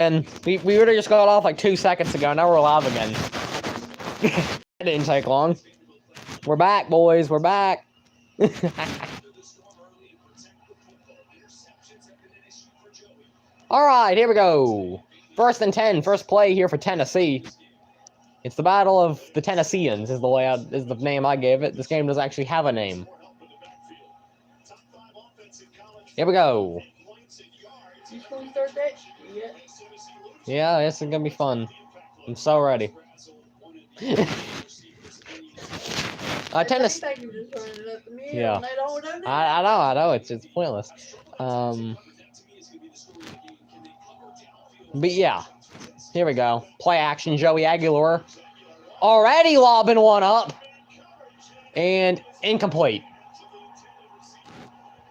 And we literally just got off like 2 seconds ago. Now we're live again. It didn't take long. We're back, boys. We're back. All right, here we go. 1st and 10. First play here for Tennessee. It's the Battle of the Tennesseans. Is the name I gave it. This game doesn't actually have a name. Here we go. You gonna start that shit? Yeah, this is gonna be fun. I'm so ready. Tennis. Yeah. I know. It's pointless. But yeah, here we go. Play action. Joey Aguilar already lobbing one up, and incomplete.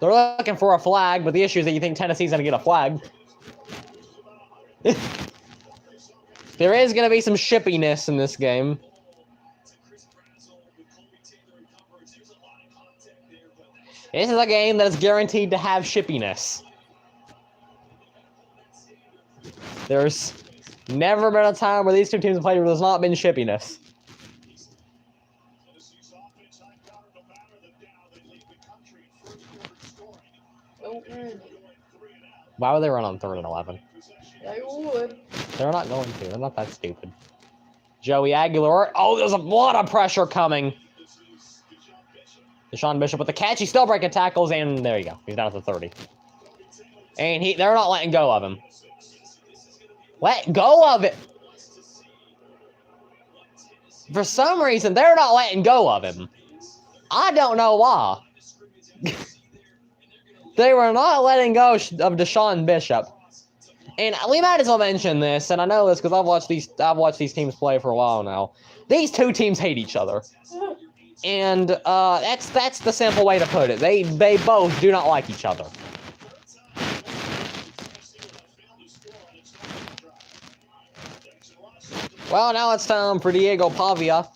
They're looking for a flag, but the issue is that you think Tennessee's gonna get a flag. There is gonna be some shippiness in this game. This is a game that is guaranteed to have shippiness. There's never been a time where these two teams have played where there's not been shippiness. Why would they run on 3rd and 11? They would. They're not going to. They're not that stupid. Joey Aguilar. Oh, there's a lot of pressure coming. Deshaun Bishop with the catch. He's still breaking tackles, and there you go. He's down at the 30. And they're not letting go of him. Let go of it. For some reason, they're not letting go of him. I don't know why. They were not letting go of Deshaun Bishop. And we might as well mention this, and I know this because I've watched these teams play for a while now. These two teams hate each other. And that's the simple way to put it. They both do not like each other. Well, now it's time for Diego Pavia,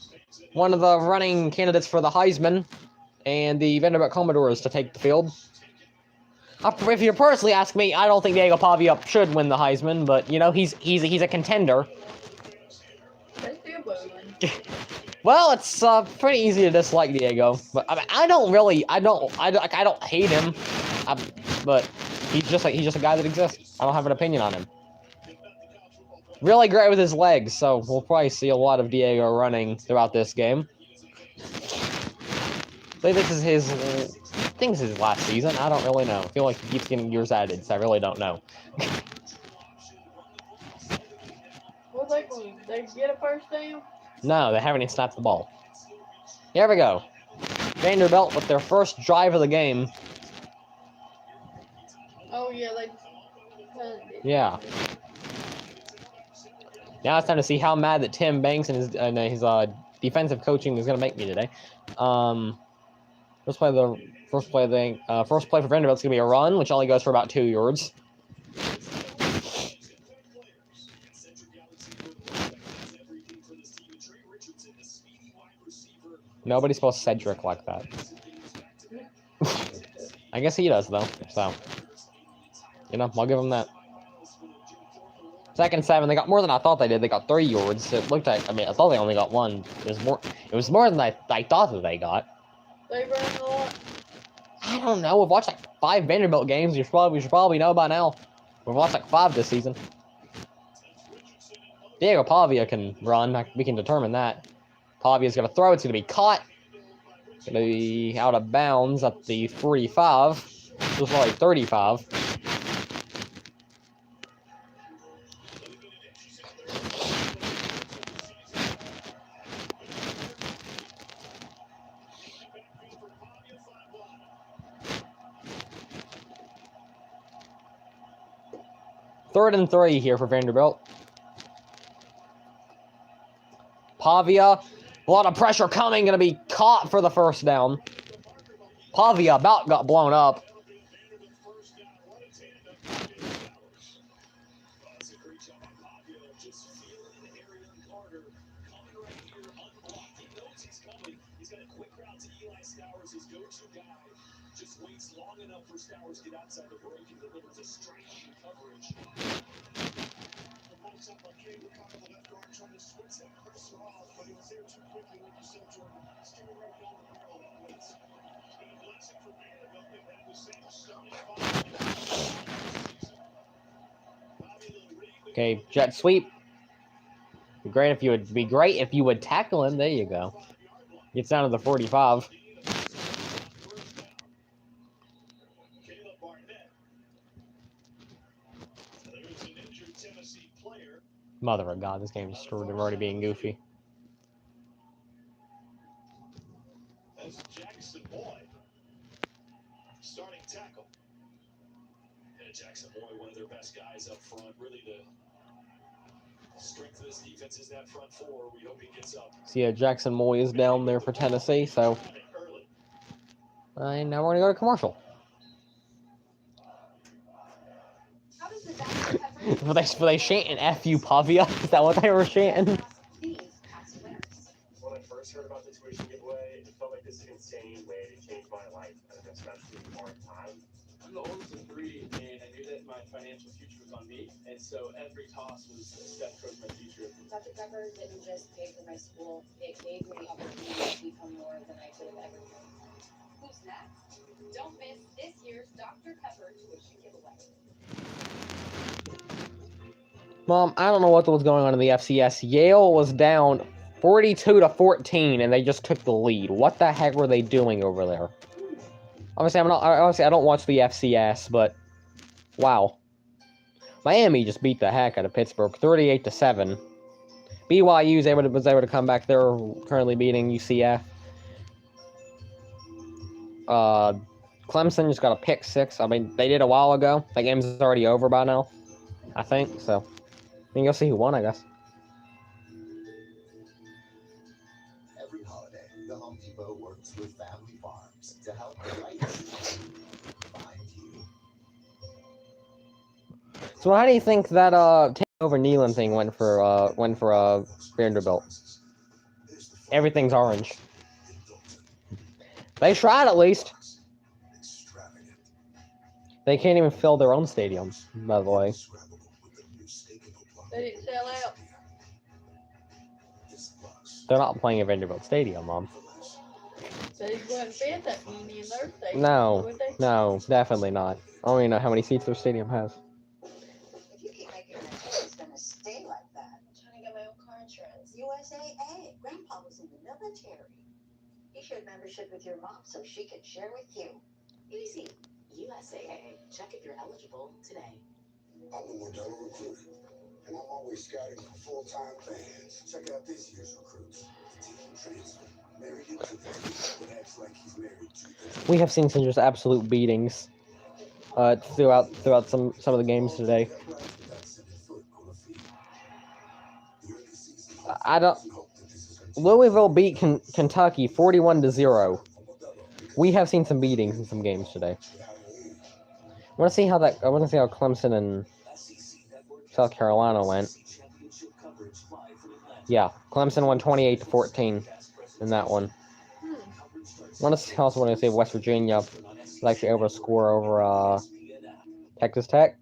one of the running candidates for the Heisman, and the Vanderbilt Commodores to take the field. If you personally ask me, I don't think Diego Pavia should win the Heisman, but you know he's a contender. Well, it's pretty easy to dislike Diego, but I mean, I don't hate him, but he's just a guy that exists. I don't have an opinion on him. Really great with his legs, so we'll probably see a lot of Diego running throughout this game. I think this is his last season. I don't really know. I feel like he keeps getting years added, so I really don't know. What's they going? They get a first down? No, they haven't even snapped the ball. Here we go. Vanderbilt with their first drive of the game. Oh yeah, they. Yeah. Now it's time to see how mad that Tim Banks and his defensive coaching is going to make me today. First play for Vanderbilt is going to be a run, which only goes for about 2 yards. Nobody spells Cedric like that. I guess he does, though. So, you know, I'll give him that. 2nd and 7. They got more than I thought they did. They got 3 yards. It looked like, I thought they only got 1. It was more than I thought that they got. They ran a lot. I don't know. We've watched like 5 Vanderbilt games. We should probably know by now. We've watched like 5 this season. Diego Pavia can run. We can determine that. Pavia's going to throw. It's going to be caught. Going to be out of bounds at the 45. Just like 35. Third and 3 here for Vanderbilt. Pavia, a lot of pressure coming, going to be caught for the first down. Pavia about got blown up. Okay, jet sweep. Be great if you would tackle him. There you go. Gets down to the 45. Mother of God, this game is screwed. They're already being goofy. That's Jackson Boyd, starting tackle. And Jackson Boyd, one of their best guys up front, really the strength of this defense is that front four. We hope he gets up. So yeah, Jackson Moy is down there for Tennessee, so now we're gonna go to commercial. were they chanting "F you, Pavia"? Is that what they were chanting? When I first heard about the tuition giveaway, it felt like this insane way to change my life, and especially part time. I'm the oldest of three, and I knew that my financial future was on me, and so every toss was a step towards my future. Dr. Pepper didn't just pay for my school, it gave me the opportunity to become more than I could have ever dreamed. Who's next? Don't miss this year's Dr. Pepper tuition giveaway. Mom, I don't know what was going on in the FCS. Yale was down 42-14, and they just took the lead. What the heck were they doing over there? Obviously, I don't watch the FCS, but wow. Miami just beat the heck out of Pittsburgh, 38-7. BYU was able to come back. They're currently beating UCF. Clemson just got a pick 6. I mean, they did a while ago. That game's already over by now, I think. So, I mean, you'll see who won, I guess. Every holiday, the Home Depot works with family farms to help delight find you. So, how do you think that takeover Neyland thing went for Vanderbilt? Everything's orange. They tried at least. They can't even fill their own stadium, by the way. They didn't sell out. They're not playing at Vanderbilt Stadium, Mom. They wouldn't fit that many in their stadium. No, would they? no, definitely not. I don't even know how many seats their stadium has. If you keep making that choice, it's gonna stay like that. I'm trying to get my own car insurance. USAA. Grandpa was in the military. You shared membership with your mom so she could share with you. Easy. USAA. Check if you're eligible today. I'm a Modelo recruiter, and I'm always scouting for full-time fans. Check out this year's recruits. The team transfer. Married into the team, but acts like he's married to the We have seen some just absolute beatings throughout some of the games today. I don't. Louisville beat Kentucky 41-0. We have seen some beatings in some games today. I want to see how Clemson and South Carolina went. Yeah, Clemson won 28-14 in that one. I also want to see if West Virginia was actually able to score over Texas Tech.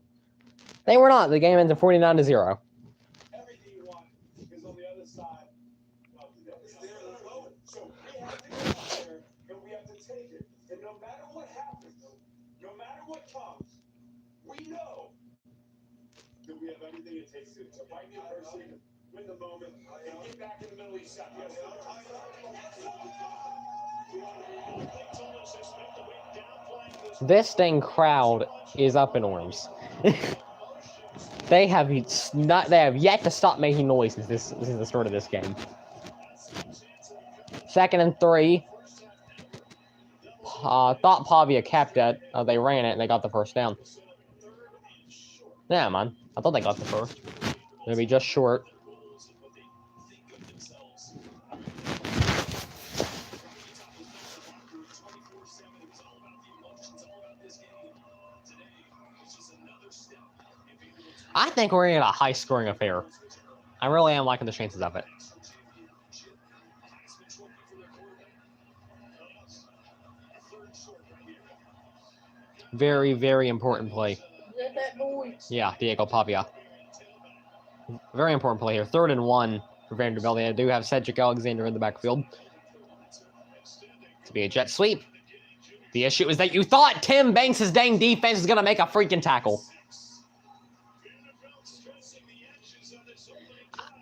They were not. The game ended 49-0. Everything you want is on the other side of the day. It's there in the moment. So we have to get out there and we have to take it. And no matter what happens, no matter what comes, we know that we have everything it takes to fight the adversity, win the moment, and get back in the middle of each shot. This dang crowd is up in arms. They have yet to stop making noise since the start of this game. 2nd and 3. Thought Pavia kept it. They ran it and they got the first down. Yeah, man. I thought they got the first. Maybe just short. I think we're in a high-scoring affair. I really am liking the chances of it. Very, very important play. Is that boy? Yeah, Diego Pavia. Very important play here. 3rd and 1 for Vanderbilt. They do have Cedric Alexander in the backfield. To be a jet sweep. The issue is that you thought Tim Banks' dang defense was going to make a freaking tackle.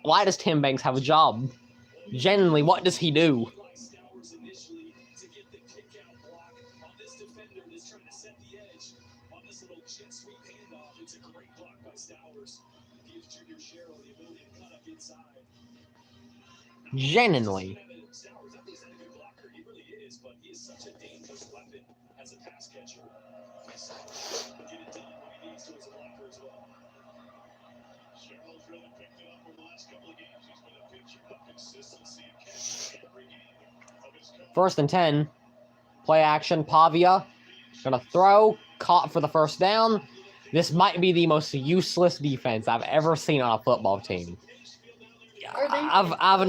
Why does Tim Banks have a job? Genuinely, what does he do? Genuinely. First and 10. Play action. Pavia. Gonna throw. Caught for the first down. This might be the most useless defense I've ever seen on a football team. I've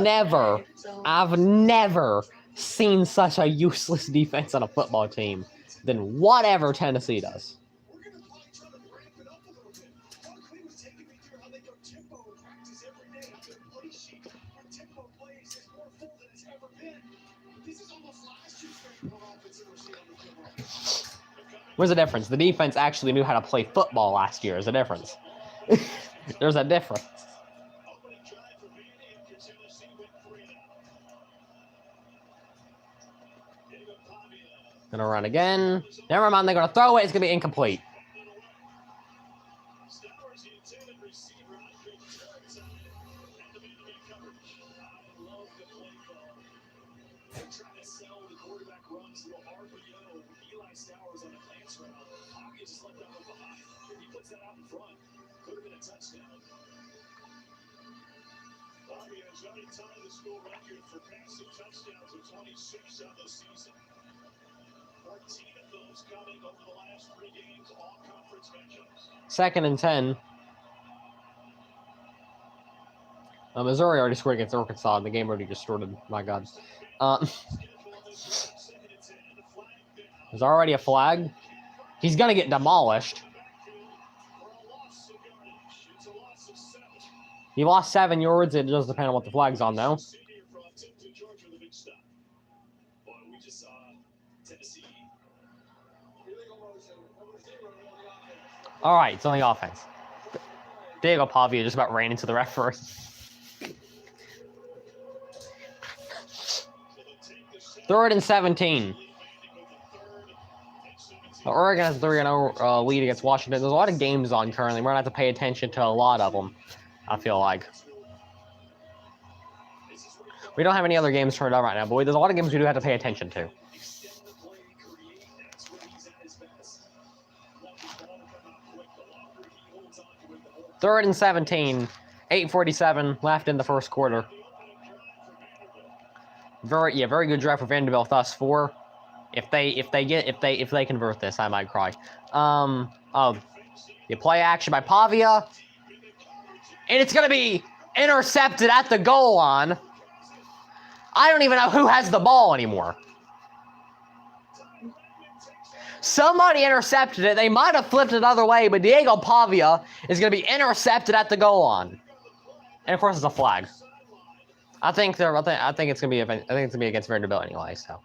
never seen such a useless defense on a football team than whatever Tennessee does. Where's the difference? The defense actually knew how to play football last year. There's a difference. There's a difference. Gonna run again. Never mind, they're gonna throw it. It's gonna be incomplete. Second and 10. Missouri already scored against Arkansas, and the game already distorted. My God. There's already a flag. He's going to get demolished. He lost 7 yards. It does depend on what the flag's on, though. All right, it's on the offense. Diego Pavia just about ran into the referee. Third and 17. Oregon has a 3-0 lead against Washington. There's a lot of games on currently. We're going to have to pay attention to a lot of them, I feel like. We don't have any other games turned on right now, but there's a lot of games we do have to pay attention to. Third and 17, 8:47 left in the first quarter. Very good drive for Vanderbilt thus far. If they convert this, I might cry. You play action by Pavia, and it's gonna be intercepted at the goal line. I don't even know who has the ball anymore. Somebody intercepted it. They might have flipped it another way, but Diego Pavia is going to be intercepted at the goal line, and of course it's a flag. I think it's going to be against Vanderbilt anyway. So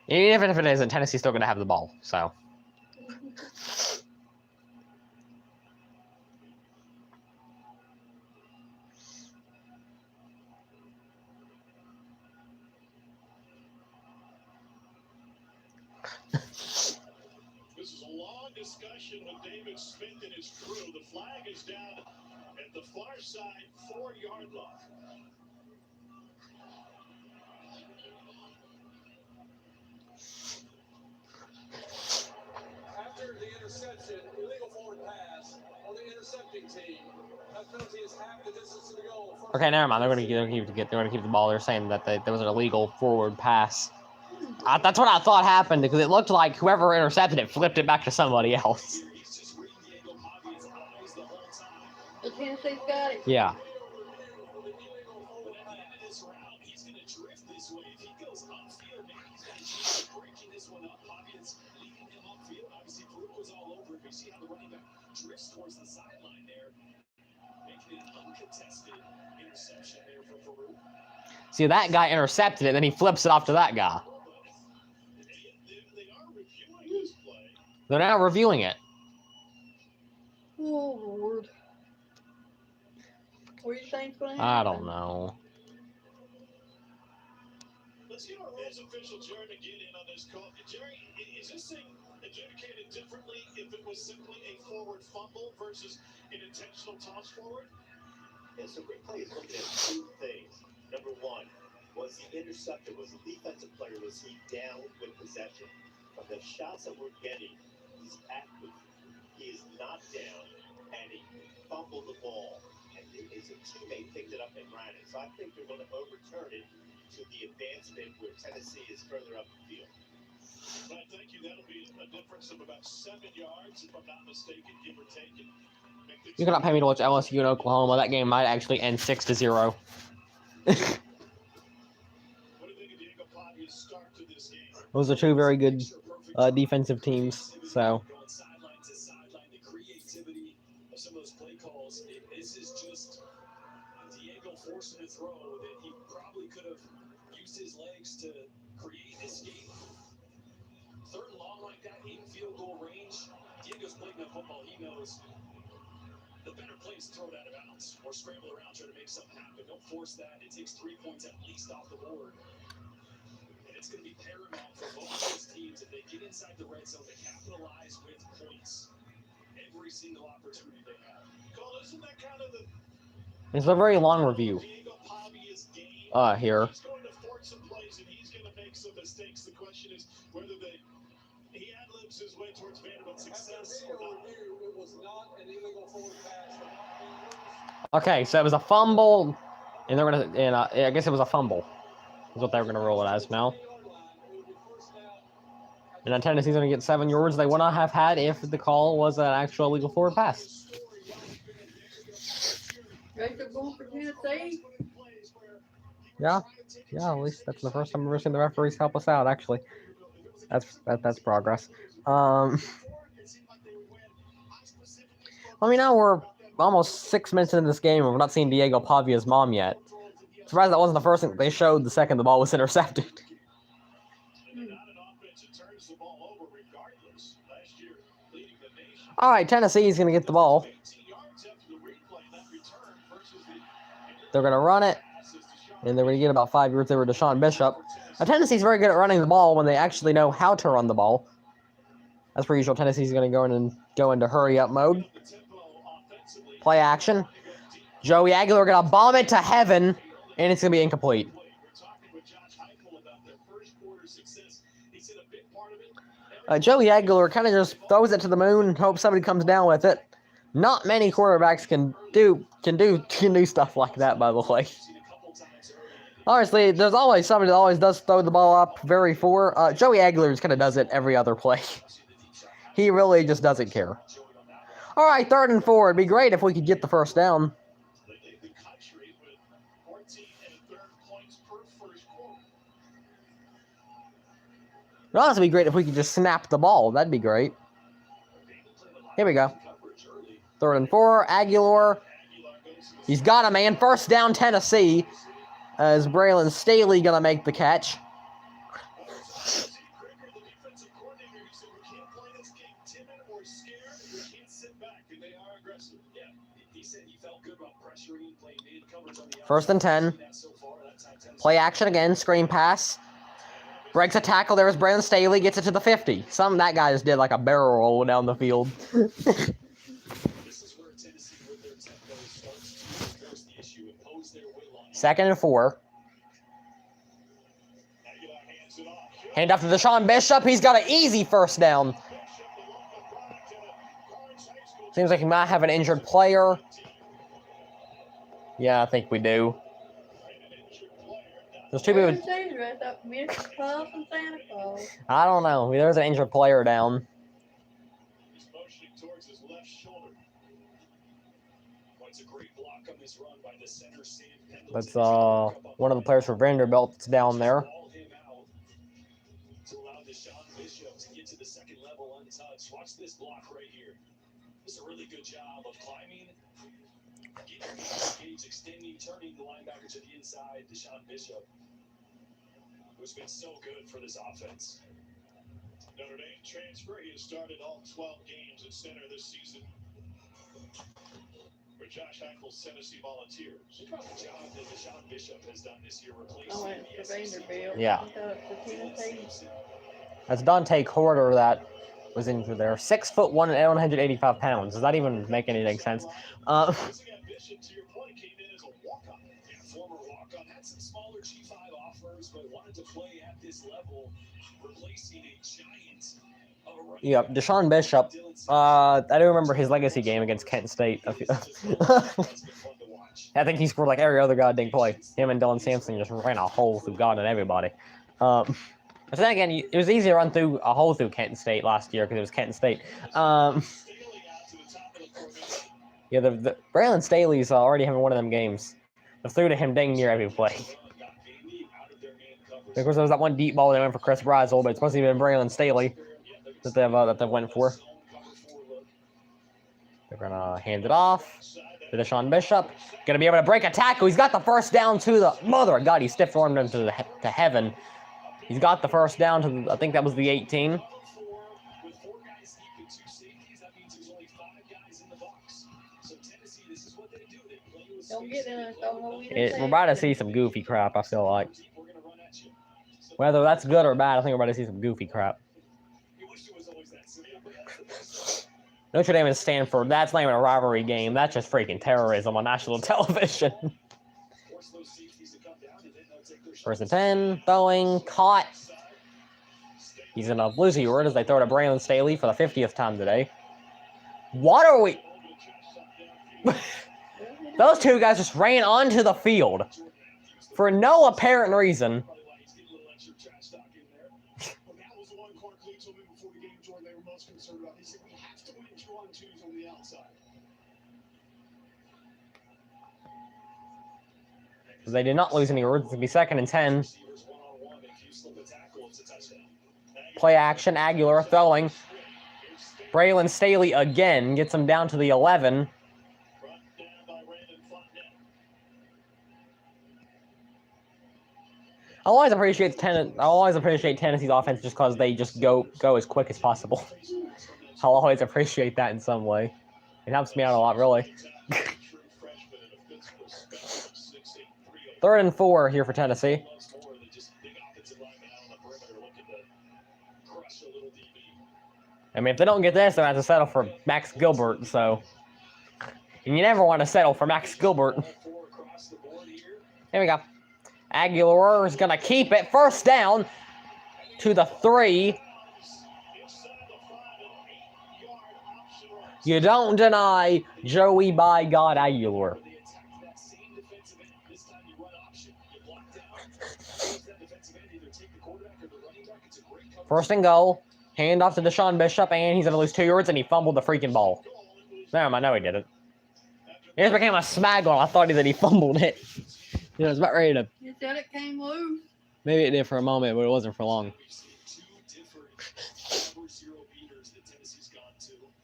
even if it isn't, Tennessee's still going to have the ball. So. This is a long discussion with David Smith and his crew. The flag is down at the far side, 4-yard line. After the interception, illegal forward pass on the intercepting team. That penalty is half the distance to the goal. Okay, never mind. They're going to keep the ball. They're saying that there was an illegal forward pass. That's what I thought happened, because it looked like whoever intercepted it flipped it back to somebody else. The Tennessee got it. Yeah. See, that guy intercepted it, then he flips it off to that guy. They're now reviewing it. Oh, Lord. What do you think's going to I happen? don't know. Let's get our rules official, Jerry, to get in on this call. Jerry, is this thing adjudicated differently if it was simply a forward fumble versus an intentional toss forward? Yeah, so replay is looking at two things. Number one, was the interceptor, was the defensive player, was he down with possession? From the shots that we're getting, he's active. He is not down, and he fumbled the ball. And his teammate picked it up and ran it. So I think they're going to overturn it to the advancement where Tennessee is further up the field. But thank you. That'll be a difference of about 7 yards, if I'm not mistaken, give or take. You cannot pay me to watch LSU and Oklahoma. That game might actually end 6-0. Those are two very good defensive teams. So. Sideline to sideline, the creativity of some of those play calls. This is just Diego forcing a throw that he probably could have used his legs to create escape. Third and long like that, in field goal range. Diego's playing that football. He knows the better play is throw it out of bounds or scramble around, try to make something happen. Don't force that. It takes 3 points at least off the board. And it's going to be paramount for both those teams if they get inside the red zone to capitalize with points. Every single opportunity they have. Cole, isn't that kind of the It's a very long review. Diego Pavia's game? Here. He's going to force some plays and he's going to make some mistakes. The question is whether he ad-libs his way towards Vanderbilt success or not. It was not an illegal forward pass. Okay, so it was a fumble, and they're gonna. And I guess it was a fumble. Is what they were gonna roll it as now. And then Tennessee's gonna get 7 yards they would not have had if the call was an actual illegal forward pass. Guys are going for Tennessee. Yeah, at least that's the first time I've ever seen the referees help us out. Actually, that's progress. I mean, now we're almost 6 minutes into this game, and we're not seeing Diego Pavia's mom yet. Surprised that wasn't the first thing they showed the second the ball was intercepted. All right, Tennessee's gonna get the ball. They're gonna run it, and they're gonna get about 5 yards over to Deshaun Bishop. Now, Tennessee's very good at running the ball when they actually know how to run the ball. As per usual, Tennessee's gonna go into hurry up mode. Play action. Joey Aguilar gonna bomb it to heaven, and it's gonna be incomplete. Joey Aguilar kind of just throws it to the moon and hopes somebody comes down with it. Not many quarterbacks can do stuff like that, by the way. Honestly, there's always somebody that always does throw the ball up very far. Joey Aguilar just kind of does it every other play. He really just doesn't care. All right, 3rd and 4. It'd be great if we could get the first down. It'd honestly be great if we could just snap the ball. That'd be great. Here we go. 3rd and 4. Aguilar. He's got a man. First down, Tennessee. As Braylon Staley gonna make the catch. First and 10. Play action again. Screen pass. Breaks a tackle. There's Braylon Staley. Gets it to the 50. That guy just did like a barrel roll down the field. Second and 4. Hand off to Deshaun Bishop. He's got an easy first down. Seems like he might have an injured player. Yeah, I think we do. There's two people. I don't know. There's an injured player down. He's motioning towards his left shoulder. What's a great block on this run by the center, Sam Pendleton. That's one of the players for Vanderbilt that's down there. To allow Deshaun Bishop to get to the second level untouched. Watch this block right here. This is a really good job of climbing, getting engaged, extending, turning the linebacker to the inside, Deshaun Bishop, who's been so good for this offense. Notre Dame transfer. He has started all 12 games at center this season for Josh Heupel's Tennessee Volunteers. Look how the job that Deshaun Bishop has done this year I replacing went the to SEC. Vanderbilt. Yeah. For Tennessee. That's Dante Corder that was injured there. 6'1" and 185 pounds. Does that even make anything sense? Losing at Bishop, to your point, came in as a walk-on. Yeah, former walk-on. Had some smaller G5 offers, but wanted to play at this level, replacing a giant of a running Yep, back. Deshaun Bishop. I do remember his legacy game against Kent State. I think he scored like every other goddamn play. Him and Dylan Sampson just ran a hole through God and everybody. But then again, it was easy to run through a hole through Kent State last year because it was Kent State. Yeah, the Braylon Staley's already having one of them games. They threw to him dang near every play. Of course, there was that one deep ball they went for Chris Bryzel, but it's supposed to have been Braylon Staley that they went for. They're gonna hand it off to Deshaun Bishop. Gonna be able to break a tackle. He's got the first down to the mother of God. He stiff armed him to heaven. He's got the first down to I think that was the 18. Don't get in and throw no We're about to see some goofy crap, I feel like. Whether that's good or bad, I think we're about to see some goofy crap. Notre Dame and Stanford, that's not even a rivalry game. That's just freaking terrorism on national television. First and 10, throwing, caught. He's in a bluesy word as they throw to Braylon Staley for the 50th time today. What are we... Those two guys just ran onto the field for no apparent reason. They did not lose any words. It's going to be 2nd and 10. Play action. Aguilar throwing. Braylon Staley again gets him down to the 11. I'll always appreciate Tennessee's offense just because they just go as quick as possible. I'll always appreciate that in some way. It helps me out a lot, really. 3rd and 4 here for Tennessee. I mean, if they don't get this, they're going to have to settle for Max Gilbert, so... And you never want to settle for Max Gilbert. Here we go. Aguilar is going to keep it. First down to the 3. You don't deny Joey by God Aguilar. First and goal. Hand off to Deshaun Bishop, and he's going to lose 2 yards, and he fumbled the freaking ball. Never mind, no, he didn't. It just became a smaggle. I thought that he fumbled it. You know, it's about ready to... You said it came loose. Maybe it did for a moment, but it wasn't for long.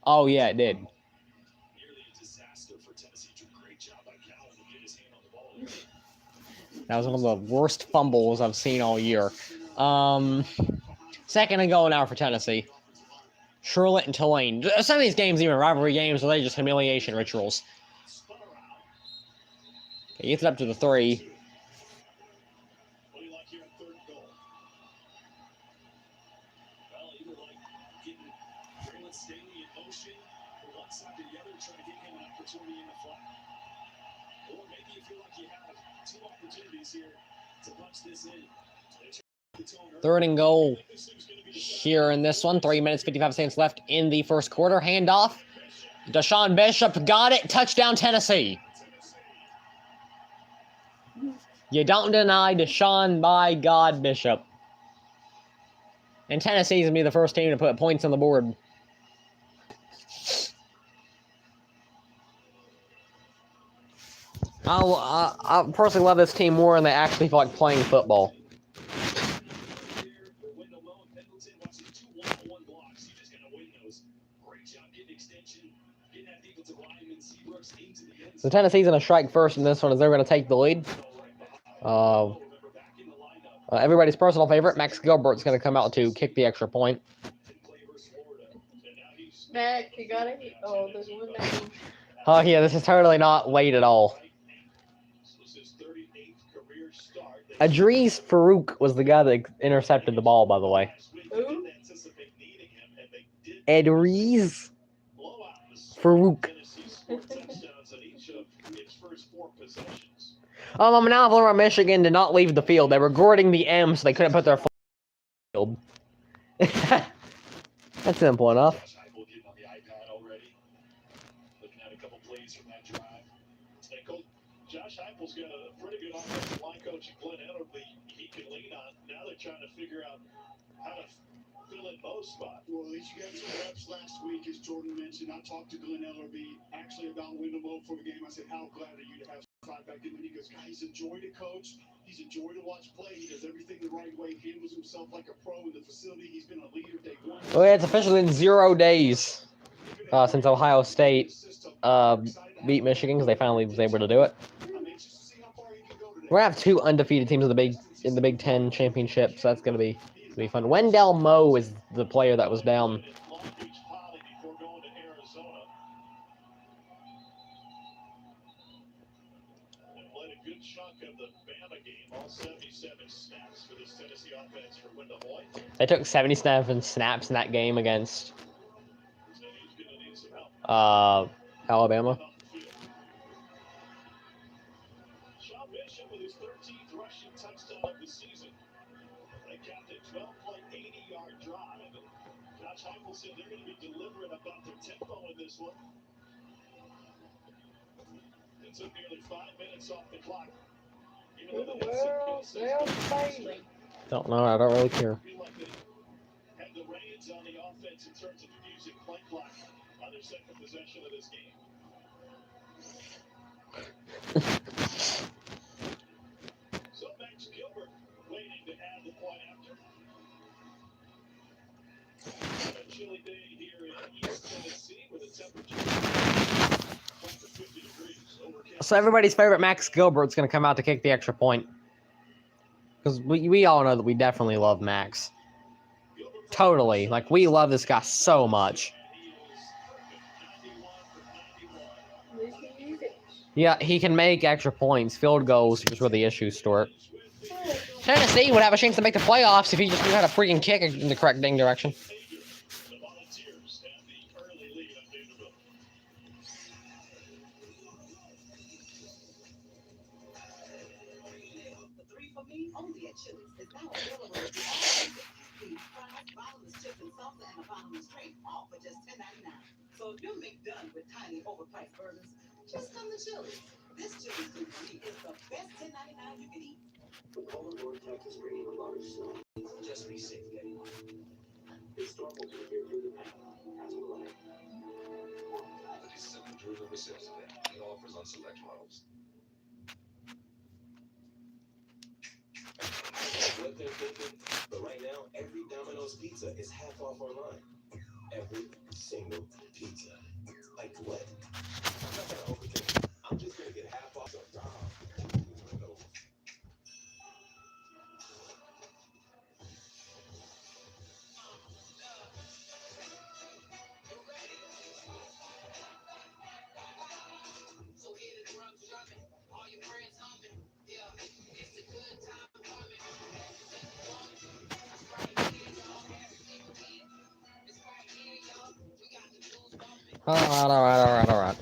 Oh, yeah, it did. That was one of the worst fumbles I've seen all year. 2nd and goal now for Tennessee. Charlotte and Tulane. Some of these games, even rivalry games, are they just humiliation rituals. Okay, he gets it up to the 3. Third and goal here in this one. 3 minutes, 55 seconds left in the first quarter. Handoff. Deshaun Bishop got it. Touchdown, Tennessee. You don't deny Deshaun by God Bishop. And Tennessee's going to be the first team to put points on the board. I personally love this team more when they actually feel like playing football. So Tennessee's going to strike first in this one as they're going to take the lead. Everybody's personal favorite, Max Gilbert's going to come out to kick the extra point. Max, you got it? Oh, there's one down. Oh, yeah, this is totally not late at all. Adrees Farouk was the guy that intercepted the ball, by the way. Who? Adrees Farouk. Now Florida, Michigan did not leave the field. They were guarding the M, so they couldn't put their foot in the field. That's simple enough. Josh Heupel's got a pretty good offensive line coach, and Glenn Ellerby he can lean on. Now they're trying to figure out how to fill in both spots. Well, at least you got 2 reps last week, as Jordan mentioned. I talked to Glenn Ellerby actually about winning mode for the game. I said, how glad are you to have Scott back in? And he goes, he's enjoyed to coach. He's enjoyed to watch play. He does everything the right way. Handles himself like a pro in the facility. He's been a leader day one. Well, yeah, it's officially been 0 days since Ohio State beat Michigan because they finally was able to do it. We're gonna have 2 undefeated teams in the Big Ten championship, so that's gonna be fun. Wendell Moe is the player that was down. They took 77 snaps in that game against Alabama. With his 13th rushing touchdown of the season. They capped a 12-play, 80-yard drive. Josh Heupel said they're going to be deliberate about their tempo in this one. It took nearly 5 minutes off the clock. Who the world? They're fighting. Don't know. I don't really care. Had the reins on the offense in terms of using play clock on their second possession of this game. So Max Gilbert waiting to add the point after. A chilly day here in East Tennessee with a temperature close to 50 degrees. So everybody's favorite Max Gilbert's going to come out to kick the extra point. Because we all know that we definitely love Max. Totally. Like, we love this guy so much. Yeah, he can make extra points. Field goals is where the issue, Stuart. Tennessee would have a chance to make the playoffs if he just knew how to freaking kick in the correct dang direction. So if you're McDone with tiny overpriced burgers, just come to Chili's. This Chili's food for me is the best $10.99 you can eat. The Commodores Texas Radio large show. Just be safe getting one. It's normal to hear through the pain. As will I. The December Jewelry sales event. The offers on select models. What they're thinking, but right now, every Domino's pizza is half off online. Every single pizza. Like what? I'm not gonna overthink it. I'm just gonna get half off of Dom. All right.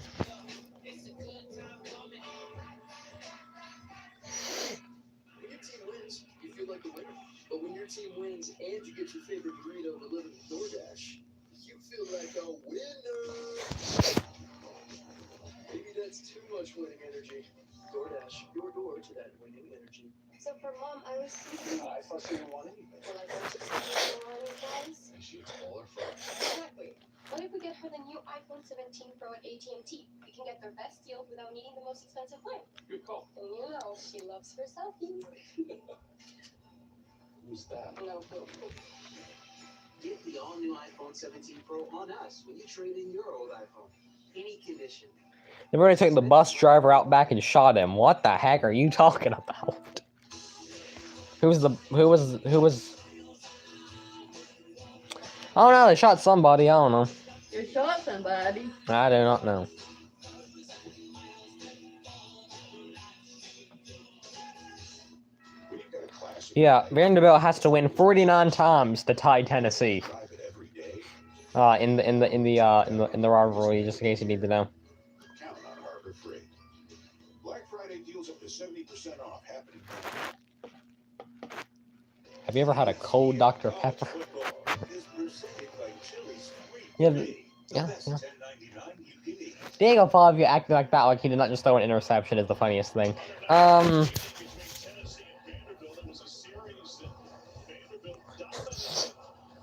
When your team wins, you feel like a winner. But when your team wins and you get your favorite burrito delivered to DoorDash, you feel like a winner. Maybe that's too much winning energy. DoorDash, your door to that winning energy. So for Mom, I was thinking, I thought you didn't want anything. well, I don't just have any guys. And she all her friends. Exactly. What if we get her the new iPhone 17 Pro at AT&T? We can get their best deal without needing the most expensive plan. Good call. And you know, she loves her selfies. Who's that? No clue. Get the all-new iPhone 17 Pro on us when you trade in your old iPhone. Any condition. They already took the bus driver out back and shot him. What the heck are you talking about? Who was? Oh no, they shot somebody. I don't know. You shot somebody. I do not know. When you've got a classic Yeah, Vanderbilt has to win 49 times to tie Tennessee. drive it every day, In the rivalry, just in case you need to know. count on Harbor Freight. Black Friday deals up to 70% off happening. Have you ever had a cold Dr. Pepper? Football is presented by Chili's Free Yeah, Pay. yeah, That's yeah. $10.99 you can eat. Diego Pavia acting like that, like he did not just throw an interception, is the funniest thing. Between Tennessee and Vanderbilt, it was a series that Vanderbilt dominated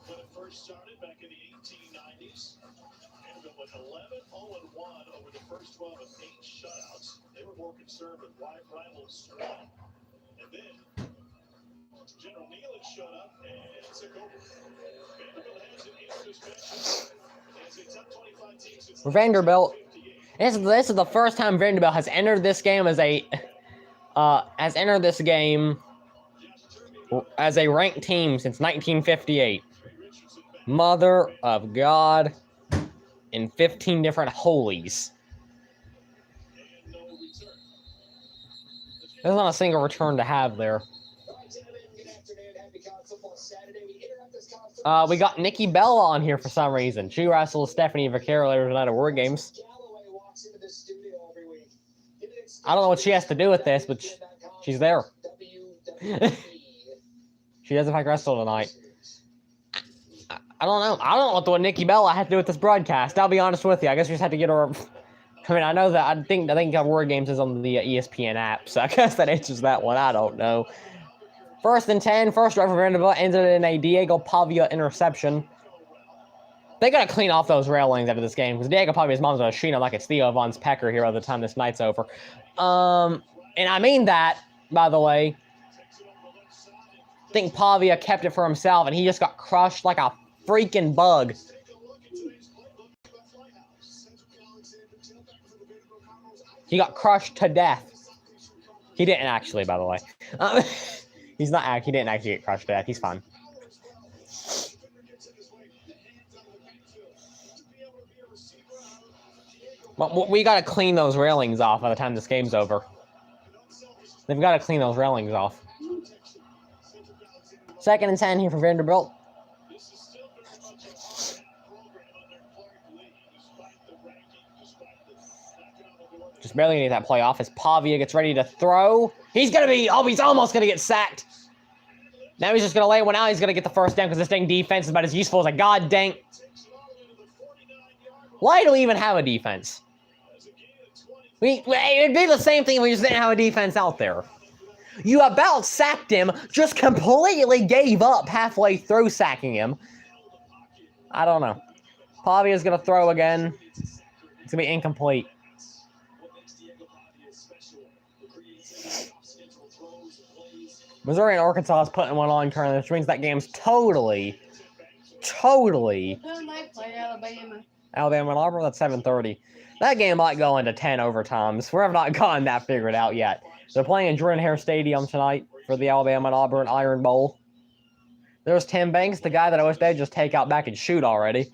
when it first started back in the 1890s. Vanderbilt went 11-0-1 over the first 12 of 8 shutouts. They were more concerned with wide rivals won. And then General Nealon showed up and took over. Vanderbilt has it in this matchup as a top 25 team since Vanderbilt. 1958. This is the first time Vanderbilt has entered this game as a as a ranked team since 1958. Mother of God and 15 different holies. There's not a single return to have there. We got Nikki Bella on here for some reason. She wrestled Stephanie Vaquero later tonight at War Games. I don't know what she has to do with this, but she's there. She does in fact wrestle tonight. I don't know. I don't know what Nikki Bella had to do with this broadcast. I'll be honest with you. I guess we just had to get her. I mean, I know that I think War Games is on the ESPN app, so I guess that answers that one. I don't know. 1st and 10. First drive for Vanderbilt ended in a Diego Pavia interception. They gotta clean off those railings out of this game because Diego Pavia's mom's gonna shoot him like it's Theo Von's pecker here by the time this night's over. And I mean that, by the way. I think Pavia kept it for himself and he just got crushed like a freaking bug. He got crushed to death. He didn't actually, by the way. He didn't actually get crushed to death. He's fine. But we gotta clean those railings off by the time this game's over. They've got to clean those railings off. 2nd and 10 here for Vanderbilt. Just barely getting that play off as Pavia gets ready to throw. He's almost gonna get sacked. Now he's just gonna lay one out. He's gonna get the first down because this dang defense is about as useful as a god dang. Why do we even have a defense? It'd be the same thing if we just didn't have a defense out there. You about sacked him, just completely gave up halfway through sacking him. I don't know. Pavia's gonna throw again. It's gonna be incomplete. Missouri and Arkansas is putting one on currently, which means that game's totally. Who might play Alabama? Alabama and Auburn, that's 7:30. That game might go into 10 overtimes. We have not gotten that figured out yet. They're playing in Jordan-Hare Stadium tonight for the Alabama and Auburn Iron Bowl. There's Tim Banks, the guy that I wish they'd just take out back and shoot already.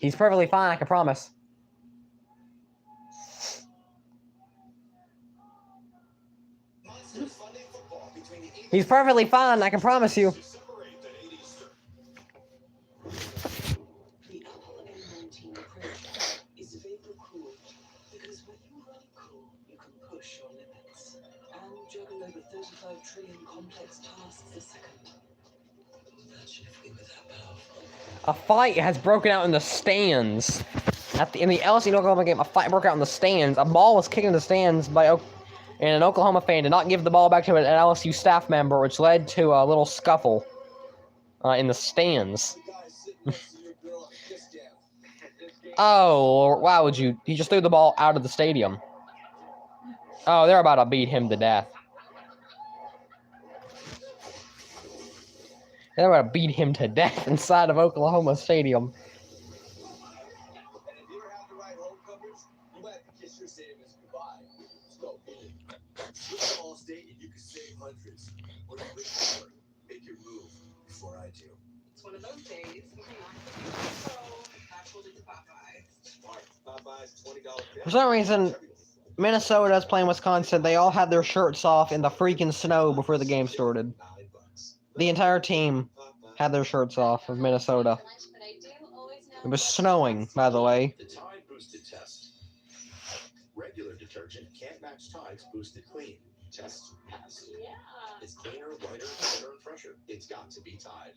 He's perfectly fine, I can promise. He's perfectly fine, I can promise you. A fight has broken out in the stands. In the LSU and Oklahoma game, a fight broke out in the stands. A ball was kicked in the stands and an Oklahoma fan did not give the ball back to an LSU staff member, which led to a little scuffle in the stands. Oh, why would you? He just threw the ball out of the stadium. Oh, they're about to beat him to death. They're about to beat him to death inside of Oklahoma Stadium. might have to kiss your savings goodbye. Let's go. Switch to Allstate and you can save hundreds. What are you waiting for? Make your move before I do. It's one of those days. So I pulled into Popeyes. Smart. Popeyes, $20. For some reason, Minnesota's playing Wisconsin. They all had their shirts off in the freaking snow before the game started. The entire team had their shirts off of Minnesota. It was snowing, by the way. The Tide Boosted Test. Regular detergent can't match Tide's Boosted Clean. Test pass. Yeah. It's cleaner, lighter, better, and fresher. It's got to be Tide.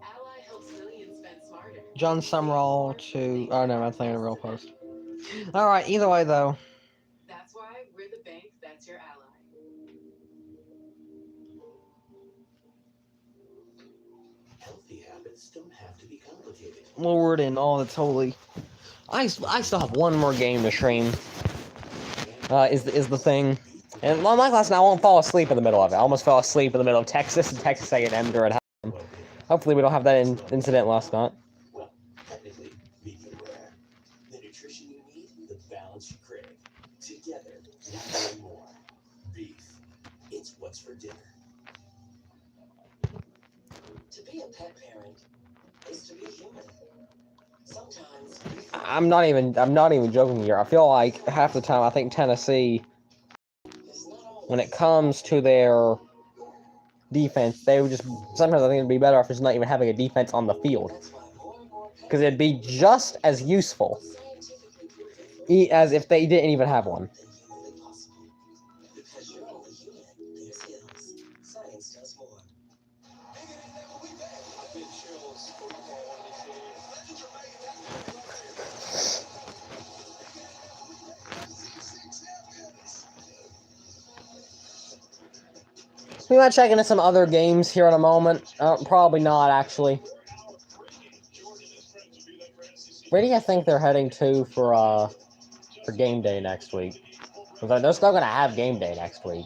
Ally helps millions spend smarter. John Summerall to... Oh, no, I'm playing a real post. Alright, either way, though. That's why we're the bank that's your ally. Healthy habits don't have to be complicated. Lord and all that's holy. I still have one more game to stream. Is the thing. And like last night, I won't fall asleep in the middle of it. I almost fell asleep in the middle of Texas and Texas A&M during halftime. Hopefully we don't have that incident last night. Well, technically, medium rare. The nutrition you need, the balance you crave. Together, not one more. Beef. It's what's for dinner. To be a pet parent is to be human. Sometimes I'm not even joking here. I feel like half the time I think Tennessee, when it comes to their defense, they would just sometimes I think it'd be better if it's not even having a defense on the field, because it'd be just as useful as if they didn't even have one. because you're only human. There's hills. Science does more. I've been chills for football on this game. We might check into some other games here in a moment. Probably not, actually. Where do you think they're heading to for game day next week? Because they're still going to have game day next week.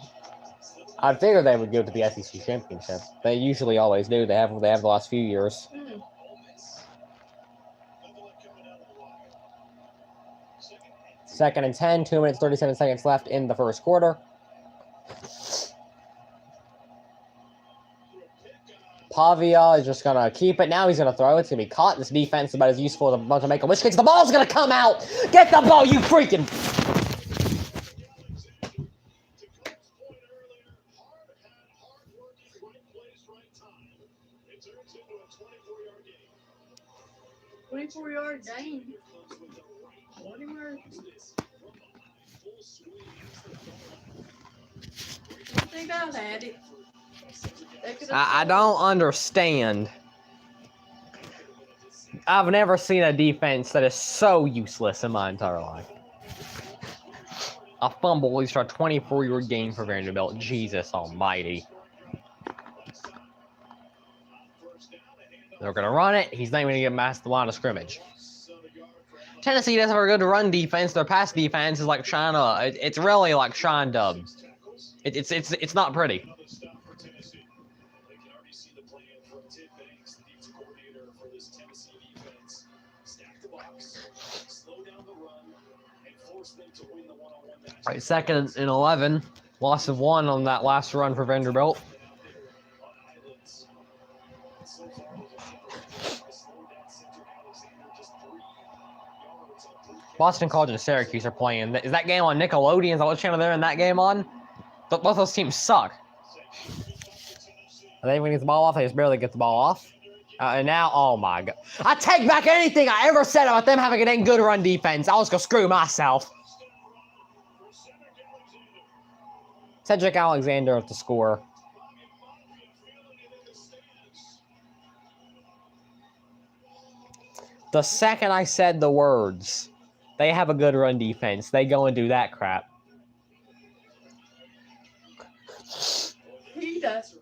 I'd figure they would go to the SEC Championship. They usually always do. They have the last few years. Second and 10, 2 minutes, 37 seconds left in the first quarter. Pavia is just going to keep it. Now he's going to throw it. It's going to be caught. This defense is about as useful as a bunch of make-a-wish kicks. The ball's going to come out. Get the ball, you freaking... It 24-yard gain. 20 yards. I think I've had it. I don't understand. I've never seen a defense that is so useless in my entire life. A fumble leads to a 24-yard gain for Vanderbilt. Jesus almighty. They're going to run it. He's not even going to get past the line of scrimmage. Tennessee doesn't have a good run defense. Their pass defense is like China. It's really like Sean Dub. It's not pretty. All right, second and 11. Loss of 1 on that last run for Vanderbilt. Boston College and Syracuse are playing. Is that game on Nickelodeon? Is that what channel they're in that game on? Both those teams suck. They even get the ball off. They just barely get the ball off. And now, oh my god. I take back anything I ever said about them having a dang good run defense. I'll just go screw myself. Cedric Alexander at the score. The second I said the words, they have a good run defense, they go and do that crap. He does.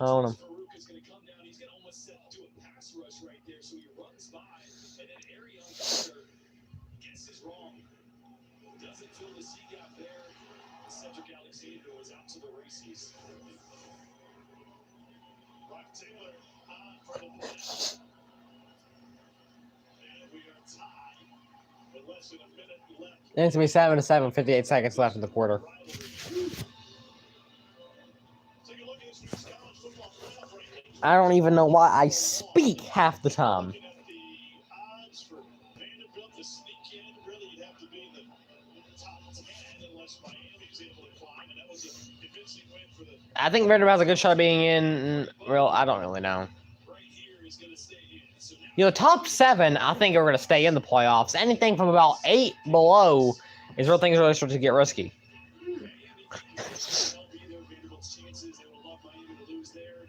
I don't know. Midfield as he got there, Cedric Alexander was out to the races. Rock Taylor on for the play. And we are tied with less than a minute left. It needs to be 7-7, 58 seconds left in the quarter. Take a look at this week's college football playoff rankings. I don't even know why I speak half the time. Looking at the odds for Vanderbilt to sneak in, really you'd have to be in the top 10 unless Miami's able to climb, and that was a convincing win for the I think Vanderbilt's a good shot of being in. Well, I don't really know. right here is going to stay in. So now You know, top 7, I think are going to stay in the playoffs. Anything from about 8 below is where things really start to get risky. Miami they'll be there. Vanderbilt's chances, they will love Miami to lose there.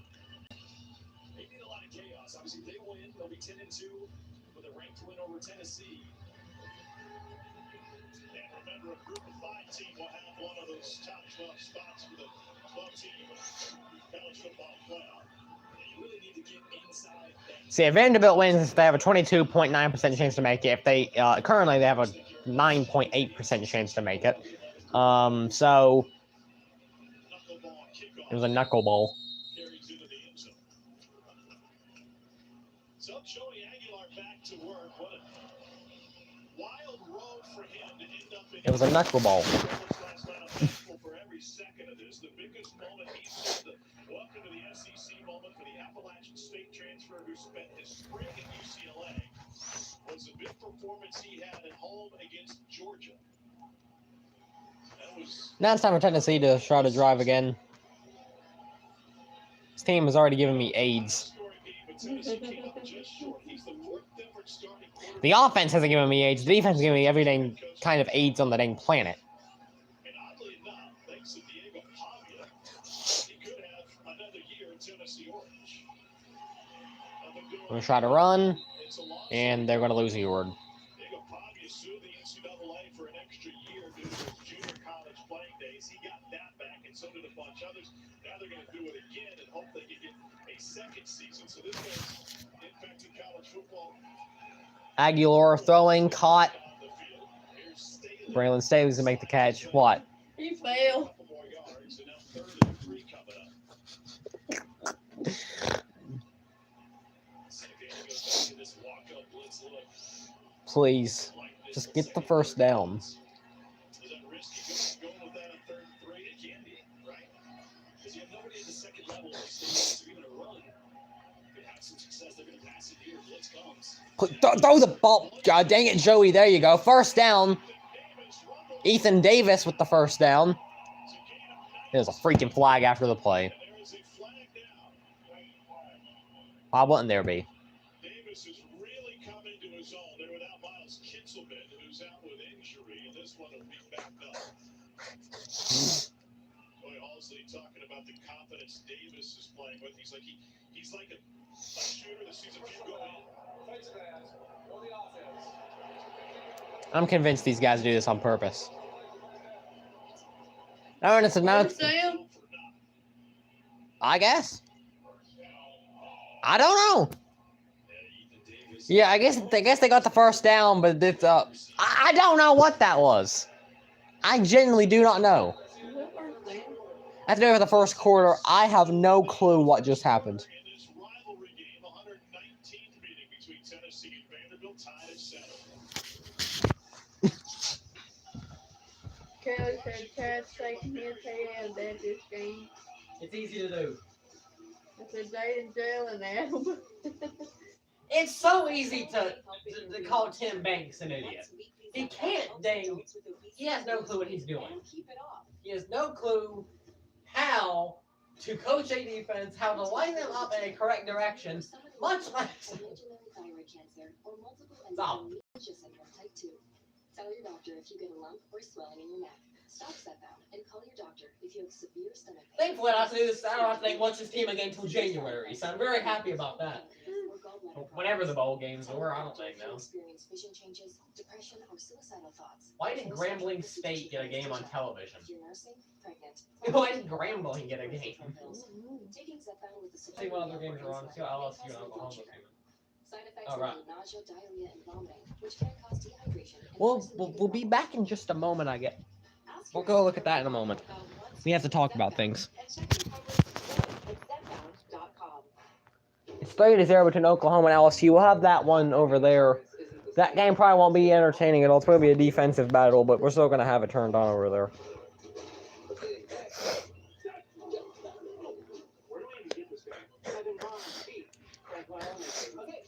They need a lot of chaos. Obviously, if they win, they'll be 10-2 with a ranked win over Tennessee. And remember, a group of 5 team will have one of those top 12 spots for the 12-team college football playoff. And you really need to get inside that. See, if Vanderbilt wins, they have a 22.9% chance to make it. If they currently they have a 9.8% chance to make it. So Knuckleball kickoff it was a knuckleball. carries into the end zone. So Joey Aguilar back to work. What a wild road for him to end up in. It was a knuckleball. Last night, I'm thankful for every second of this. The biggest moment he said, the welcome to the SEC moment for the Appalachian State transfer who spent his spring at UCLA was the big performance he had at home against Georgia. That was Now it's time for Tennessee to try to drive again. This team has already given me AIDS. The offense hasn't given me AIDS. The defense has given me every dang kind of AIDS on the dang planet. And oddly enough, thanks to Diego Pavia, he could have another year in Tennessee Orange. I'm going to try to run, It's a long and they're going to lose the award. Diego Pavia sued the NCAA for an extra year due to his junior college playing days. He got that back, and so did a bunch of others. Now they're going to do it again and hope they can get a second season. So this has impacted college football Aguilar throwing, caught. on the field. Here's Staley. Braylon Staley's to make the catch. What? He failed. Couple more yards, and now 3rd and 3 coming up. San Diego goes back to this walk-up blitz look. Please, just get the first down. Is that risky going with that on 3rd and 3? It can be, right? Because you have nobody at the second level of state to even run. Could have some success. They're going to pass it here. Blitz comes. Throw the ball. God dang it, Joey. There you go. First down. Ethan Davis with the first down. There's a freaking flag after the play. And there is a flag down. Why wouldn't there be? Davis is really coming to his own. They're without Miles Kitselman, who's out with injury, and this one will be backed up. Boy, Halsey talking about the confidence Davis is playing with. He's like a shooter that sees a few go in. I'm convinced these guys do this on purpose. No, and it's announced. Sam? I guess. I don't know. Yeah, I guess they got the first down, but it's I don't know what that was. I genuinely do not know. After the first quarter, I have no clue what just happened. In this rivalry game, 119th meeting between Tennessee and Vanderbilt, tied at 7. Kelly said Chad's taking his head at this game. It's easy to do. I said they in jail and Adam. It's so easy to call Tim Banks an idiot. He can't dang. He has no clue what he's doing. He has no clue how to coach a defense, how to line them up in a correct direction, much less. Stop. Tell your doctor if you get a lump or swelling in your neck. Stop Zepbound and call your doctor if you have severe stomach pain. Thankfully, I don't have to do this. I don't have to watch this team again until January, so I'm very happy about that. Whenever the bowl games are, I don't think now. Experience vision changes, depression, or suicidal thoughts. Why did Grambling State get a game on television? If you're nursing, pregnant. Why did Grambling get a game? Taking Zepbound with the See what other games are on. See what LSU and Oklahoma. Side effects Oh, right. include nausea, diarrhea, and vomiting, which can cause dehydration We'll be back in just a moment, I guess. We'll go look at that in a moment. We have to talk about things. It's 3-0 between Oklahoma and LSU. We'll have that one over there. That game probably won't be entertaining at all. It's going to be a defensive battle, but we're still going to have it turned on over there.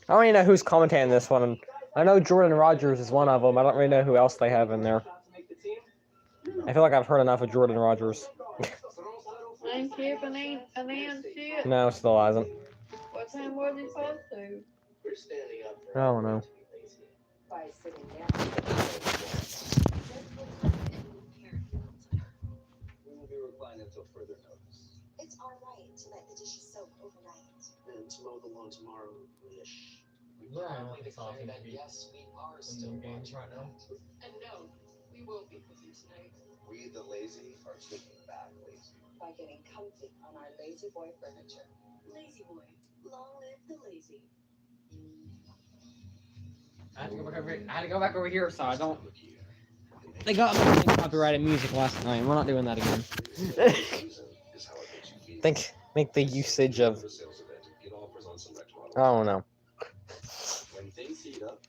I don't even know who's commentating this one. I know Jordan Rogers is one of them. I don't really know who else they have in there. I feel like I've heard enough of Jordan Rogers. Ain't keeping an end shit. No, still hasn't. What time was he supposed to? I don't know. By sitting down. We will be replying until further notice. It's our right to let the dishes soak overnight. And to mow the lawn tomorrow-ish. We proudly declare that yes, we are still games right now. And no, we won't be cooking tonight. We, the lazy, are taking back lazy. By getting comfy on our lazy boy furniture. Lazy boy. Long live the lazy. I had to go back over here, so I don't. They got me copyrighted music last night. We're not doing that again. Make the usage of. I don't know. When things heat up,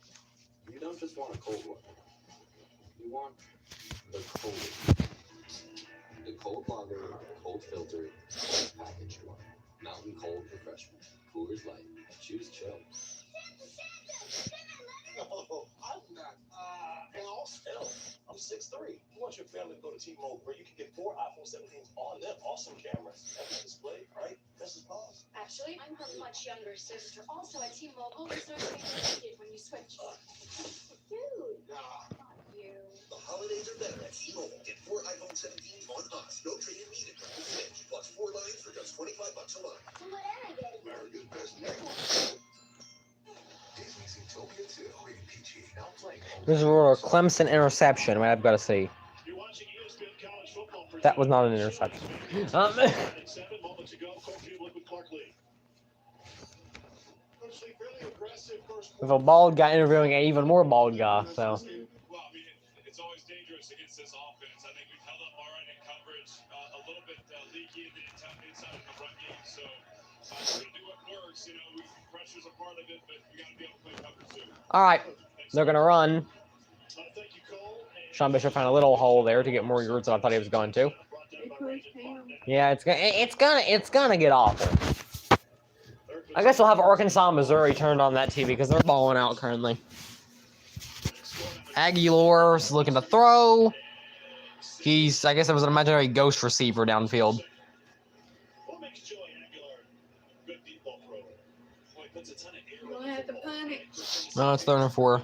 you don't just want a cold one. You want the cold. The cold lager, cold filter, cold packaged one. Mountain Cold Refreshment. Coors Light. Choose chill. No, I'm not. And also, I'm 6'3". You want your family to go to T-Mobile where you can get 4 iPhone 17s on them. Awesome cameras. That's display, right? Mrs. Boss. Actually, I'm her much younger sister. Also at T-Mobile, there's no kid when you switch. Dude. Nah. You. The holidays are better at T-Mobile. Get 4 iPhone 17s on us. No trade-in needed. Switch plus 4 lines for just $25 a month. So what am I getting? America's best network. Disney's Zootopia 2. Rated PG. Now playing. This is a Clemson interception. What I've got to see. That was not an interception. With a bald guy interviewing an even more bald guy, so. Well, I mean, it's always dangerous against this offense. I think we've held up all right in coverage, a little bit leaky inside of the run game. So we're going to do what works. You know, pressure's a part of it, but we got to be able to play coverage too. All right, they're gonna run. Thank you, Cole. Sean Bishop found a little hole there to get more yards than I thought he was going to. Yeah, it's gonna get awful. I guess we'll have Arkansas, Missouri turned on that TV because they're balling out currently. Aguilar's looking to throw. I guess it was an imaginary ghost receiver downfield. No, it's 3rd and 4.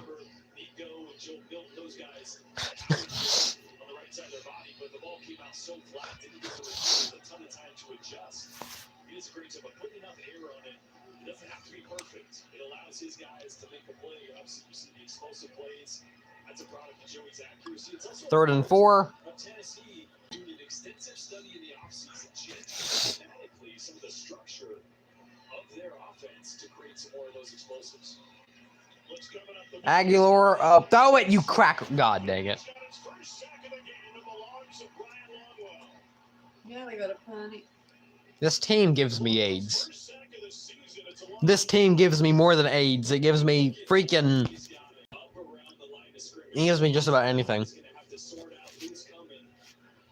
It allows his guys to make a play. Obviously, you see the explosive plays. That's a product of Joey's accuracy. It's also 3rd and 4. Tennessee doing an extensive study in the offseason, systematically some of the structure of their offense to create some more of those explosives. Aguilar, throw it, you cracker! God dang it! Yeah, they got a punt. This team gives me AIDS. This team gives me more than AIDS. It gives me freaking. It gives me just about anything.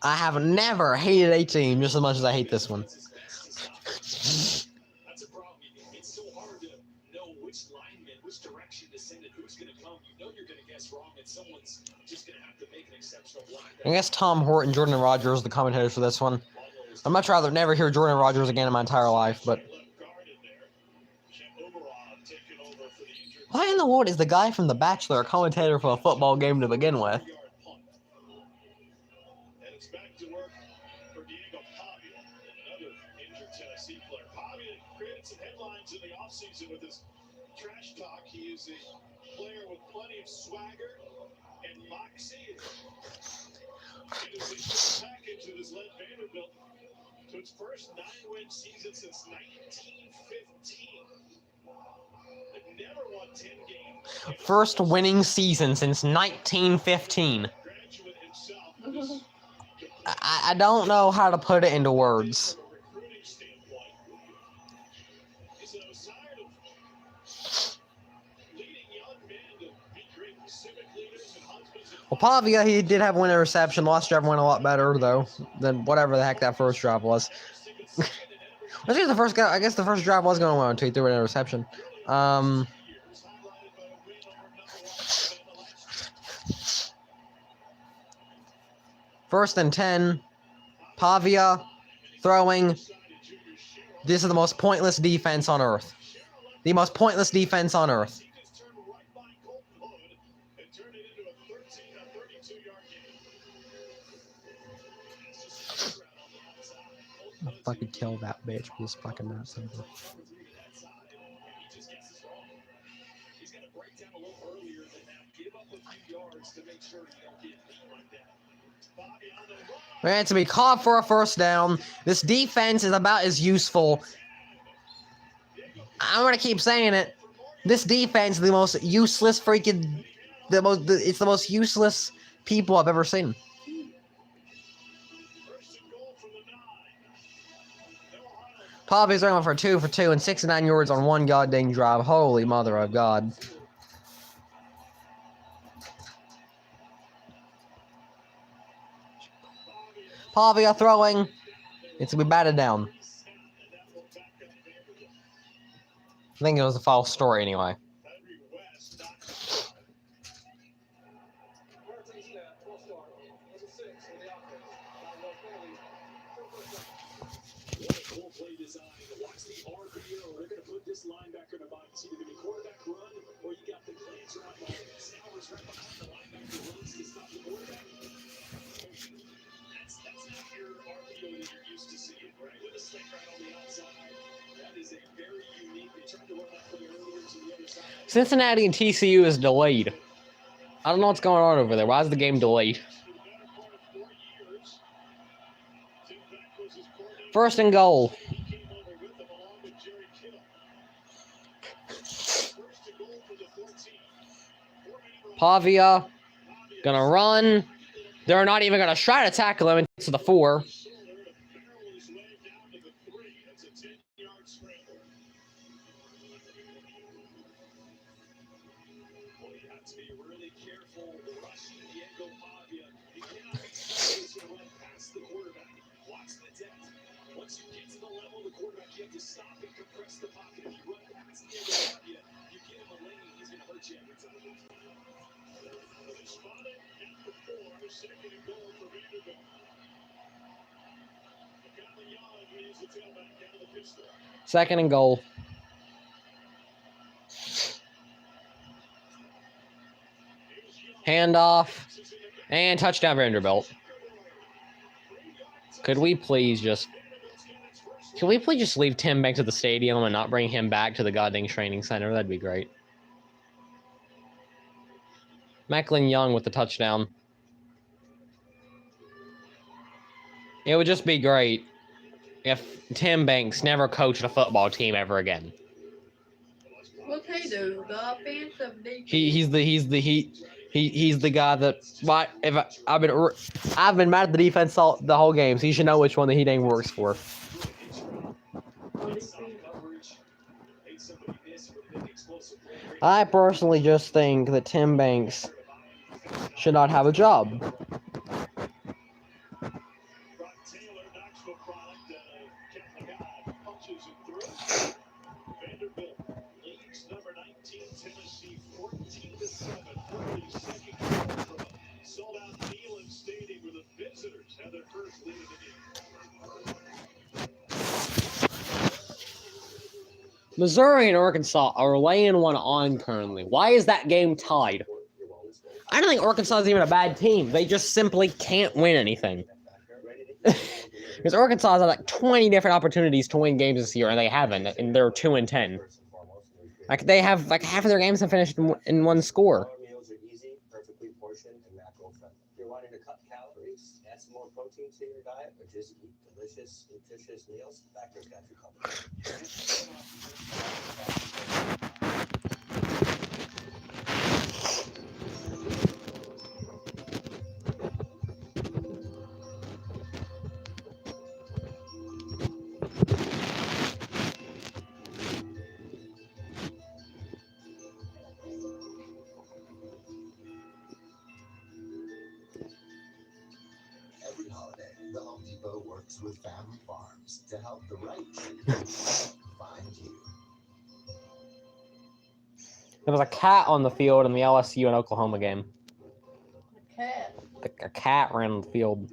I have never hated a team just as much as I hate this one. That's a problem. It's so hard to know which lineman, which direction to send it, who's going to come. You know you're going to guess wrong, and someone's just going to have to make an exceptional block. I guess Tom Horton, Jordan Rogers, the commentators for this one. I'd much rather never hear Jordan Rogers again in my entire life, but. Why in the world is the guy from The Bachelor a commentator for a football game to begin with? In the offseason with his trash talk, he is a player with plenty of swagger and moxie. It is a package that has led Vanderbilt to its first 9-win season since 1915. They've never won 10 games. First winning season since 1915. Graduate himself was I don't know how to put it into words. from a recruiting standpoint. He said, I was tired of leading young men to be great civic leaders and husbands and Well, Pavia, he did have one interception. Last drive went a lot better, though, than whatever the heck that first drive was. I think the first guy. I guess the first drive was going well until he threw an interception. years, highlighted by a win over number 1 Alabama last year. First and 10. Pavia throwing. This is the most pointless defense on earth. The most pointless defense on earth. He just turned right by Colt Hood and turned it into a 32-yard game. I'll fucking kill that bitch with this fucking nuts. He just gets this wrong. He's got to break down a little earlier than that. Give up a few yards to make sure you don't get beat like that. Bobby on the run. Man, to be caught for a first down. This defense is about as useful. I'm gonna keep saying it. This defense is the most useless freaking. It's the most useless people I've ever seen. First and goal from the 9. No huddle. Pavia's going for 2 for 2 and 69 yards on one goddamn drive. Holy mother of God. Pavia throwing. It's gonna be batted down. I think it was a false story anyway. Henry West knocks it down. What a cool play design. Watch the RPO. They're going to put this linebacker in a box. Either going to be quarterback run or you got the cleats right behind it. Snowers right behind the linebacker runs to stop the quarterback. That's not your RPO that you're used to seeing, right? With a snake right on the outside. That is a very unique. They tried to run that play earlier to the other side. Cincinnati and TCU is delayed. I don't know what's going on over there. Why is the game delayed? First and goal. Pavia gonna run. They're not even gonna try to tackle him to the 4. Once you get to the level of the quarterback, you have to stop and compress the pocket. If you run past the end of you give him a lane, he's going to hurt you every time. They spotted at the 4, second and goal for Vanderbilt. Young is the tailback out of the pistol. Second and goal. Handoff. And touchdown Vanderbilt. Could we please just... Can we please just leave Tim Banks at the stadium and not bring him back to the goddamn training center? That'd be great. Macklin Young with the touchdown. It would just be great if Tim Banks never coached a football team ever again. What's he do? The offensive defense. He's the guy that. Why? I've been mad at the defense the whole game, so you should know which one that he dang works for. I personally just think that Tim Banks should not have a job. Vanderbilt leads number 19 Tennessee 14-7. Sold out Neyland Stadium where the visitors have their first lead of the game. Missouri and Arkansas are laying one on currently. Why is that game tied? I don't think Arkansas is even a bad team. They just simply can't win anything. Because Arkansas has had like 20 different opportunities to win games this year, and they haven't, and they're 2-10. Like they have like half of their games have finished in one score. Meals are easy, perfectly portioned, and macro friendly. If you're wanting to cut calories, add some more protein to your diet, or just eat delicious, nutritious meals, Factor's got you covered. The Home Depot works with family farms to help the right trees find you. There was a cat on the field in the LSU and Oklahoma game. A cat. A cat ran the field.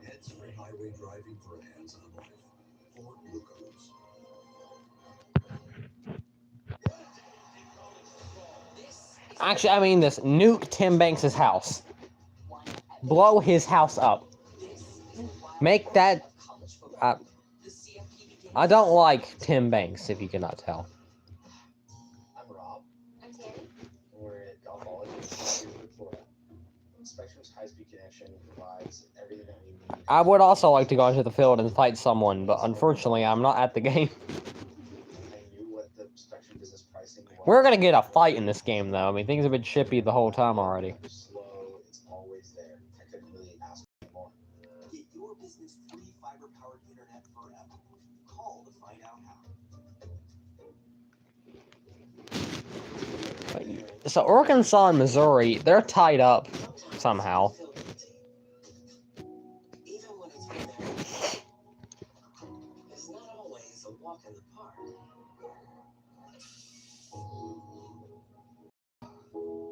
Hands-free highway driving for a hands-on life. Ford Bluecoats. Actually, I mean this. Nuke Tim Banks' house. Blow his house up. Make that... I don't like Tim Banks, if you cannot tell. I'm Rob. I'm Terry. We're at Golf College here in Florida. Spectrum's high-speed connection provides everything that we need. I would also like to go into the field and fight someone, but unfortunately, I'm not at the game. I knew what the Spectrum business pricing was. We're gonna get a fight in this game, though. I mean, things have been chippy the whole time already. Slow, it's always there. I couldn't really ask for more. Get your business free fiber-powered internet forever. Call to find out how. So Arkansas and Missouri, they're tied up somehow. Even when it's very it's not always a walk in the park.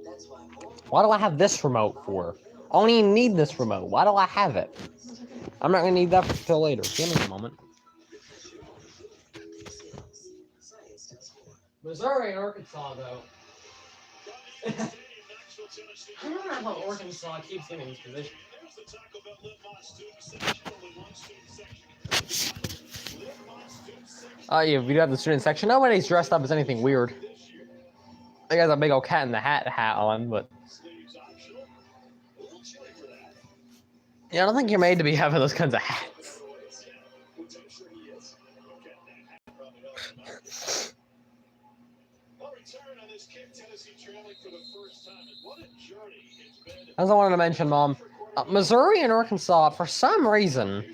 That's why more Why do I have this remote for? I don't even need this remote. Why do I have it? I'm not gonna need that until later. Give me a moment. science does more. Missouri and Arkansas, though. I don't know how Arkansas keeps getting in this position. Oh yeah, we do have the student section. Nobody's dressed up as anything weird. They got a big old cat in the hat on, but yeah, I don't think you're made to be having those kinds of hats. As I wanted to mention, Mom, Missouri and Arkansas, for some reason,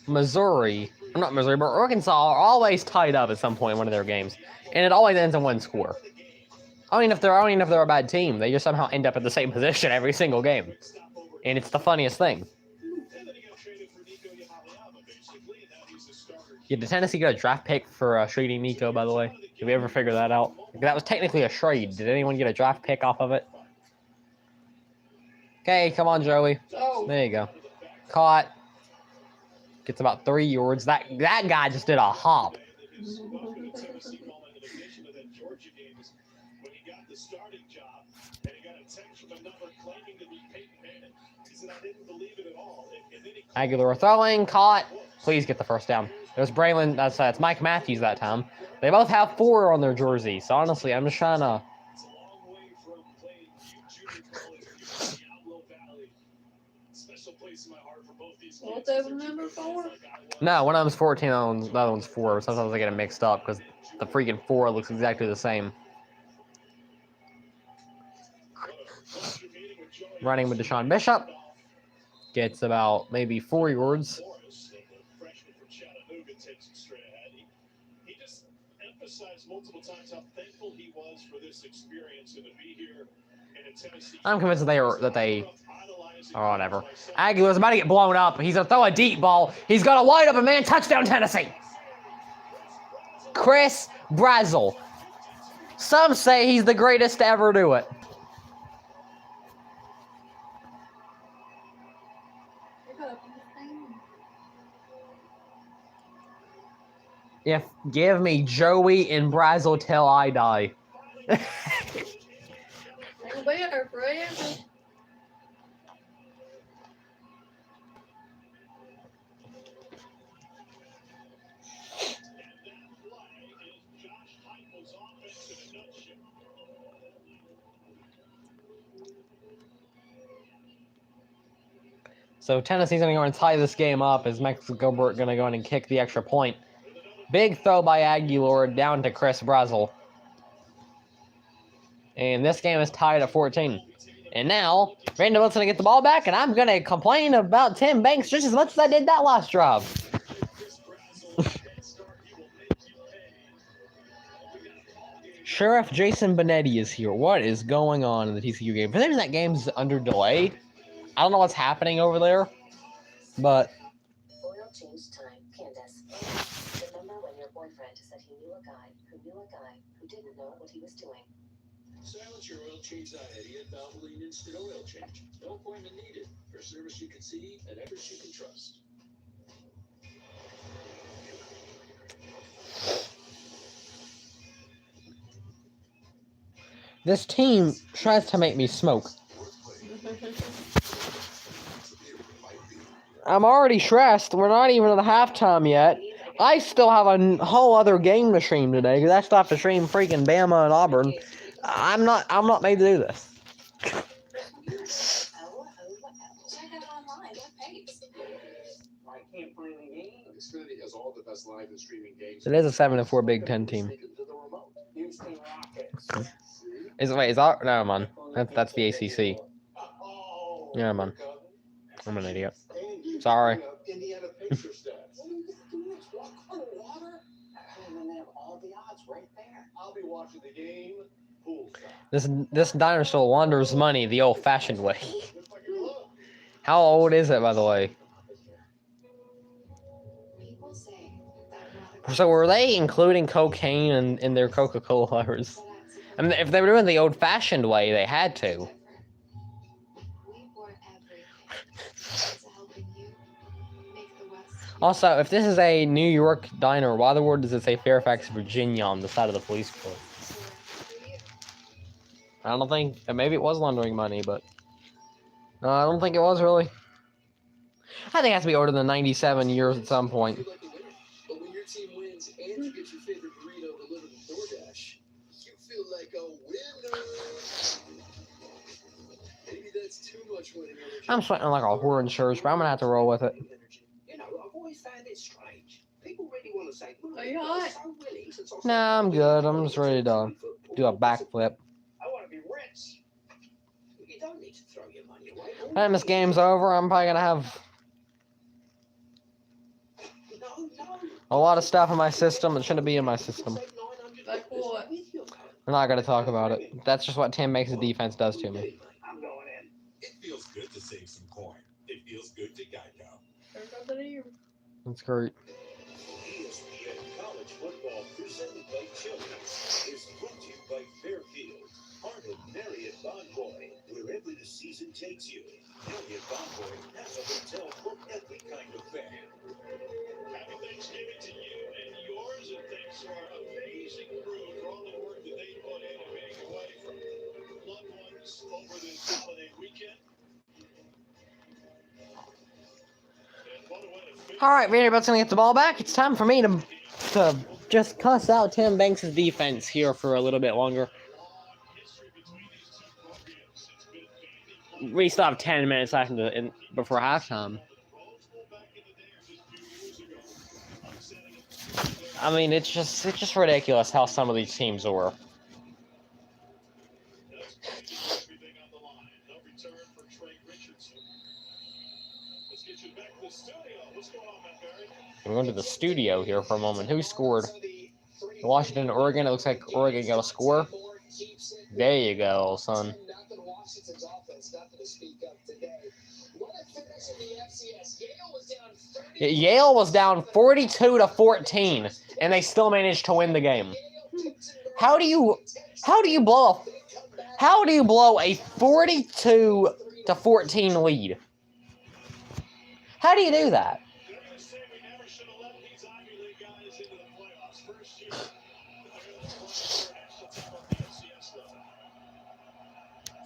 not Missouri, but Arkansas are always tied up at some point in one of their games, and it always ends in one score. I don't even know if they're a bad team. They just somehow end up at the same position every single game, and it's the funniest thing. Yeah, did Tennessee get a draft pick for trading Nico, by the way? Did we ever figure that out? That was technically a trade. Did anyone get a draft pick off of it? Okay, come on, Joey. Oh. There you go. Caught. Gets about 3 yards. That guy just did a hop. Aguilar throwing, caught. Please get the first down. There's Braylon. That's Mike Matthews that time. They both have 4 on their jerseys. So honestly, I'm just trying to. What's that number 4? No, one of them's 14, the other one's 4. Sometimes I get it mixed up because the freaking 4 looks exactly the same. Running with Deshaun Bishop. Gets about maybe 4 yards. I'm convinced that they or whatever. Aguilar's about to get blown up. He's gonna throw a deep ball. He's gonna wide up a man. Touchdown, Tennessee. Chris Brazel. Some say he's the greatest to ever do it. Give me Joey and Brazel till I die. They'll be there forever. So Tennessee's going to go and tie this game up as Mexico going to go in and kick the extra point. Big throw by Aguilar down to Chris Brazel. And this game is tied at 14. And now, Vanderbilt's going to get the ball back, and I'm going to complain about Tim Banks just as much as I did that last drive. Sheriff Jason Benetti is here. What is going on in the TCU game? For them, that game's under delay. I don't know what's happening over there, but... Oil change time, Candace. Remember when your boyfriend said he knew a guy who didn't know what he was doing? Silence your oil change anxiety at Valvoline Instant Oil Change. No appointment needed. For service you can see and efforts you can trust. This team tries to make me smoke. I'm already stressed. We're not even at the halftime yet. I still have a whole other game to stream today because I still have to stream freaking Bama and Auburn. I'm not made to do this. Check it online. Get paid. I can't play the game. Xfinity has all the best live and streaming games. It is a 7-4 Big Ten team. Houston Rockets. Wait, is that? No, man. That's the ACC. Yeah, man. I'm an idiot. Sorry. Indiana Pacers stats. Walk on water. And they have all the odds right there. I'll be watching the game. This diner still launders money the old-fashioned way. How old is it, by the way? So were they including cocaine in their Coca-Colas? I mean, if they were doing the old-fashioned way, they had to. Also, if this is a New York diner, why the word does it say Fairfax, Virginia on the side of the police car? I don't think... Maybe it was laundering money, but... No, I don't think it was, really. I think it has to be older than 97 years at some point. But when your team wins and you get your favorite burrito delivered to DoorDash, you feel like a winner. Maybe that's too much winning energy. I'm sweating like a whore in church, but I'm gonna have to roll with it. You know, I've always found it strange. People really want to say, Are you hot? so willing to toss Nah, I'm good. I'm just ready to do a backflip. I want to be rich. You don't need to throw your money away. By the time this game's over, I'm probably gonna have a lot of stuff in my system that shouldn't be in my system. Like what? We're not gonna talk about it. That's just what Tim Banks' defense does to me. I'm going in. It feels good to save some coin. It feels good to Geico. That's great. ESPN College Football presented by Children's is brought to you by Fairfield, part of Marriott Bonvoy, wherever the season takes you. Marriott Bonvoy has a hotel for every kind of fan. Happy Thanksgiving to you and yours, and thanks to our amazing crew for all the work that they put in and being away from loved ones over this holiday weekend. All right, Vanderbilt's gonna get the ball back. It's time for me to just cuss out Tim Banks' defense here for a little bit longer. We still have 10 minutes left before halftime. I mean, it's just ridiculous how some of these teams were. We're going to the studio here for a moment. Who scored? Washington, Oregon. It looks like Oregon got a score. There you go, son. Yale was down 42-14, and they still managed to win the game. How do you blow a 42-14 lead? How do you do that?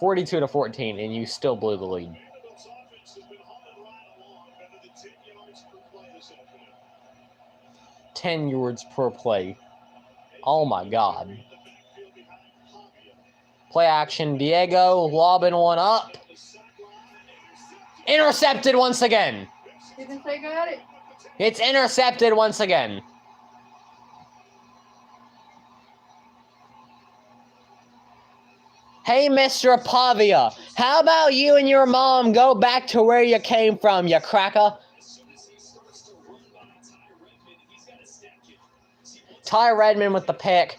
42-14, and you still blew the lead. 10 yards per play. Oh my God. Play action. Diego lobbing one up. Intercepted once again. You think they got it? It's intercepted once again. Hey, Mr. Pavia. How about you and your mom go back to where you came from, you cracker? Ty Redmond with the pick.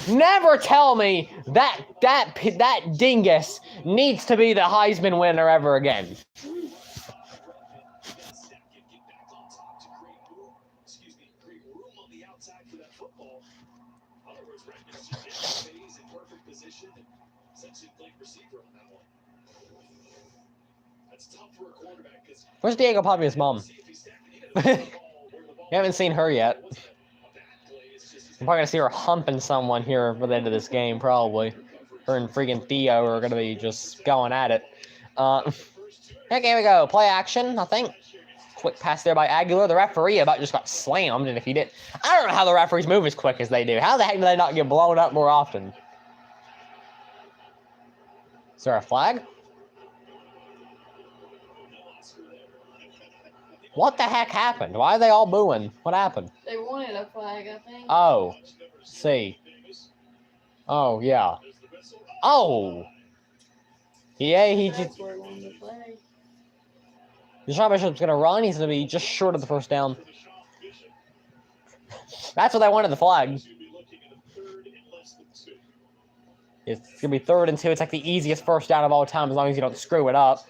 Never tell me that dingus needs to be the Heisman winner ever again. Where's Diego Pavia's mom? You haven't seen her yet. I'm probably gonna see her humping someone here for the end of this game, probably. Her and freaking Theo are gonna be just going at it. Okay, here we go. Play action, I think. Quick pass there by Aguilar. The referee about just got slammed, and if he did... I don't know how the referees move as quick as they do. How the heck do they not get blown up more often? Is there a flag? What the heck happened? Why are they all booing? What happened? They wanted a flag, I think. Oh. See. Oh, yeah. Oh! Yeah, he just... That's where they wanted the flag. Deshaun Bishop's gonna run. He's gonna be just short of the first down. That's what they wanted, the flag. It's gonna be 3rd and 2. It's like the easiest first down of all time as long as you don't screw it up.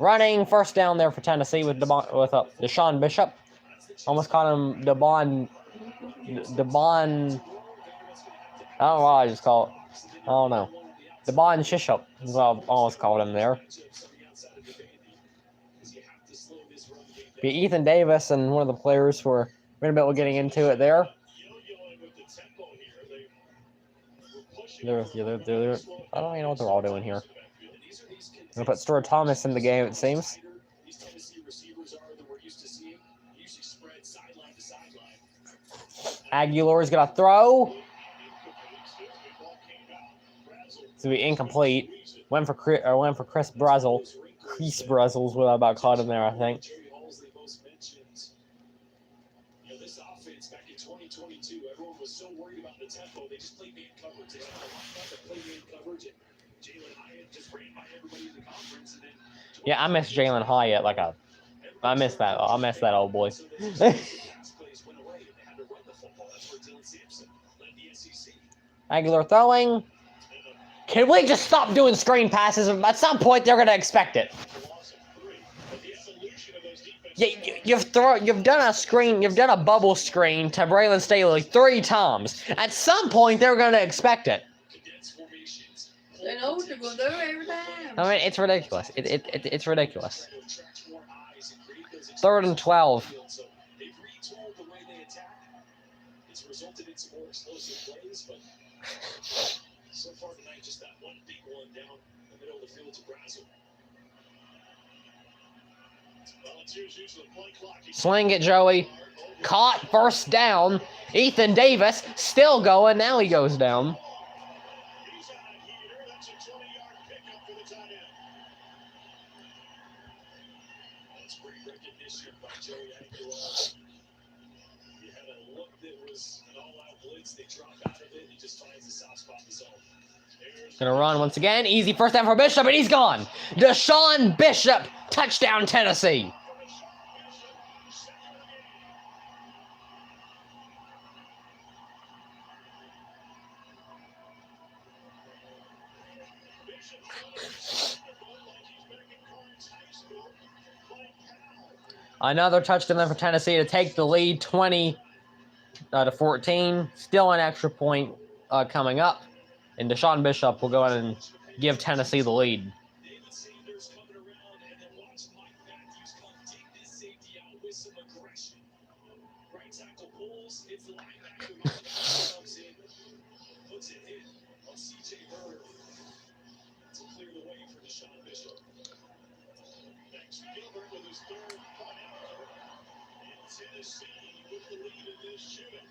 Running first down there for Tennessee with Deshaun Bishop. Almost called him Devon. I don't know what I just called it. I don't know. Devon Shishop is what I almost called him there. Be Ethan Davis and one of the players for Vanderbilt getting into it there. I don't even know what they're all doing here. I'm gonna put Stuart Thomas in the game, it seems. Aguilar's gonna throw. It's gonna be incomplete. Went for Chris Brazel. Chris Brazel's what I about caught him there, I think. Yeah, I miss Jalen Hyatt I miss that old boy. Aguilar throwing. Can we just stop doing screen passes? At some point, they're gonna expect it. You've done a bubble screen to Braylon Staley 3 times. At some point, they're gonna expect it. They know what they're gonna do every time. I mean, it's ridiculous. It's ridiculous. 3rd and 12. So far tonight, just that one big one down the middle of the field to Brazel. Swing it, Joey. Caught, first down. Ethan Davis still going. Now he goes down. That's great recognition by Joey Aguilar. He had a look that was an all-out blitz. They drop out of it. He just finds the soft spot in the zone. Gonna run once again. Easy first down for Bishop, and he's gone. Deshaun Bishop, touchdown Tennessee. Another touchdown for Tennessee to take the lead, 20 to 14. Still an extra point coming up. And Deshaun Bishop will go ahead and give Tennessee the lead. Tennessee with the lead in this shooting.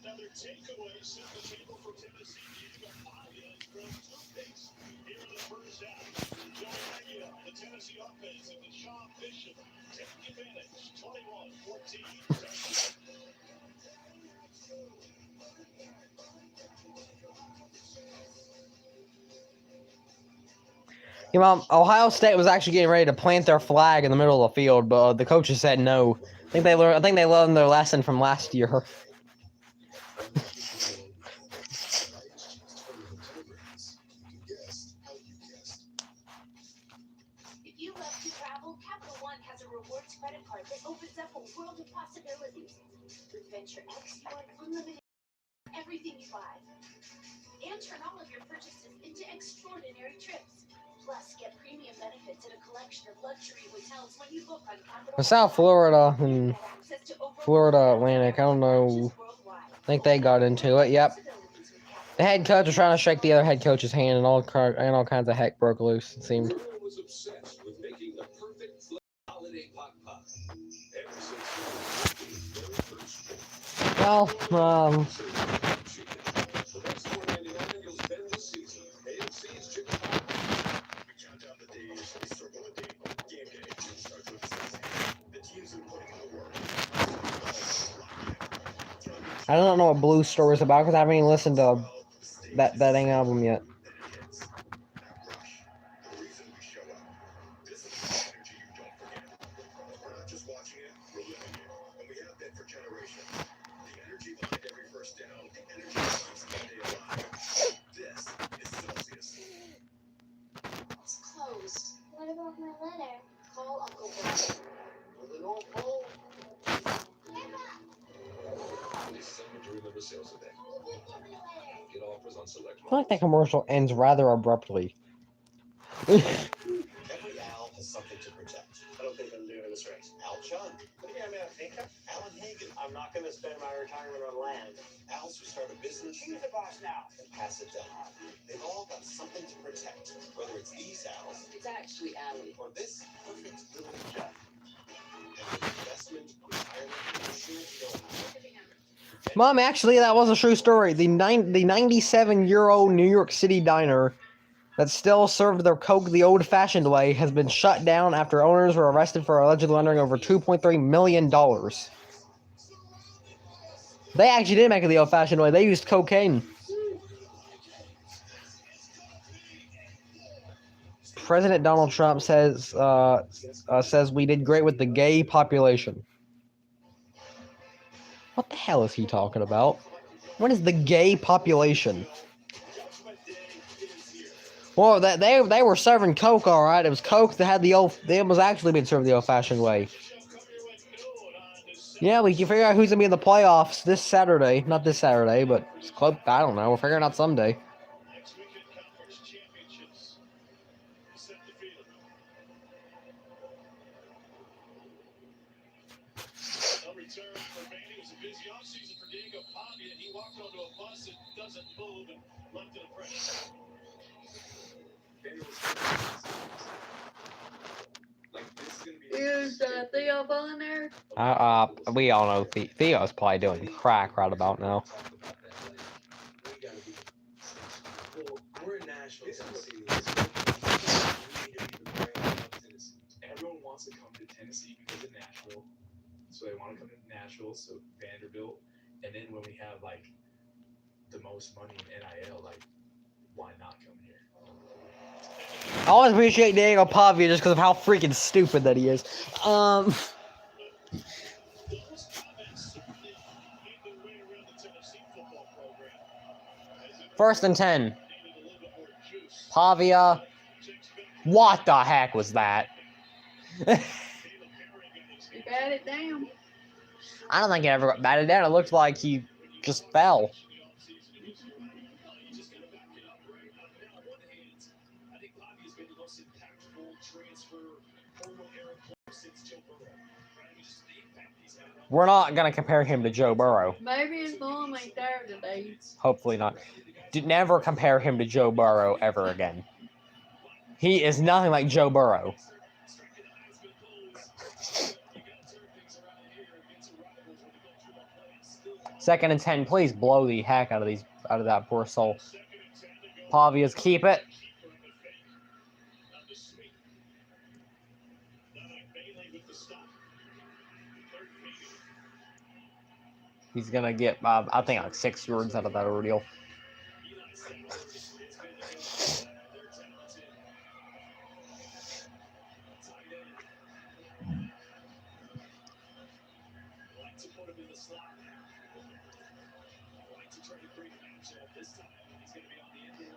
Another takeaway set the table for Tennessee. Diego Pavia from 2 picks here in the first half. Joey Aguilar, the Tennessee offense, and Deshaun Bishop taking advantage. 21-14. You know, Ohio State was actually getting ready to plant their flag in the middle of the field, but the coaches said no. I think they learned their lesson from last year. If you love to travel, Capital One has a rewards credit card that opens up a world of possibilities. With Venture X, you earn unlimited everything you buy. And turn all of your purchases into extraordinary trips. Plus, get premium benefits at a collection of luxury hotels when you book on Capital South Florida and Florida Atlantic, I don't know. I think they got into it. Yep. The head coach was trying to shake the other head coach's hand, and all kinds of heck broke loose. It seemed. Everyone was obsessed with making the perfect holiday pot pie. Ever since the very first Well, the next $4.99 you'll spend this season. AMC's chicken pot pie. We count down the days, we circle the date. Game day starts with 6. The teams are putting in the work. I don't know what Blue Store is about because I haven't even listened to that dang album yet. Then it hits. That rush. The reason we show up. This is the energy you don't forget. We're not just watching it, we're living it. And we have been for generations. The energy behind every first down, the energy that keeps Monday alive. This is Celsius. It's closed. What about my letter? Call Uncle Brian. With the North Pole, This summer to remember sales event. Get offers on select I feel like that commercial ends rather abruptly. Every owl has something to protect. I don't think I'm doing this right. Al Chun, What do you mean I think of? Alan Hagen, I'm not going to spend my retirement on land. owls who start a business Who's the boss now? and pass it down. They've all got something to protect, whether it's these owls It's actually Allie. or this perfect little gem. And with investment, retirement, and insurance know-how. Mom, actually, that was a true story. The 97-year-old New York City diner that still served their Coke the old-fashioned way has been shut down after owners were arrested for allegedly laundering over $2.3 million. They actually did make it the old-fashioned way. They used cocaine. President Donald Trump says we did great with the gay population. What the hell is he talking about? What is the gay population? Well, they were serving Coke, all right. It was Coke that had it was actually being served the old-fashioned way. Yeah, we can figure out who's gonna be in the playoffs this Saturday. Not this Saturday, but it's close. I don't know. We'll figure it out someday. Next weekend, conference championships set the field. No return for Vandy. It was a busy offseason for Diego Pavia. He walked onto a bus that doesn't move and left an impression. Is Theo on there? We all know Theo's probably doing crack right about now. We're in Nashville, Tennessee. Everyone wants to come to Tennessee because of Nashville. So they want to come to Nashville, so Vanderbilt. And then when we have like the most money in NIL, like why not come here? I always appreciate Diego Pavia just because of how freaking stupid that he is. Those comments certainly made their way around the Tennessee football program. As it First and 10. needed a little bit more juice. Pavia. What the heck was that? You got it down. I don't think he ever got batted down. It looked like he just fell. We're not going to compare him to Joe Burrow. Maybe his mom ain't there today. Hopefully not. Never compare him to Joe Burrow ever again. He is nothing like Joe Burrow. Second and 10. Please blow the heck out of that poor soul. Pavia's keep it. He's gonna get, I think, like 6 yards out of that ordeal.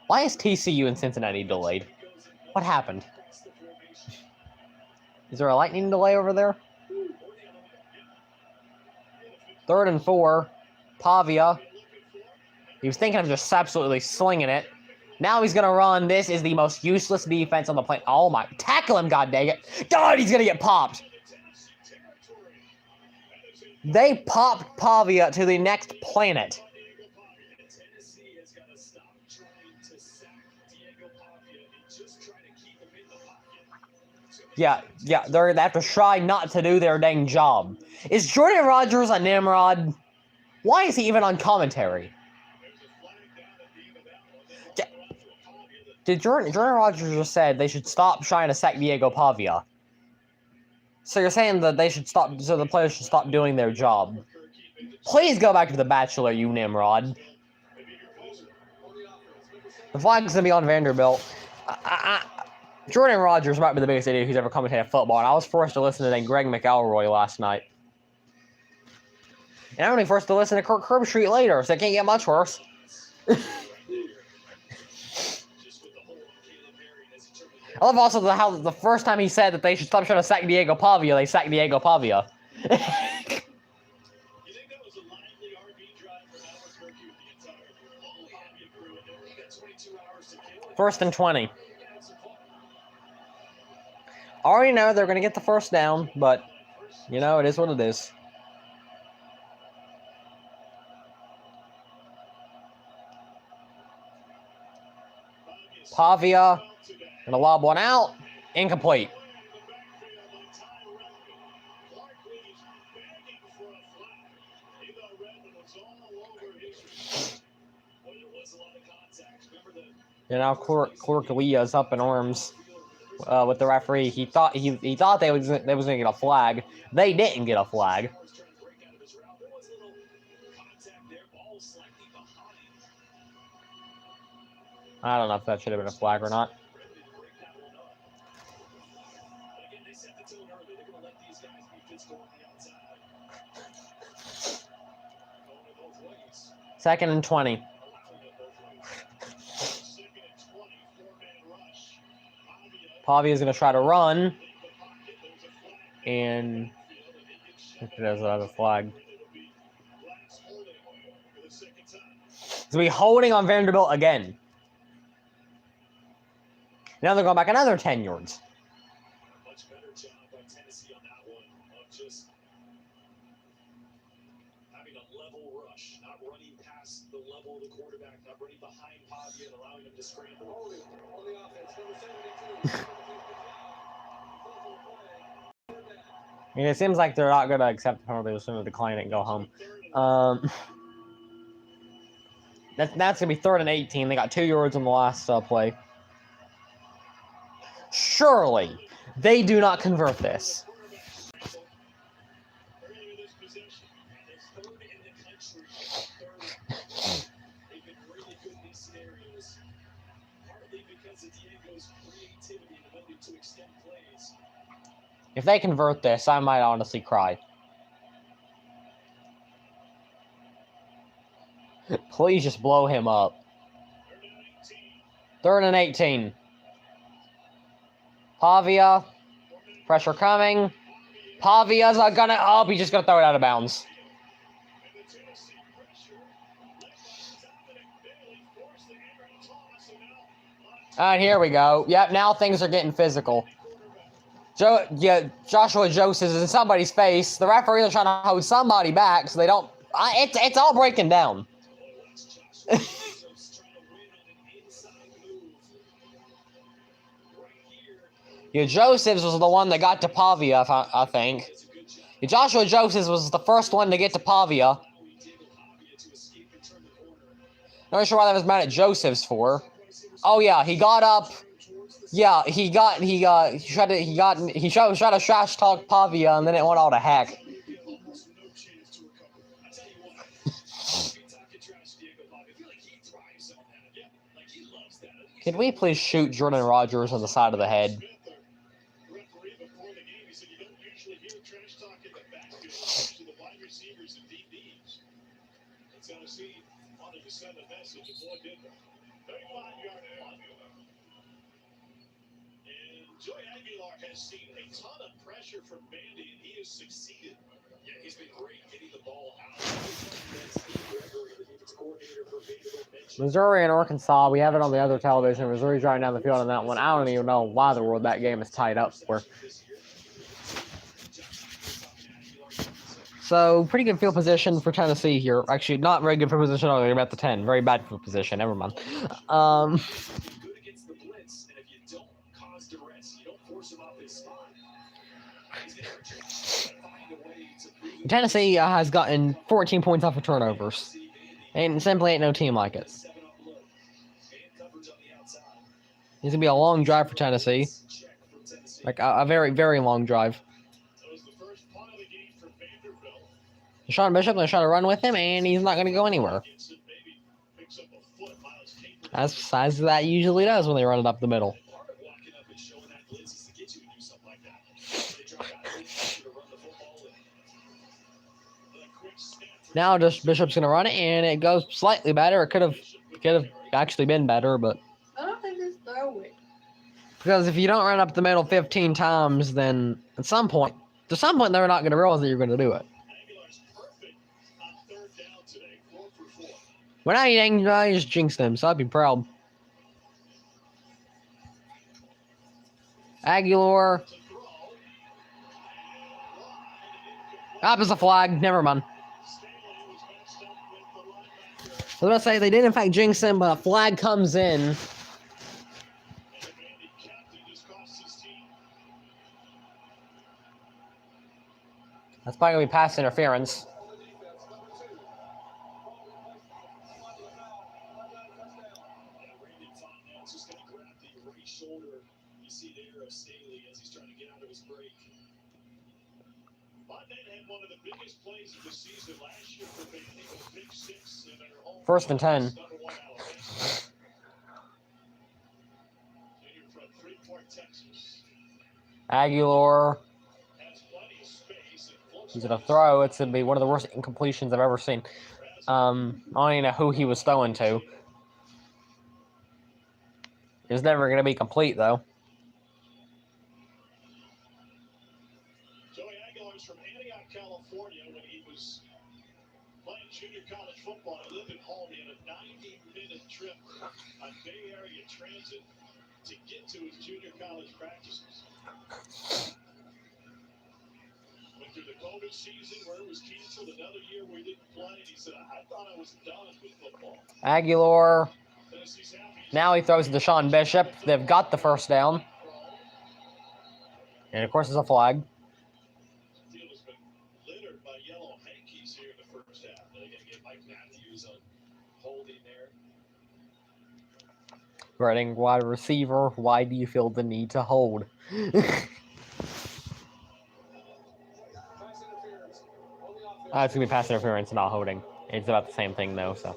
Why is TCU in Cincinnati delayed? What happened? Is there a lightning delay over there? 3rd and 4. Pavia. He was thinking of just absolutely slinging it. Now he's going to run. This is the most useless defense on the planet. Oh my. Tackle him, god dang it. God, he's going to get popped. They popped Pavia to the next planet. Yeah, they have to try not to do their dang job. Is Jordan Rodgers a Nimrod? Why is he even on commentary? Did Jordan Rodgers just said they should stop trying to sack Diego Pavia? So you're saying that they should stop, so the players should stop doing their job. Please go back to The Bachelor, you Nimrod. The flag's gonna be on Vanderbilt. Jordan Rodgers might be the biggest idiot who's ever commentated football, and I was forced to listen to Greg McElroy last night. And I'm only forced to listen to Kirk Herbstreit later, so it can't get much worse. I love also how the first time he said that they should stop trying to sack Diego Pavia, they sacked Diego Pavia. First and 20. Already know they're going to get the first down, but, you know, it is what it is. Pavia, going to lob one out. Incomplete. And now Clark Leah's up in arms with the referee. He thought they was going to get a flag. They didn't get a flag. I don't know if that should have been a flag or not. Second and 20. Pavia is going to try to run. And it does have a flag. So we're holding on Vanderbilt again. Now they're going back another 10 yards. Much better job by Tennessee on that one of just having a level rush, not running past the level of the quarterback, not running behind Pavia and allowing him to scramble. On the offense, number 72. I mean, it seems like they're not going to accept the penalty as soon as decline it and go home. That's going to be 3rd and 18. They got 2 yards on the last play. Surely, they do not convert this. If they convert this, I might honestly cry. Please just blow him up. 3rd and 18. Pavia. Pressure coming. Pavia's gonna... Oh, he's just gonna throw it out of bounds. Alright, here we go. Yep, now things are getting physical. Joshua Joseph is in somebody's face. The referees are trying to hold somebody back so they don't... It's all breaking down. Josephs was the one that got to Pavia, I think. Joshua Josephs was the first one to get to Pavia. Not sure why that was mad at Josephs for. Oh yeah, he got up. Yeah, he tried to trash talk Pavia, and then it went all to heck. Can we please shoot Jordan Rodgers on the side of the head? Tennessee wanted to send a message, and boy, did they. 35-yard punt. And Joey Aguilar has seen a ton of pressure from Vandy, and he has succeeded. Yeah, he's been great getting the ball out. Steve Gregory, the defense coordinator for Vanderbilt, mentioned Missouri and Arkansas, we have it on the other television. Missouri's driving down the field on that one. I don't even know why the world that game is tied up for. So, pretty good field position for Tennessee here. Actually, not very good field position. They're about the 10. Very bad field position. Never mind. good against the blitz, and if you don't cause duress, you don't force him off his spot, he's going to find a way to prove it. Tennessee has gotten 14 points off of turnovers. And simply ain't no team like it. It's going to be a long drive for Tennessee. Like, a very, very long drive. Sean Bishop going to try to run with him, and he's not going to go anywhere. As that usually does when they run it up the middle. Now just Bishop's going to run it, and it goes slightly better. It could have actually been better, but... I don't think just throw it. Because if you don't run up the middle 15 times, then to some point, they're not going to realize that you're going to do it. When I just jinxed him, so I'd be proud. Aguilar. Up is a flag. Never mind. I was going to say, they did in fact jinx him, but a flag comes in. That's probably going to be pass interference. First and 10. Aguilar. He's going to throw. It's going to be one of the worst incompletions I've ever seen. I don't even know who he was throwing to. It's never going to be complete, though. Joey Aguilar's from Antioch, California. When he was playing junior college football, he lived at home. He had a 90-minute trip on Bay Area Transit to get to his junior college practices. Went through the COVID season where it was canceled. Another year we didn't play. He said, I thought I was done with football. Aguilar. Now he throws to Sean Bishop. They've got the first down. And of course, it's a flag. The field has been littered by yellow hankies here in the first half. They're going to get Mike Matthews on holding there. Running wide receiver. Why do you feel the need to hold? It's going to be pass interference, not holding. It's about the same thing, though, so.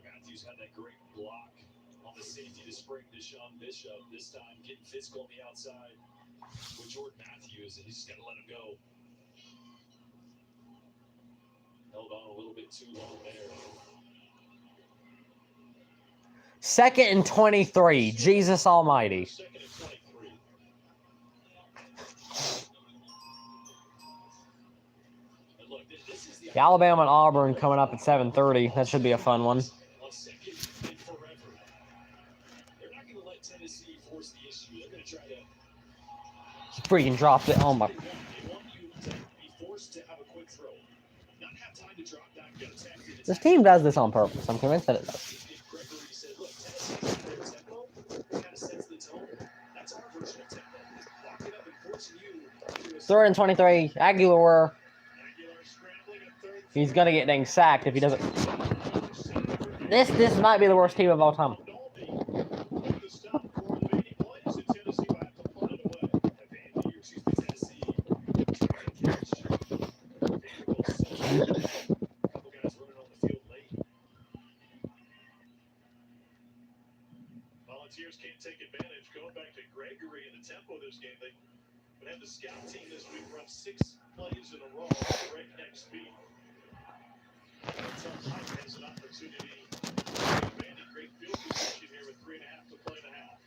Matthews had that great block on the safety to spring to Sean Bishop. This time getting physical on the outside with Jordan Matthews, and he's just got to let him go. Held on a little bit too long there. 2nd and 23. Jesus almighty. 2nd and 23. And look, this is the Alabama and Auburn coming up at 7:30. That should be a fun one. They're not going to let Tennessee force the issue. They're going to try to. Freaking dropped it. Oh my. They want you to be forced to have a quick throw. Not have time to drop back. Get attacked and This team does this on purpose. I'm convinced that it does. Gregory said, look, Tennessee's at their tempo. Kind of sets the tone. That's our version of tempo. Walking up and forcing you to a 3rd and 23. Aguilar. Aguilar scrambling at third. He's going to get dang sacked if he doesn't. This might be the worst team of all time. The stop for the Vandy players in Tennessee will have to punt it away. Vandy, or excuse me, Tennessee. Couple guys running on the field late. Volunteers can't take advantage. Going back to Gregory in the tempo of this game, they would have the scout team this week run 6 plays in a row at breakneck speed. Has an opportunity. Vandy, great field position here with 3.5 to play in the half.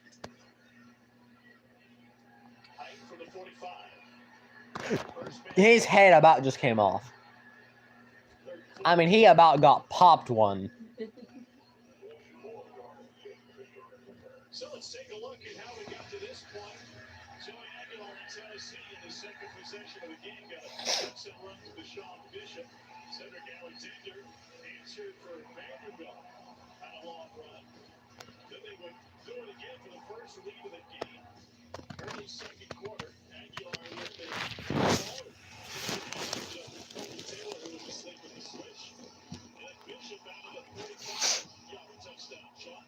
Height from the 45. His head about just came off. I mean, he about got popped one. So let's take a look at how we got to this point. Joey Aguilar in Tennessee in the second possession of the game got a touchdown run to Deshaun Bishop. Cedric Alexander answered for Vanderbilt on a long run. Then they would do it again for the first lead of the game. Early second quarter, Aguilar with the ball. Taylor who was asleep with the switch. And then Bishop out of the 45-yard touchdown shot.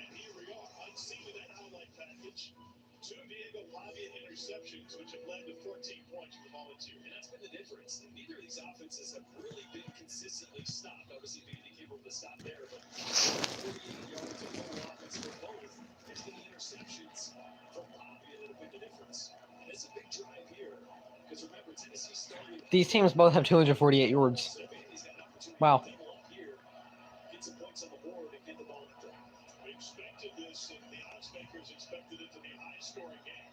And here we are, unseen with that highlight package. 2 Diego Pavia interceptions, which have led to 14 points for the Volunteers. And that's been the difference. Neither of these offenses have really been consistently stopped. Obviously, Vandy came over to stop there, but 48 yards of total offense for both. It's been the interceptions from Pavia that have been the difference. And it's a big drive here. Because remember, Tennessee started... These teams both have 248 yards. So Vandy's got an opportunity Wow. to double up here, get some points on the board, and get the ball in drive. We expected this, and the odds makers expected it to be a high-scoring game.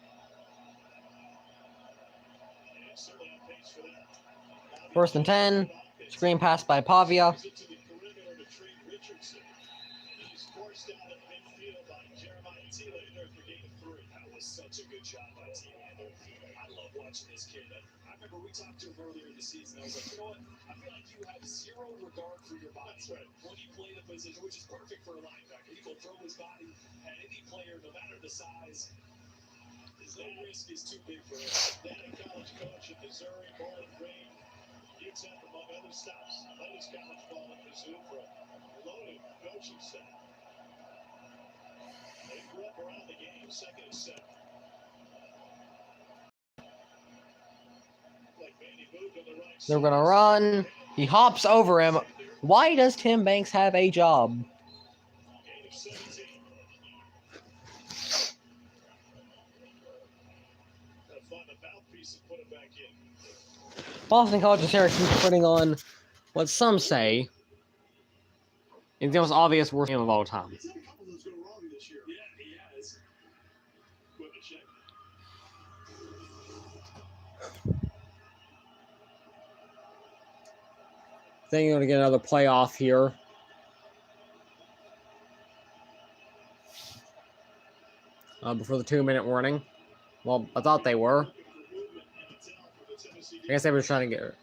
And certainly on pace for that. First and 10. Screen pass by Pavia. To the perimeter to Trey Richardson. And he's forced out at midfield by Jeremiah T-Lander for gain of 3. That was such a good job by T-Lander. I love watching this kid. I remember we talked to him earlier in the season. I was like, you know what? I feel like you have zero regard for your body when you play the position, which is perfect for a linebacker. He will throw his body at any player, no matter the size. His no risk is too big for him. Then a college coach at Missouri, Bowling Green, UTEP, among other stops. Played his college ball at Mizzou for a loaded coaching staff. They grew up around the game, 2nd and 7. They're going to run. He hops over him. Why does Tim Banks have a job? Boston College and Syracuse putting on what some say is the most obvious worst game of all time. He's had a couple that's gone wrong this year. Yeah, he has. Equipment check. Then you're going to get another playoff here. Before the 2-minute warning. Well, I thought they were. I guess they were trying to get...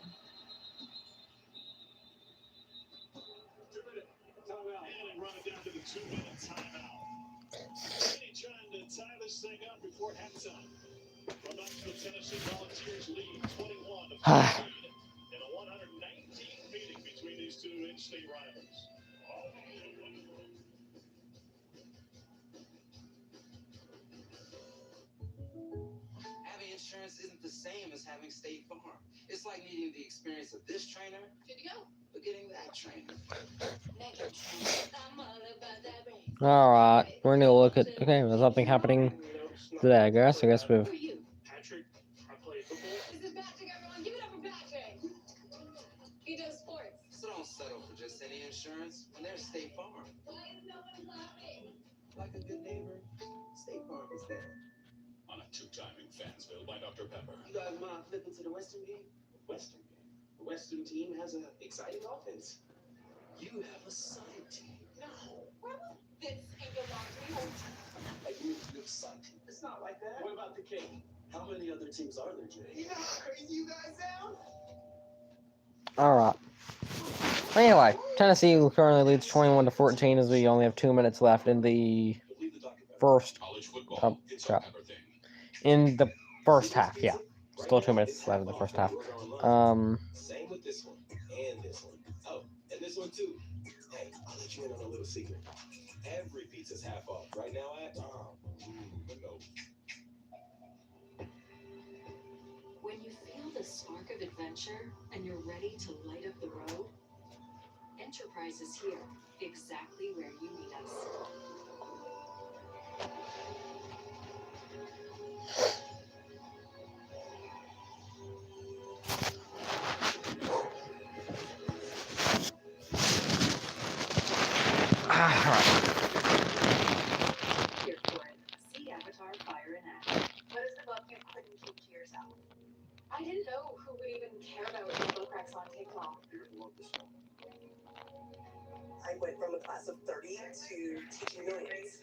Tennessee Volunteers lead 21 to 14 in a 119 meeting between these two in-state rivals. Having insurance isn't the same as having State Farm. It's like needing the experience of this trainer, Good to go. but getting that trainer. All right, we're gonna look at. Okay, there's something happening today. I guess we've. Patrick, I play football. This is Patrick, everyone. Give it up for Patrick. He does sports. So don't settle for just any insurance when there's State Farm. Why is no one laughing? Like a good neighbor, State Farm is there. On a two-timing Fansville by Dr. Pepper. You guys mind flipping to the Western game? Western game. The Western team has an exciting offense. You have a Sun team. No. This ain't your laundry. Like you have a Sun team. It's not like that. What about the King? How many other teams are there, Jay? You know how crazy you guys sound? All right. Anyway, Tennessee currently leads 21 to 14 as we only have 2 minutes left in the first. In the first half, yeah. Still 2 minutes left in the first half. Same with this one and this one. Oh, and this one too. Hey, I'll let you in on a little secret. Every pizza's half off right now at no. When you feel the spark of adventure and you're ready to light up the road, Enterprise is here, exactly where you need us. I didn't know who would even care about rainbow cracks on TikTok. I went from a class of 30 to teaching millions.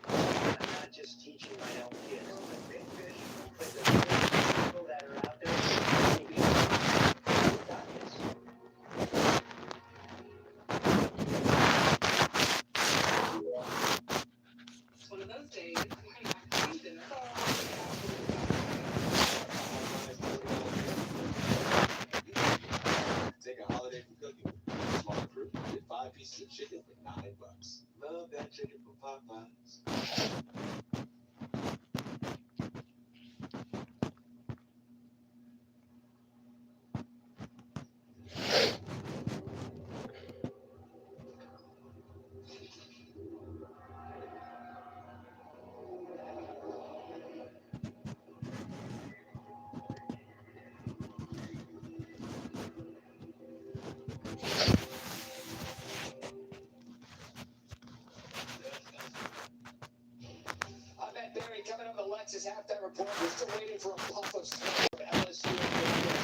I'm not just teaching my own kids. The big fish, but the big people that are out there, maybe got this. It's one of those days. I'm going back to dinner. Take a holiday from cooking. Smart crew. Get 5 pieces of chicken for $9. Love that chicken from Popeyes. I'm Matt Berry coming on the Lexus halftime report. We're still waiting for a puff of snow from LSU.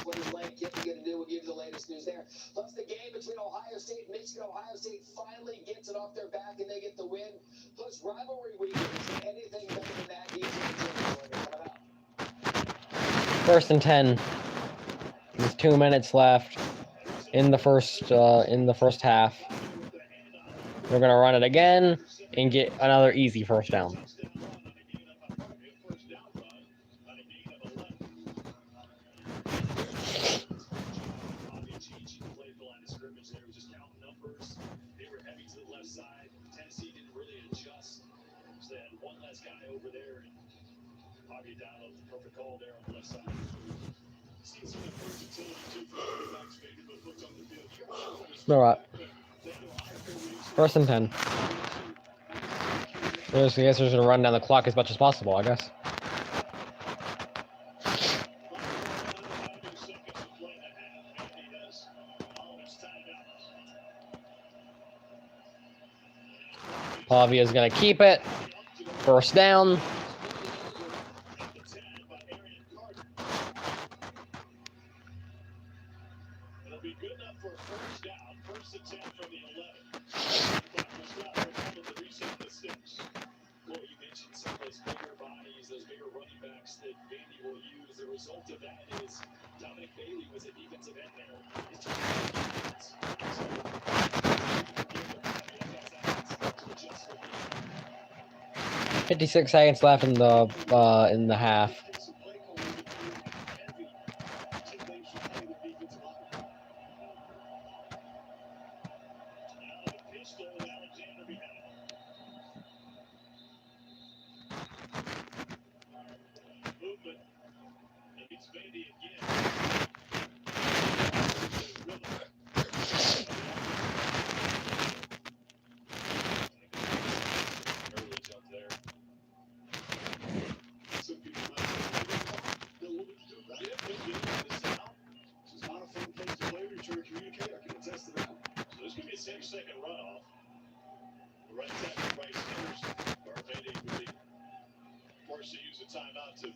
What is Lane Kiffin going to do? We'll give you the latest news there. Plus, the game between Ohio State and Michigan. Ohio State finally gets it off their back and they get the win. Plus, rivalry weekend. Is there anything better than that? Easy coming up. 1st and 10. There's 2 minutes left in the first half. They're gonna run it again and get another easy first down. Tennessee didn't really adjust. So they had one less guy over there, and Bobby down the perfect call there on the left side. Seen some of the versatility too for quarterbacks making those looks on the field. All right. 1st and 10. I guess they're just gonna run down the clock as much as possible, I guess. Pavia's gonna keep it. 1st down. It'll be good enough for a first down. 1st and 10 from the 11. Well, you mentioned some of those bigger bodies, those bigger running backs that Vandy will use. The result of that is Dominic Bailey was a defensive end there. It's just 56 seconds left in the half. Second runoff. The right tackle, Bryce Sanders, or Vandy would be forced to use a timeout to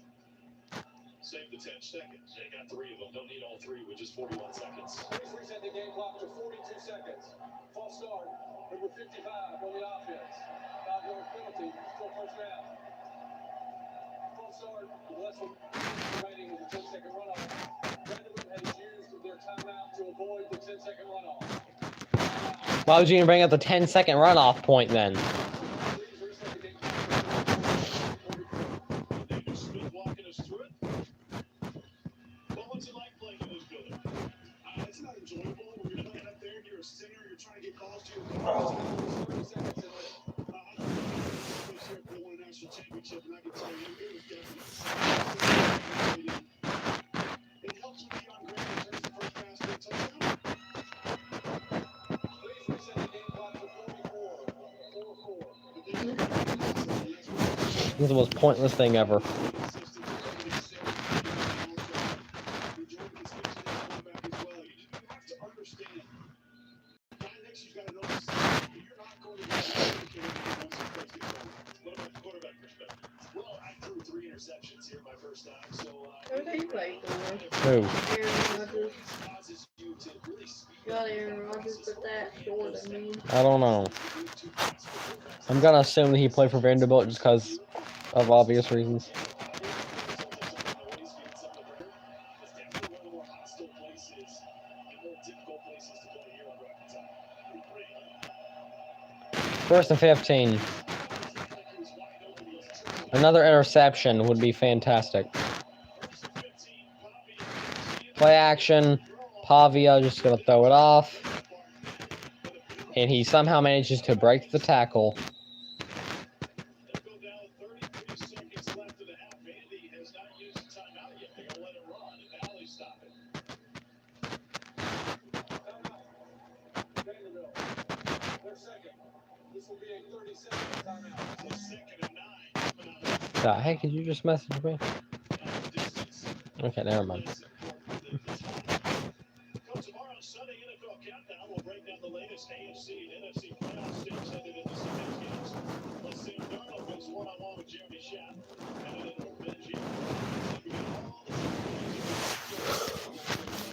save the 10 seconds. They got 3 of them. Don't need all 3 with just 41 seconds. Please reset the game clock to 42 seconds. False start, number 55 on the offense. 5-yard penalty, still first down. False start, with less than remaining in the 10-second runoff. Vanderbilt has used their timeout to avoid the 10-second runoff. Why would you even bring up the 10-second runoff point then? Smith walking us through it. What's it like playing in this building? It's not enjoyable. When you're playing up there and you're a center, you're trying to get calls to your calls. 30 seconds in there. They won a national championship, and I can tell you, it was definitely it helps with the young grade in terms of first pass to a touchdown. Please reset the game clock to 44. 4-4. This is the most pointless thing ever. Well, I threw 3 interceptions here Who did he play for? Who? Aaron Rodgers. Got Aaron Rodgers, but that short of me. I don't know. I'm gonna assume that he played for Vanderbilt just because of obvious reasons. First and 15. Another interception would be fantastic. Play action. Pavia just gonna throw it off. And he somehow manages to break the tackle. Hey, could you just message me? Okay, never mind. Tomorrow, Sunday NFL Countdown will break down the latest AFC and NFC playoff stakes headed into Sunday's games. Plus, Sam Darnold goes one-on-one with Jeremy Schaap. Headed into Benji. We got all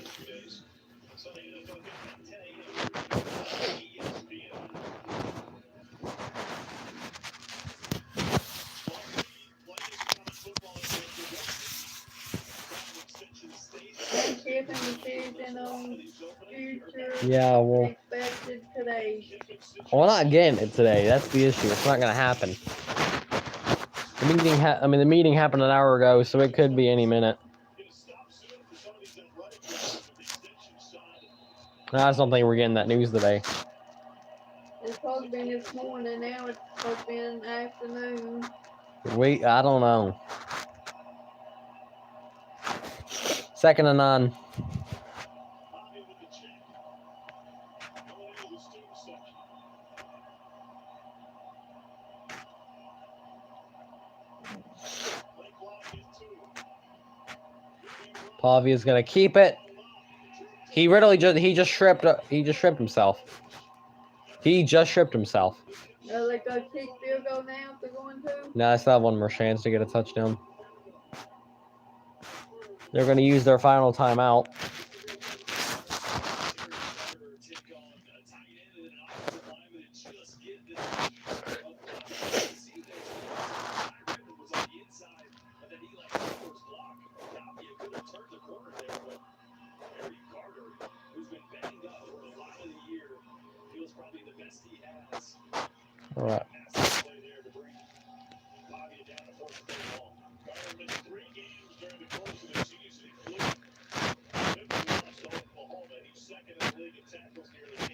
the few days. Sunday NFL Countdown, 10 a.m. ESPN. Thanksgiving decision on future Yeah, well, expected today. we're not getting it today. That's the issue. It's not gonna happen. The meeting happened an hour ago, so it could be any minute. I just don't think we're getting that news today. It's supposed to be this morning, now it's supposed to be in the afternoon. I don't know. Second and 9. Pavia's gonna keep it. He just stripped himself. He just stripped himself. Are they going to kick field goal now if they're going to? No, I still have one more chance to get a touchdown. They're gonna use their final timeout. All right.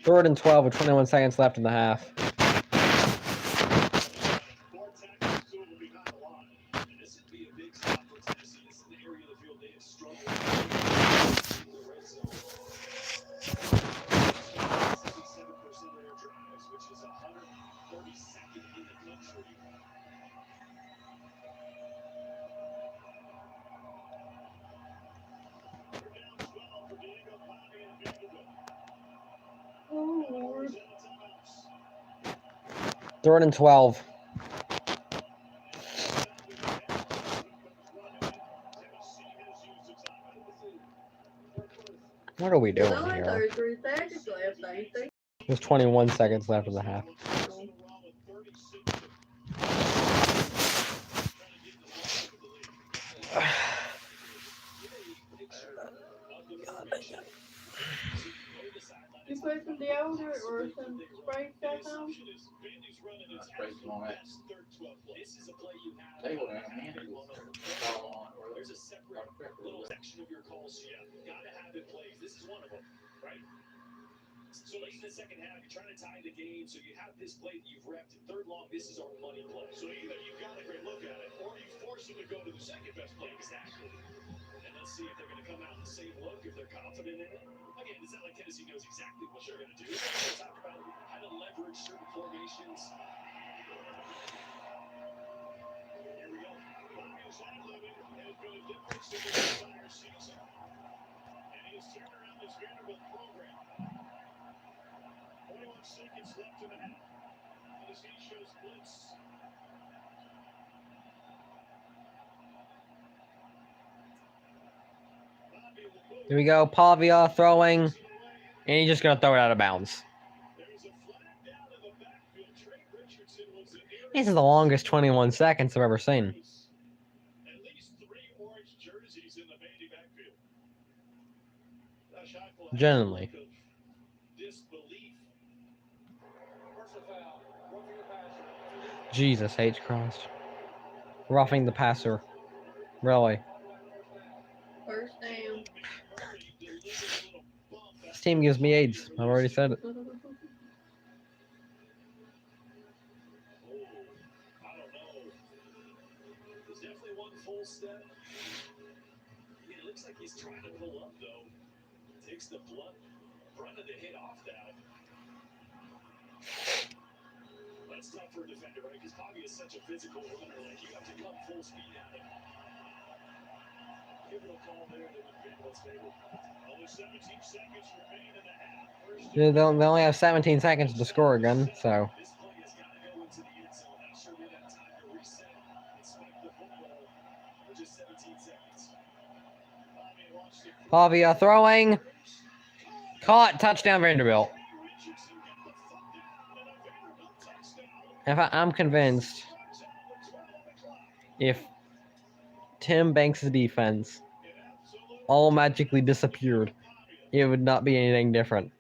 Third and 12 with 21 seconds left in the half. Oh, Lord. Third and 12. What are we doing There's only here? 33 seconds left, ain't there? There's 21 seconds left in the half. You put some deodorant or some spray stuff on? There's a separate little section of your calls you gotta have in place. This is one of them, right? So late in the second half, you're trying to tie the game, so you have this play that you've repped. Third long, this is our money play. So either you've got a great look at it, or you force them to go to the second best play. Exactly. And let's see if they're going to come out with the same look, if they're confident in it. Again, it's not like Tennessee knows exactly what they're going to do. They talk about how to leverage certain formations. Here we go. Bobby's ad-libbing has been a difference in the entire season. And he has turned around this Vanderbilt program. 21 seconds left in the half. Tennessee shows blitz. Here we go. Pavia throwing. And he's just going to throw it out of bounds. This is the longest 21 seconds I've ever seen. At least 3 orange jerseys in the Vandy backfield. Josh Heupel has Genuinely. a look of disbelief. Personal foul. Roughing the passer. Jesus H. Christ. Roughing the passer. Really. First down. This team gives me AIDS. I've already said it. I don't know. There's definitely one full step. It looks like he's trying to pull up, though. Takes the blunt front of the hit off that. That's tough for a defender, right? Because Pavia is such a physical runner. Like, you have to come full speed at him. Give it a call there that would be Vanderbilt's favor. Only 17 seconds remain in the half. They only have 17 seconds to score again, so. This play has got to go into the end zone. Not sure we have time to reset and spike the football for just 17 seconds. Pavia throwing. Caught. Touchdown Vanderbilt. I'm convinced if Tim Banks' defense all magically disappeared, it would not be anything different.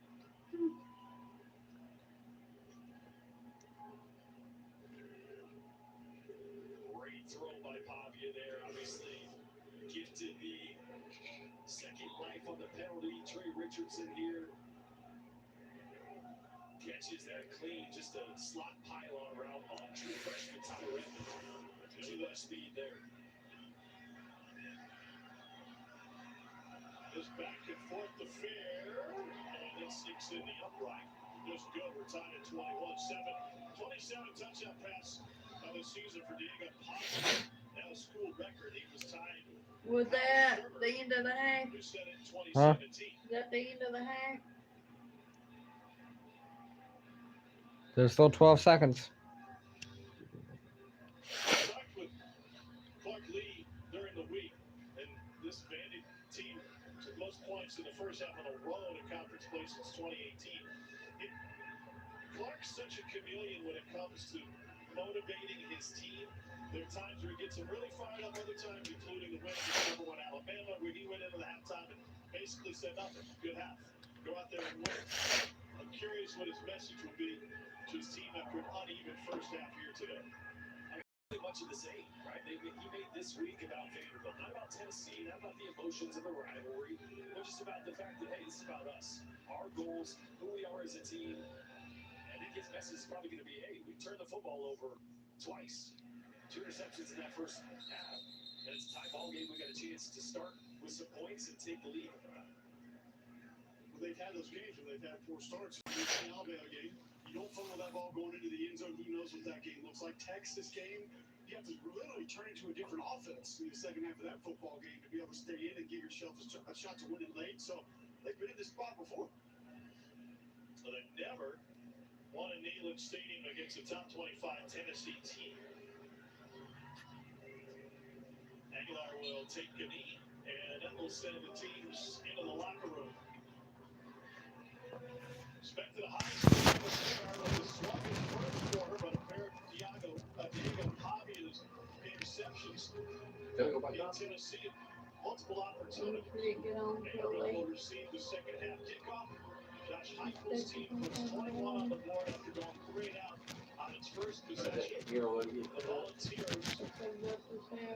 Great throw by Pavia there. Obviously, gifted the second life on the penalty. Trey Richardson here catches that clean. Just a slot pylon route on true freshman Tyler Redmond. Too much speed there. Just back and forth to fair. And it sticks in the upright. Just good. We're tied at 21-7. 27 touchdown pass of the season for Diego Pavia. Now a school record. He was tied. Was that the end of the half? Who said it in 2017? Huh? Is that the end of the half? There's still 12 seconds. Talked with Clark Lee during the week, and this Vandy team took most points in the first half on a roll in conference play since 2018. Clark's such a chameleon when it comes to motivating his team. There are times where he gets them really fired up, other times, including the win against number 1 Alabama, where he went into the halftime and basically said nothing. Good half. Go out there and win. I'm curious what his message will be to his team after an uneven first half here today. Much of the same, right? He made this week about Vanderbilt, not about Tennessee, not about the emotions of the rivalry, but just about the fact that, hey, this is about us, our goals, who we are as a team. I think his message is probably going to be, hey, we turned the football over twice. 2 interceptions in that first half. And it's a tie ball game. We got a chance to start with some points and take the lead. Well, they've had those games where they've had 4 starts. The Alabama game, you don't fumble that ball going into the end zone. Who knows what that game looks like? Texas game, you have to literally turn into a different offense in the second half of that football game to be able to stay in and give yourself a shot to win it late. So they've been in this spot before. So they've never won a Neyland Stadium against a top 25 Tennessee team. Aguilar will take a knee, and that will send the teams into the locker room. Expected a high score of the sluggish first quarter, but a pair of Diego Pavia's interceptions in Tennessee. Multiple opportunities. Vanderbilt will receive the second half kickoff. Josh Heupel's team puts 21 on the board after going 3 out on its first possession. The Volunteers,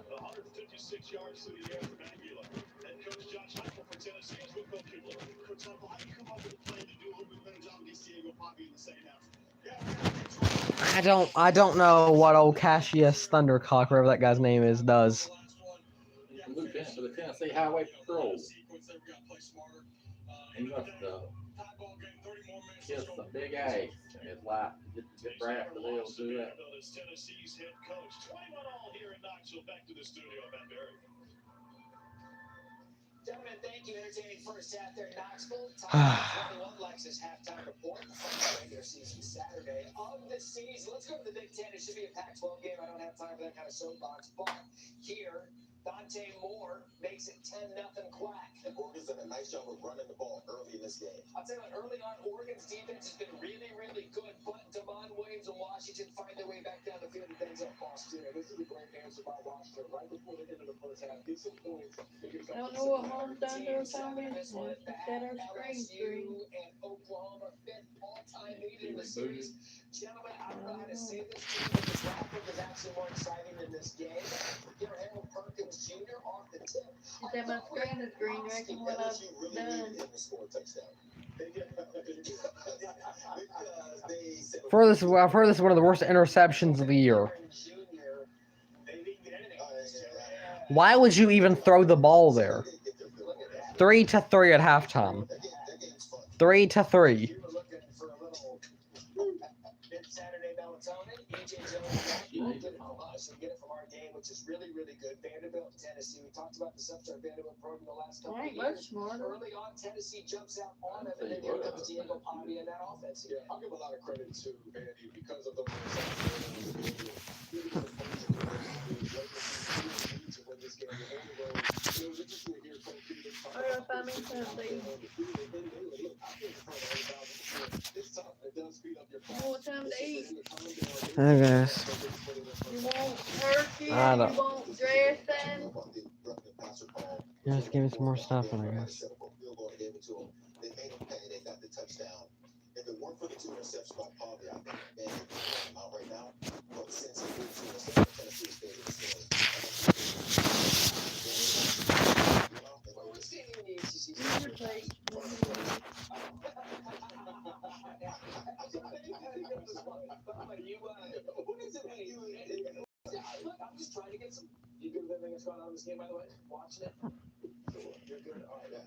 156 yards through the air from Aguilar. Head coach Josh Heupel for Tennessee is with Bill Kibler. Coach Heupel, how do you come up with a plan to do a little bit better job against Diego Pavia in the second half? I don't know what old Cassius Thundercock, whatever that guy's name is, does. Lieutenant for the Tennessee Highway Patrol. He must kiss some big ass in his life to get Brad to be able to do that. Tennessee's head coach. 21 all here in Knoxville. Back to the studio, Matt Berry. Gentlemen, thank you. Entertaining first half there in Knoxville. Top 21 Lexus halftime report. First regular season Saturday of the season. Let's go to the Big Ten. It should be a Pac-12 game. I don't have time for that kind of soapbox. But here, Dante Moore makes it 10-0 Quack. And Oregon's done a nice job of running the ball early in this game. I'll tell you what, early on, Oregon's defense has been really, really good, but Damon Williams and Washington find their way back down the field and ends up Boston. Yeah, this is a great answer by Washington right before the end of the first half. Get some points. I don't know what Mom's done to her family. She set her screen through. And Oklahoma fifth all-time leader in the series. Gentlemen, I don't know how to say this to you, but the graphic is actually more exciting than this game. Your Harold Perkins Jr. off the tip. She said my screen is green. Reckon what I've done. I've heard this is one of the worst interceptions of the year. Why would you even throw the ball there? 3-3 at halftime. 3-3. Saturday melatonin, EJ Jones get it from us and get it from our game, which is really, really good. Vanderbilt, Tennessee. We talked about this upstart Vanderbilt program the last couple of years. Early on, Tennessee jumps out on them, and then here comes Diego Pavia in that offense. Yeah, I'll give a lot of credit to Vandy because of those What time to eat? I guess. You want turkey? I don't- You want dressing? Just give me some more stuff, and I guess. They made him pay. They got the touchdown. If it weren't for the 2 interceptions by Pavia, I think Vandy would come out right now. But since he did 2 interceptions, Tennessee stayed in this game. What's the in the ACC? Your plate. I'm just trying to get some. You good with everything that's going on in this game, by the way? Watching it? You're good? All right. The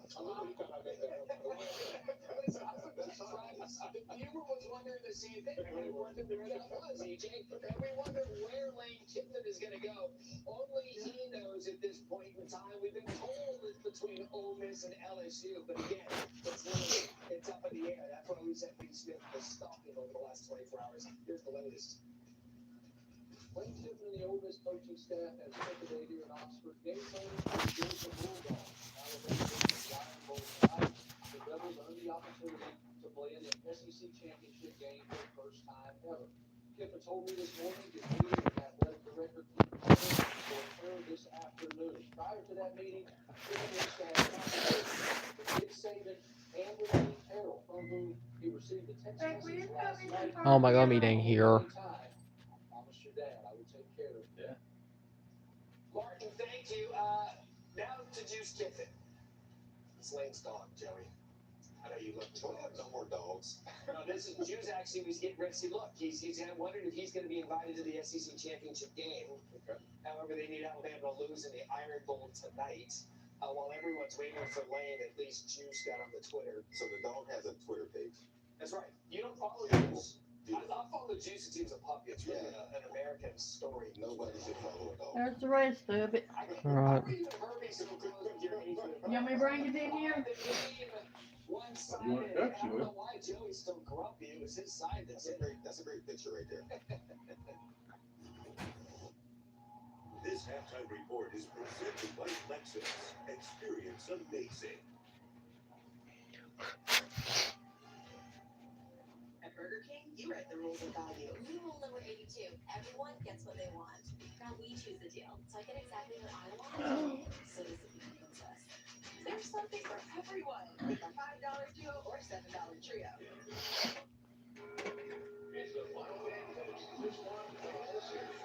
viewer was wondering the same thing. We wondered where that was, EJ. And we wonder where Lane Kiffin is going to go. Only he knows at this point in time. We've been told it's between Ole Miss and LSU, but again, it's up in the air. That's why we said Lee Smith was stalking over the last 24 hours. Here's the latest. Lane Kiffin and the Ole Miss coaching staff has spent the day here in Oxford. Game plan for the Georgia Bulldogs. Alabama and Lion Bowl tonight. The Rebels earned the opportunity to play in the SEC championship game for the first time ever. Kiffin told me this morning that he and athletic director will occur this afternoon. Prior to that meeting, Kiffin wants to have conversations with Nick Saban and with Pete Carroll, from whom he received a text message last night. Oh my God, me dang here. Dad, I would take care of it. Yeah. Martin, thank you. Now to Juice Kiffin. This Lane's gone, Joey. I know you look to have no more dogs. No, this is Juice actually was getting ready. See, look, he's wondering if he's going to be invited to the SEC championship game. Okay. However, they need Alabama to lose in the Iron Bowl tonight. While everyone's waiting for Lane, at least Juice got on the Twitter. So the dog has a Twitter page. That's right. You don't follow Juice. I follow Juice since he was a puppy. It's really an American story. Nobody should follow a dog. There's the rest of it. Alright. You want me to bring it in here? You want to touch you? I don't know why Joey's still grumpy. It was his side That's a great picture right there. This halftime report is presented by Lexus. Experience amazing. At Burger King, you write the rules of value. New rule number 82. Everyone gets what they want. Now we choose the deal. So I get exactly what I want. So does the Pizza Princess. There's something for everyone. Pick a $5 duo or $7 trio. It's the final game of this one for all series.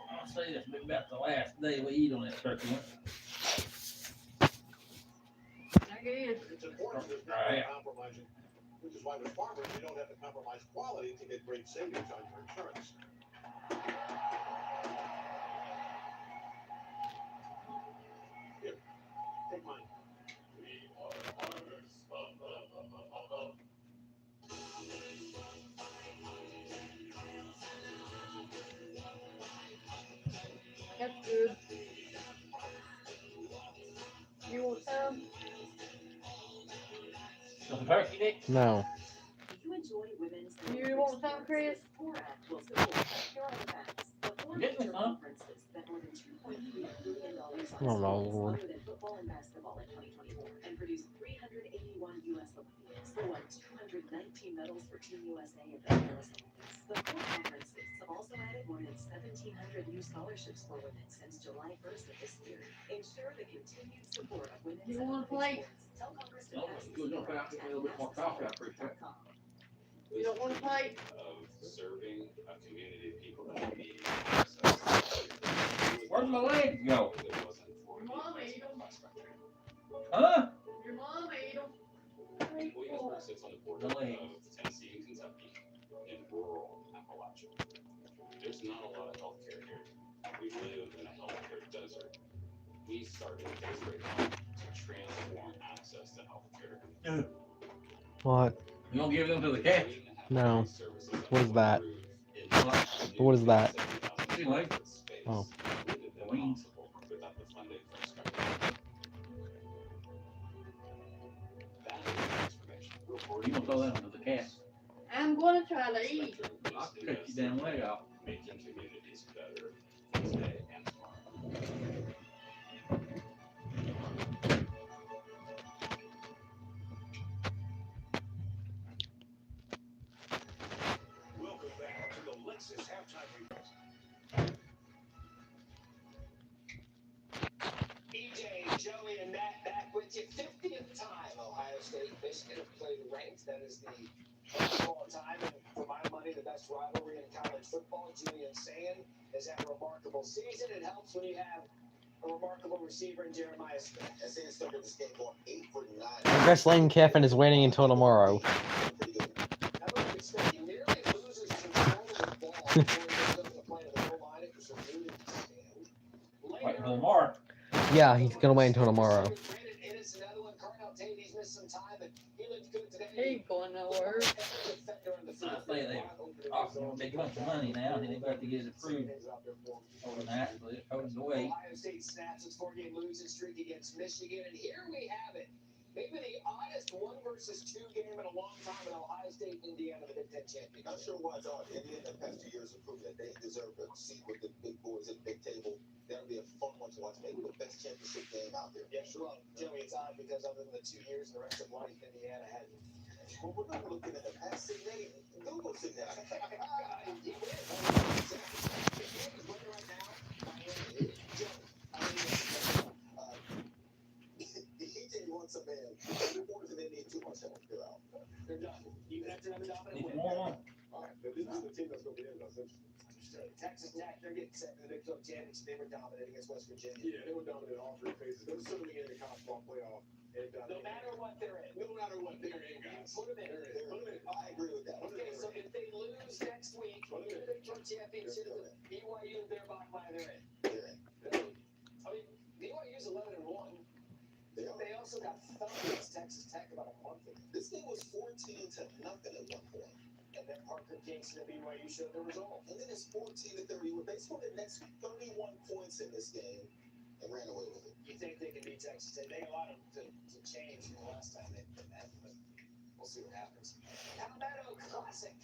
I'll say this about the last day we eat on that turkey. I guess. It's important there's no compromising, which is why with farmers, you don't have to compromise quality to get great savings on your insurance. Here, take mine. We are farmers. That's good. You want some? Some turkey, Nick? No. You enjoy women's. You want some, Chris? Will support your events. The Get me some. conferences that more than 2.3 Oh my lord. smaller than football and basketball in 2024 and produced 381 U.S. Olympians who won 219 medals for Team USA at the Paris Olympics. The four conferences have also added more than 1,700 new scholarships for women since July 1st of this year. Ensure the continued support of women's You want to play? sports. Tell Congress to No, pass you're this gonna bill have to at give me a little bit more coffee. I appreciate it. nationalsecurity.com. You don't want to play? Of serving a community of people that need access. Where'd my legs go? If it wasn't for Your mom the ate 'em. prospector. Huh? Your mom ate them. Williamsburg sits on the border The of legs. Tennessee and Kentucky in rural Appalachia. There's not a lot of healthcare here. We live in a healthcare desert. We started Desert to transform access to healthcare. What? You gonna give them to the cat? No. What is that? What is that? See, like, Oh. wings. Without the funding from Spectrum. That is transformation. You gonna throw that to the cat? I'm going to try to eat. I'll cut your damn leg off. Making communities better today and tomorrow. Welcome back to the Lexus halftime report. EJ, Joey, and Matt back with you. 50th time Ohio State, Michigan have played ranked. That is the best of all time. And for my money, the best rivalry in college football. Julian Sand has had a remarkable season. It helps when you have a remarkable receiver in Jeremiah Smith. Sand started this game going 8 for 9. I guess Lane Kiffin is waiting until tomorrow. Pretty good. How about this thing? He nearly loses control of the ball before he goes up the play to the goal line. It was a muted stand. Right for the mark. Yeah, he's gonna wait until tomorrow. Brandon Ennis, another one. Cardinal Tavies missed some time, but he looked good today. He ain't going nowhere. I think they offered him a big bunch of money now, and they got to get it approved overnight, but it goes away. Ohio State snaps its 4-game losing streak against Michigan, and here we have it. Maybe the oddest 1 versus 2 game in a long time in Ohio State, Indiana, the Big Ten championship. Not sure why it's odd. Indiana the past 2 years have proven that they deserve a seat with the big boys at the big table. That'll be a fun one to watch. Maybe the best championship game out there. Yeah, sure. Well, Joey, it's odd because other than the 2 years and the rest of life, Indiana had. Well, we're not looking at the past. Sit there. Google sit there. He wins. The game is winning right now. Miami. Joey, I mean, EJ wants a man. The boys and they need too much help. They're out. they're done. Even after having dominant Need win. more. All right, now this is the team that's going to be in. That's interesting. Texas Tech, they're getting set for the Big 12 championship. They were dominant against West Virginia. Yeah, they were dominant in all 3 phases. They're certainly in the college ball playoff. And, No matter what they're in. no matter what they're in, You guys. put them in. Put them in. I agree with that. Okay, so if they lose next week, in the Big 12 championship, BYU, they're bottom line, they're in. I mean, BYU's 11-1. They also got thumped against Texas Tech about a month ago. This game was 14-0 at one point. And then Parker Kingston at BYU showed the result. And then it's 14-30. They scored the next 31 points in this game and ran away with it. You think they can beat Texas Tech? They allowed them to change from the last time they met, but we'll see what happens. Palmetto Classic.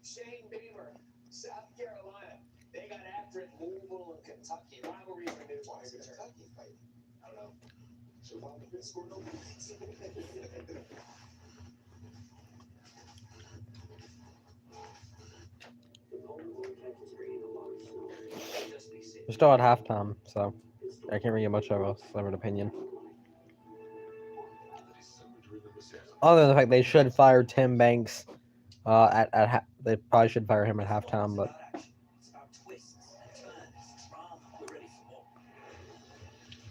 Shane Beamer, South Carolina. They got after it. Louisville and Kentucky. Rivalries are new. Why is Kentucky fighting? I don't know. Survival didn't score no points. We're still at halftime, so I can't really get much of a separate opinion. Other than the fact they should fire Tim Banks, they probably should fire him at halftime, but It's about twists and turns, drama. We're ready for more.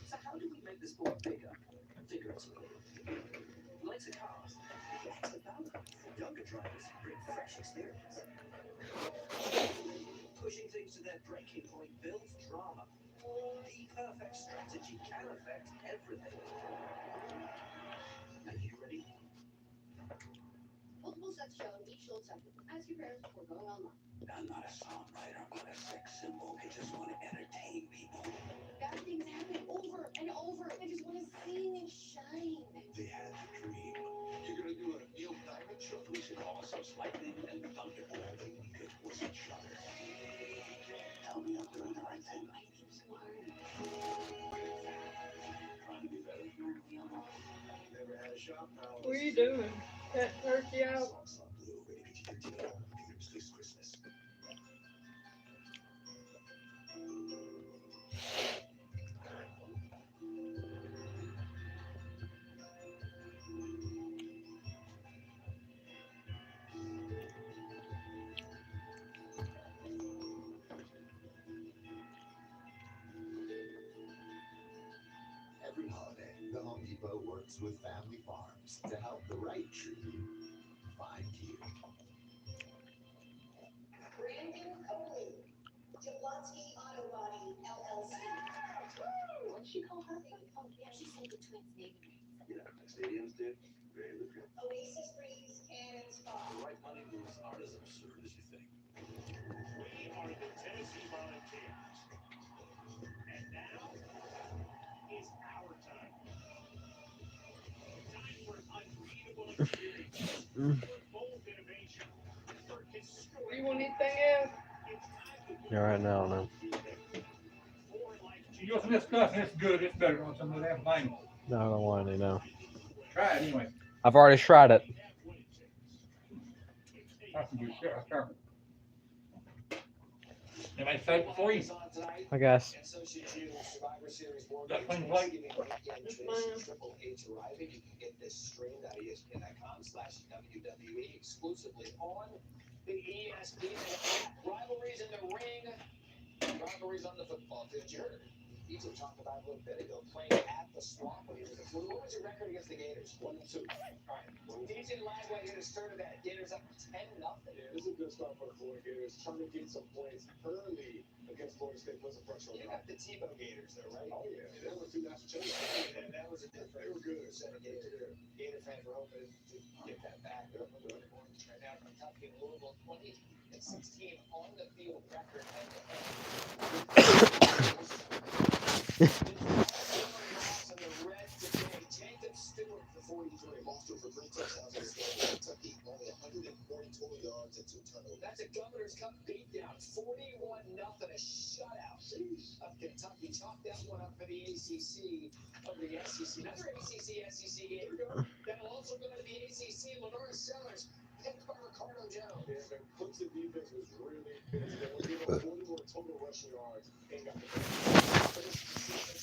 So how do we make the sport bigger, figuratively? Like the cars, lots of power. Younger drivers bring fresh experience. Pushing things to their breaking point builds drama. The perfect strategy can affect everything. Are you ready? Multiple sets shown, each sold separately. Ask your parents before going online. I'm not a songwriter, I'm not a sex symbol. I just want to entertain people. Bad things happen over and over. They just want to sing and shine. They had a dream. You're gonna do a Neil Diamond show? We should also lightning and thunder. All they needed was each other. Tell me I'm doing the right thing. Never had a shop now. What are you doing? That turkey out? Every holiday, the Home Depot works with family farms to help the right tree find you. Brandon Coley, Jablonski Auto Body, LLC. What'd she call her? Oh, yeah, she said the twins' name. Yeah, stadiums did. Very lucrative. Oasis Breeze Cannon Spa. The right money moves aren't as absurd as you think. We are the Tennessee Volunteers. And now is our time. Time for unbeatable experiences, for bold innovation, for historic. You want anything else? It's time to Yeah, right now, no. You want some of this stuff, and it's good. It's better than some of that thing. No, I don't want any, no. Try it anyway. I've already tried it. I can do shit. Anybody say it before you? I guess. That clean plate? Triple H arriving. You can get this streamed at ESPN.com/WWE exclusively on the ESPN app. Rivalries in the ring, rivalries on the football field. You heard it. Egypt talked about it a little bit ago, playing at the Swamp when he was a Flu. What was your record against the Gators? 1-2. All right. DJ Lagway hit a start of that. Gators up 10-0. Yeah, this is a good start for the Florida Gators. Trying to get some points early against Florida State. Put some pressure on You them. got the Tebow Gators there, right? Oh, yeah. They were two national champions. And that was a different. They were good. Gator fans were hoping to get that back. Right now, Kentucky and Louisville 20-16 on the field record. Jacob Stewart for 43. Monster for 3 touchdowns in this game. Kentucky only 140 total yards and 2 turnovers. That's a Governor's Cup beatdown. 41-0, a shutout of Kentucky. Chalk that one up for the ACC of the SEC. Another ACC-SEC game. That'll also go to the ACC. Lenora Sellers picked by Ricardo Jones. Yeah, the Clemson defense was really good. They were giving up 41 total rushing yards. Ain't got the ball.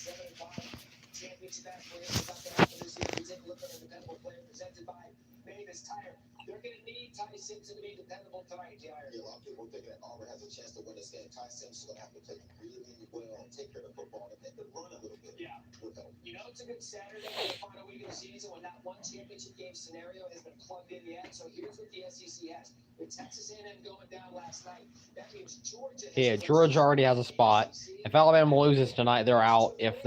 7-5 championship aspirations not going to happen this year. We take a look at our dependable player presented by Mavis Tire. They're going to need Ty Simpson to be dependable tonight, Jair. Yeah, a lot of people are thinking that Auburn has a chance to win this game. Ty Simpson's going to have to play really, really well, take care of the football, and they could run a little bit. Yeah. With help. You know, it's a good Saturday in the final week of the season when that one championship game scenario has been plugged in yet. So here's what the SEC has. With Texas A&M going down last night, that means Georgia. Yeah, Georgia already has a spot. If Alabama loses tonight, they're out. If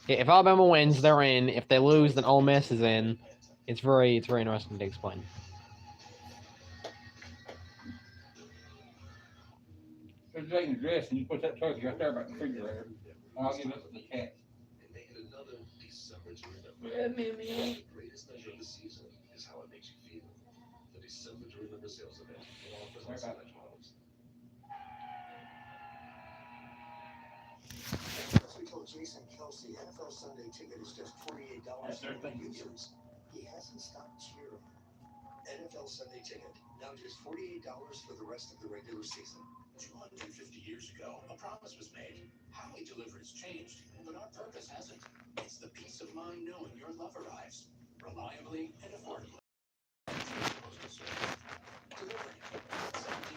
Alabama wins, they're in. If they lose, then Ole Miss is in. It's very interesting to explain. They're taking the dress, and you put that turkey right there by the refrigerator. I'll give it to the cat. And make it another December to remember. Yeah, Mimi. The greatest measure of the season is how it makes you feel. The December to remember sales event with offers on select models. As we told Jason Kelsey, NFL Sunday ticket is just $48 for users. He hasn't stopped cheering. NFL Sunday ticket, now just $48 for the rest of the regular season. 250 years ago, a promise was made. How we deliver has changed, but our purpose hasn't. It's the peace of mind knowing your love arrives reliably and affordably. Delivering it.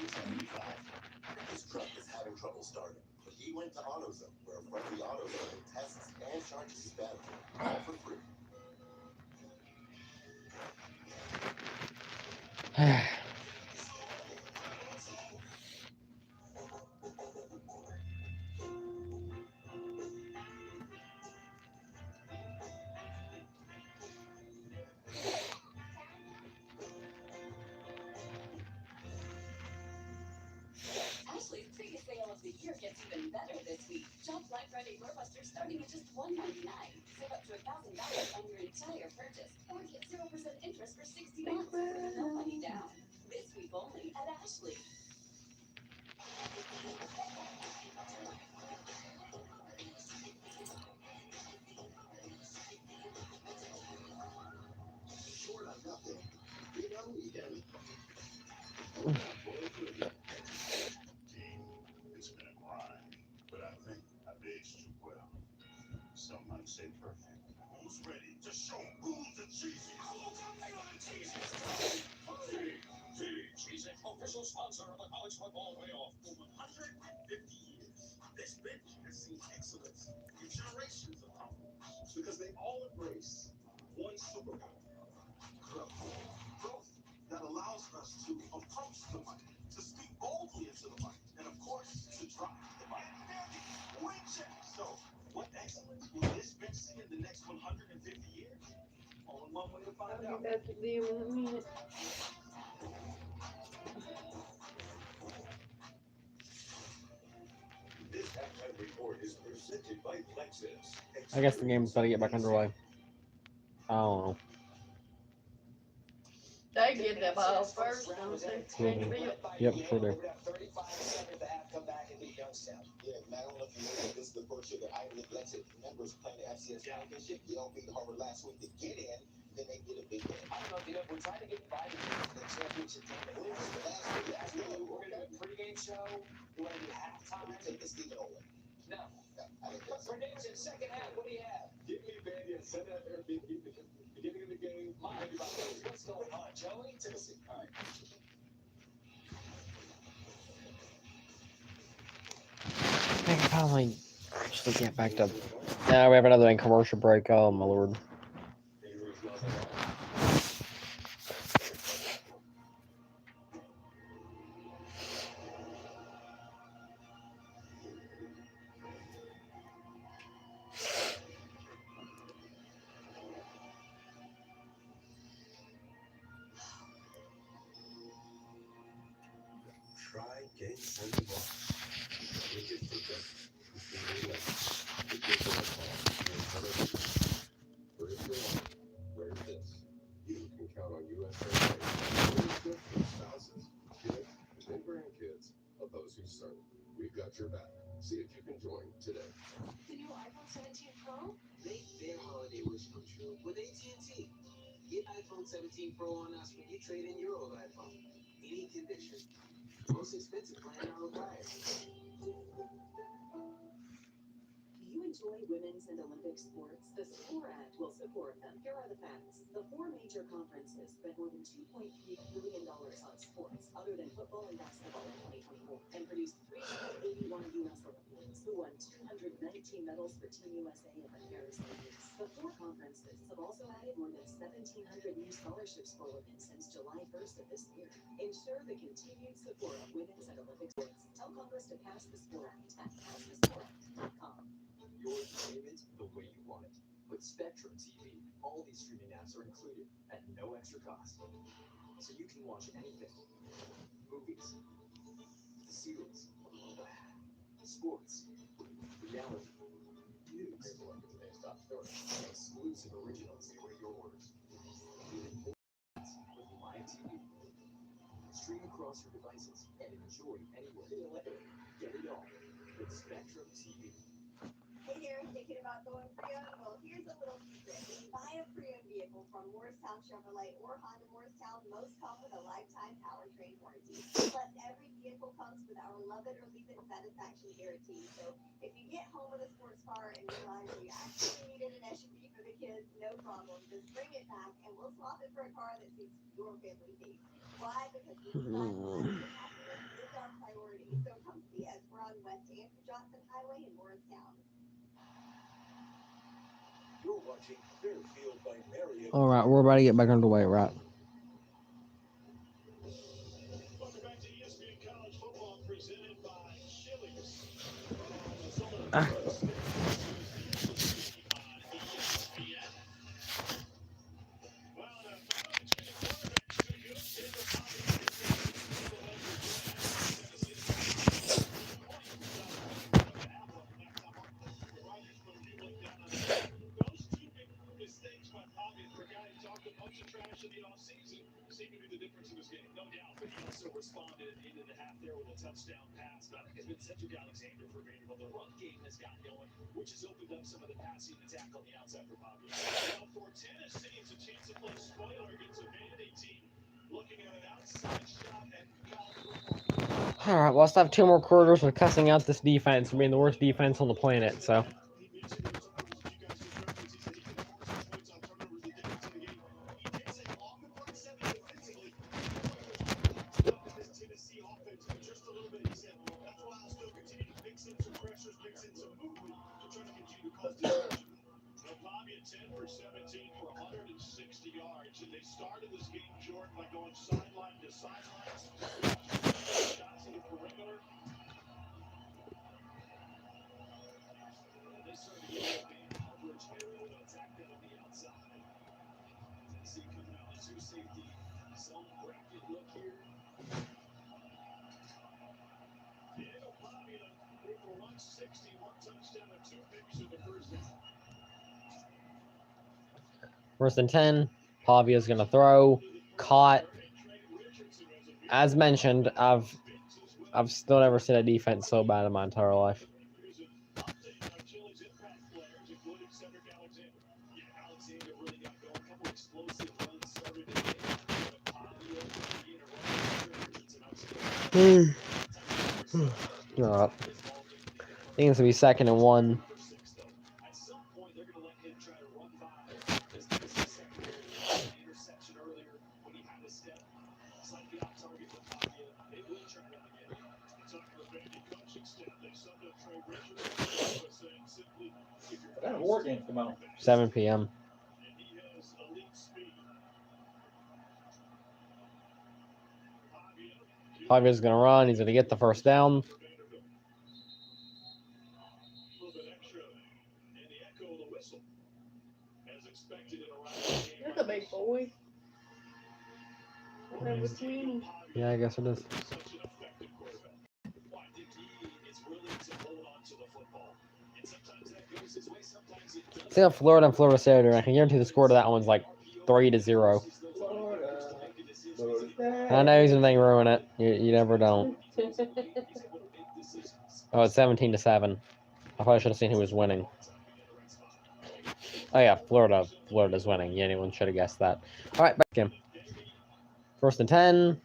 1775. His truck is having trouble starting, but he went to AutoZone, where a friendly AutoZone tests and charges his battery, all for free. Ashley's biggest sale of the year gets even better this week. Shop Black Friday Doorbusters starting at just $199. Save up to $1,000 on your entire purchase, or get 0% interest for 60 months with no money down. This week only at Ashley. say perfect. Who's ready to show who's the cheesiest? Cheez-It, official sponsor of the college football playoff for 150 years. This bench has seen excellence in generations of conference Because they all embrace one superpower. Growth. Growth that allows us to approach the money, to speak boldly into the money, and of course, to drop the money. So, what excellence will this bench see in the next 150 years? Only one way to find I'll out. get back to them in a minute. This halftime report is presented by Lexus. I guess the game's about to get back underway. I don't know. They get that ball first, don't they? Vanderbilt. Yep, sure do. 35-7 to have come back and beat Youngstown. Yeah, man, I don't know if you know, but this is the first year that Ivy League Lexus members playing the FCS championship. Yale beat Harvard last week to get in, then they get a big win. I don't know if you know, we're trying to get invited to the championship game. We're going to do a pregame show. We're going to do halftime. We take the Stephen Owen. No. I think that's Prediction, second half, what do you have? Give me Vandy at beginning of the game. Mike, what's going on? Joey? Tennessee. All right. I can finally actually get back to. Now we have another commercial break. Oh my lord. Try Gay Sandy Bar. Make it for just Or if you're like, wear this. You can count on USA. It's good for spouses, kids, and grandkids of those who serve. We've got your back. See if you can join today. The new iPhone 17 Pro? Make their holiday wish come true with AT&T. Get iPhone 17 Pro on us when you trade in your old iPhone. Any condition. Most expensive plan not required. Do you enjoy women's and Olympic sports? The SCORE Act will support them. Here are the facts. The four major conferences spent more than $2.3 billion on sports, other than football and basketball in 2024, and produced 381 U.S. Olympians, who won 219 medals for Team USA at the Paris Olympics. The four conferences have also added more than 1,700 new scholarships for women since July 1st of this year. Ensure the continued support of women's and Olympic sports. Tell Congress to pass the SCORE Act at passthescoreact.com. Your entertainment the way you want it. With Spectrum TV, all these streaming apps are included at no extra cost. So you can watch anything. Movies, series, sports, reality, news, today's top story, exclusive originals the way your orders. Even with live TV. Stream across your devices and enjoy anywhere. Get it all with Spectrum TV. Hey there, thinking about going pre-owned? Well, here's a little secret. When you buy a pre-owned vehicle from Morristown Chevrolet or Honda Morristown, most come with a lifetime powertrain warranty. Plus, every vehicle comes with our love it or leave it satisfaction guarantee. So, if you get home with a sports car and realize you actually needed an SUV for the kids, no problem. Just bring it back and we'll swap it for a car that suits your family needs. Why? Because we decide happiness is our priority. So, come see us. We're on West Andrew Johnson Highway in Morristown. You're watching Fairfield by Marriott. All right, we're about to get back underway, right? Welcome back to ESPN College Football presented by Chili's. Responded into the half there with a touchdown pass. It's been Cedric Alexander for Vanderbilt. The run game has got going, which has opened up some of the passing attack on the outside for Bobby. Now for Tennessee, it's a chance to play spoiler against a Vandy team. Looking at an outside shot at All right, well, I still have 2 more quarters of cussing out this defense for being the worst defense on the planet. So. Pavia 10 for 17 for 160 yards, and they started this game, Jordan, by going sideline to sideline. Shots in the perimeter. They started to get that man coverage area to attack them on the outside. Tennessee coming out with two safety zone bracket look here. Diego Pavia for 160, one touchdown and 2 picks in the first half. First and 10. Pavia's going to throw. Caught. As mentioned, I've still never seen a defense so bad in my entire life. Alexander really got going. A couple explosive runs started to hit. Pavia being a runner. Alright. I think it's going to be 2nd and 1. At some point, they're going to let him try to run by this Tennessee secondary. An interception earlier when he had to step slightly off target with Pavia. They will try to run again. Talking with Vandy coaching staff, they subbed up Trey Richards, saying simply, if you're What kind of war games come on? 7 p.m. and he has elite speed. Pavia's going to run. He's going to get the first down. That's a big boy. Number 20. Yeah, I guess it is. See how Florida and Florida State are. I can guarantee the score to that one's like 3-0. I know he's gonna ruin it. You never don't. Oh, it's 17-7. I probably should have seen who was winning. Oh yeah, Florida's winning. Yeah, anyone should have guessed that. All right, back in. First and 10.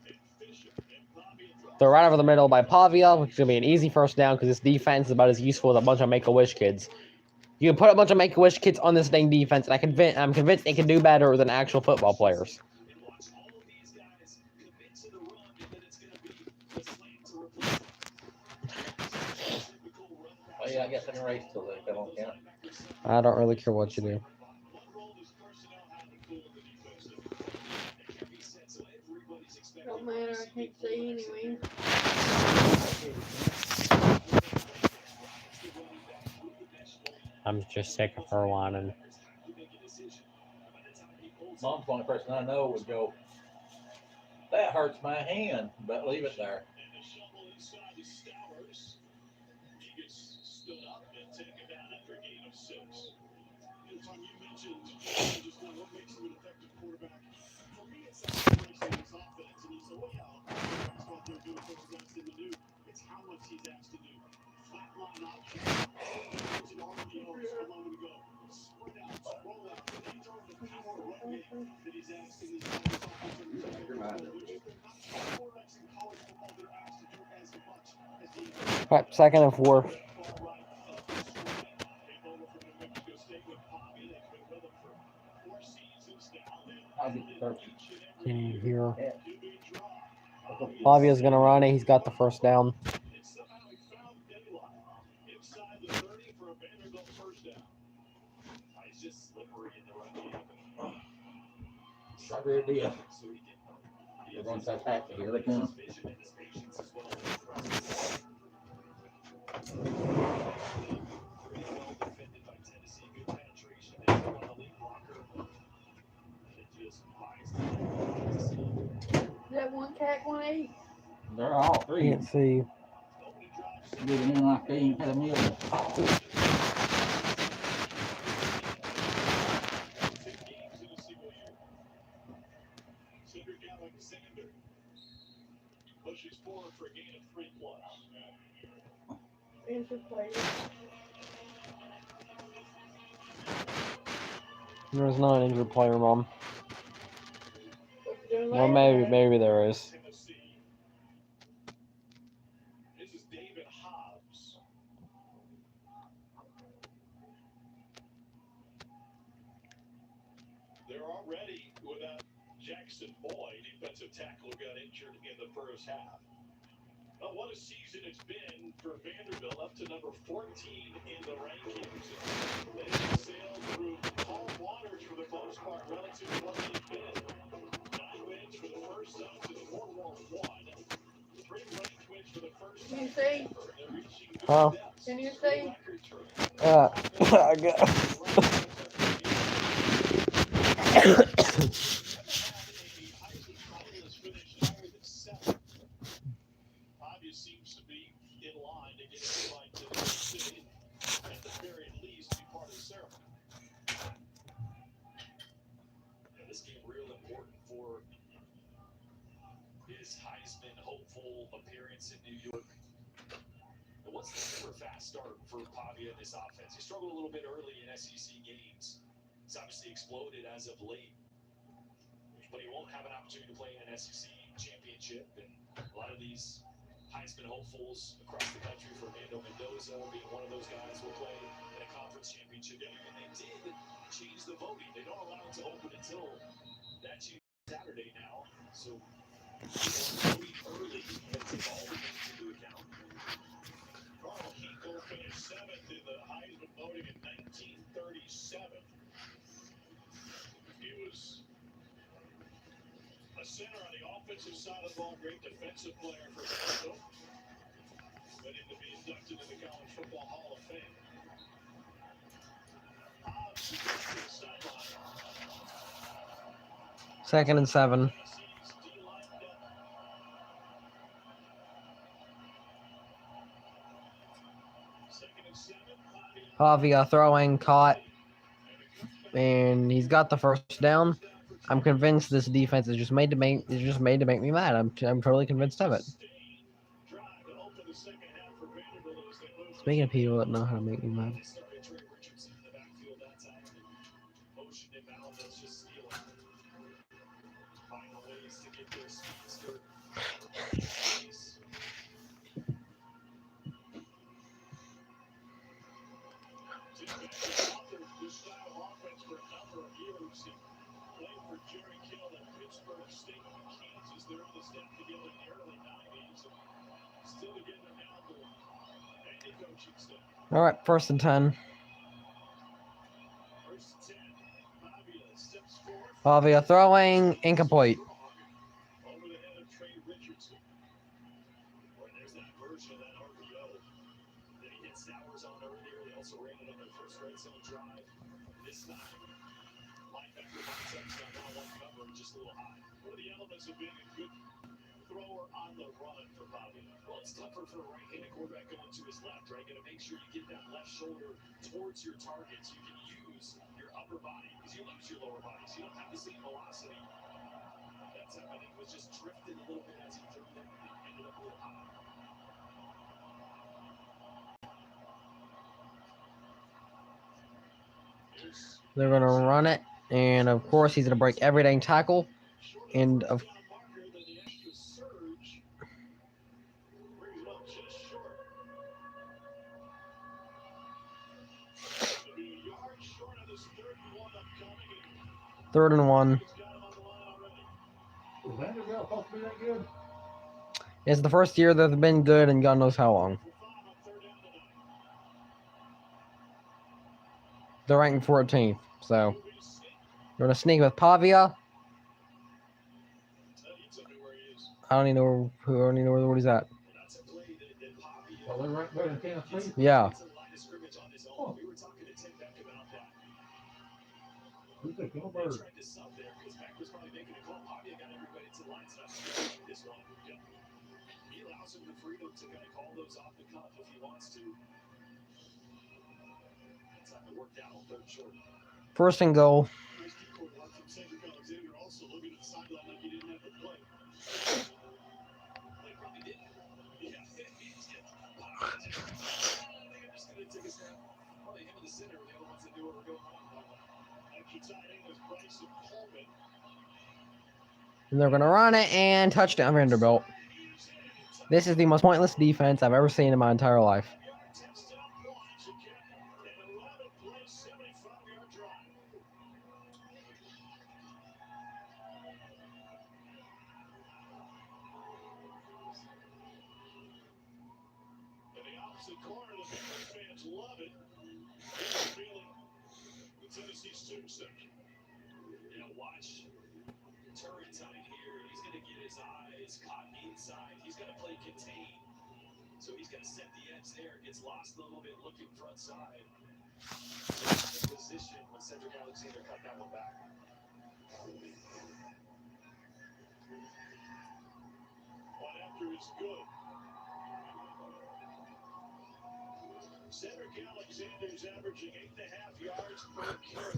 Throw right over the middle by Pavia, which is gonna be an easy first down because this defense is about as useful as a bunch of Make-A-Wish kids. You can put a bunch of Make-A-Wish kids on this dang defense, and I'm convinced they can do better than actual football players. Oh yeah, I guess I can race till they don't count. I don't really care what you do. Don't matter, I can't see anyway. I'm just sick of her whining. Mom's the only person I know would go, that hurts my hand, but leave it there. He gets stood up and taken down after a gain of 6. Tom, you mentioned just what makes him an effective quarterback. For me, it's that embracing his offense. And you say, well, yeah, quarterbacks go out there doing what he's asked him to do. It's how much he's asked to do. Flatline option. Mentioned RPOs a moment ago. Spread outs, roll out. They throw the power run game that he's asked in these guys' offensive quarterbacks in college football that are asked to do as much as he is. All right, 2nd and 4. Can you hear? Pavia's gonna run it. He's got the first down. Inside the 30 for a Vanderbilt first down. He's just slippery in the run game. Sorry, deal. They're going to attack me. Here they come. Is that one cat 1-8? They're all three. Can't see. Getting in like they ain't had a meal. Pushes forward for a gain of 3+. Injured player. There's not an injured player, Mom. Well, maybe there is. This is David Hobbs. They're already without Jackson Boyd, defensive tackle, got injured in the first half. Well, what a season it's been for Vanderbilt, up to number 14 in the rankings. They have sailed through calm waters for the most part relative to what they've been. 9 wins for the first time since World War I. 3 ranked wins for the first Can time you see? ever. They're reaching new Huh? depths. Can you see? I guess. Obvious seems to be in line to get an invite to New York City, and at the very least, be part of the ceremony. Yeah, this game real important for his Heisman hopeful appearance in New York. It wasn't a super fast start for Pavia in this offense. He struggled a little bit early in SEC games. He's obviously exploded as of late, but he won't have an opportunity to play in an SEC championship. And a lot of these Heisman hopefuls across the country, Fernando Mendoza being one of those guys, will play in a conference championship game. And they did change the voting. They don't allow it to open until that change Saturday now. So voting early and take all the games into account. Carl Hinkle finished 7th in the Heisman voting in 1937. He was a center on the offensive side of the ball, great defensive player for Vanderbilt. Ready to be inducted into the College Football Hall of Fame. Hobbs is up to the sideline. 2nd and 7. Tennessee's D-line depth. Second and 7. Pavia throwing, caught, and he's got the first down. I'm convinced this defense is just made to make me mad. I'm totally convinced of it. Speaking of people that know how to make me mad. This style of offense for a number of years. Played for Jerry Kill at Pittsburgh State in Kansas. They're on the staff together in the early 90s. Still together now for any coaching staff. All right, 1st and 10. First 10. Pavia steps forward. Pavia throwing, incomplete. Over the head of Trey Richardson. Boy, there's that version of that RPO that he hit Stowers on earlier. They also ran it on their first red zone drive. This time, linebacker concepts on one cover, just a little high. What are the elements of being a good thrower on the run for Pavia? Well, it's tougher for a right-handed quarterback going to his left, right? Got to make sure you get that left shoulder towards your target so you can use your upper body, because you lose your lower body, so you don't have the same velocity. That time, I think, was just drifted a little bit as he threw it and ended up a little high. They're going to run it, and of course he's going to break every dang tackle. And of third and 1. Is Vanderbilt supposed to be that good? It's the first year that they've been good in God knows how long. They're ranked 14th, so they're going to sneak with Pavia. I don't even know where he's at. Oh, they're right there in Tennessee? Yeah. Oh. Who's the Commodores? He allows him the freedom to kind of call those off the cuff if he wants to. That's how it worked out on 3rd short. 1st and goal. Also looking at the sideline like he didn't have to play. They probably didn't. Yeah, I think I'm just going to take a snap. Probably him in the center were the other ones that knew what were going on. Extra tight end was Bryson Coleman. And they're going to run it, and touchdown Vanderbilt. This is the most pointless defense I've ever seen in my entire life. Towards the corner, the Bengals fans love it. Here's the feeling. The Tennessee student section. Yeah, watch Turrentine here. He's going to get his eyes caught inside. He's going to play contain. So he's going to set the edge there. Gets lost a little bit looking front side. Out of position when Cedric Alexander cut that one back. One after is good. Cedric Alexander's averaging 8.5 yards per carry.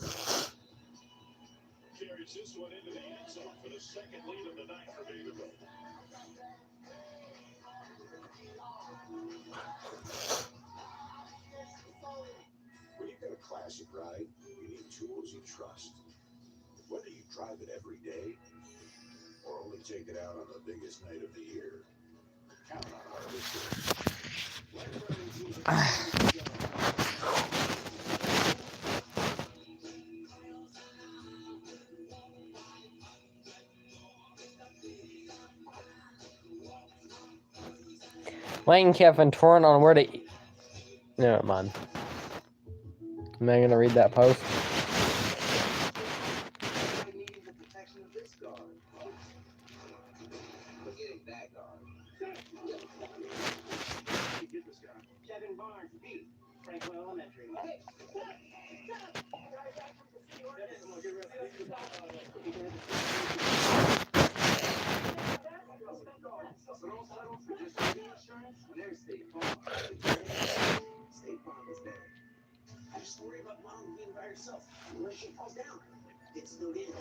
Carries this one into the end zone for the second lead of the night for Vanderbilt. When you've got a classic ride, you need tools you trust. Whether you drive it every day or only take it out on the biggest night of the year, count on Harvester. Black Friday tools Lane Kevin torn on where to eat. Never mind. Am I gonna read that post? Kevin Barnes, beat Franklin Elementary. Hey, what? There's State Farm. State Farm is there. I just worry about mom being by herself. When she falls down, it's still in.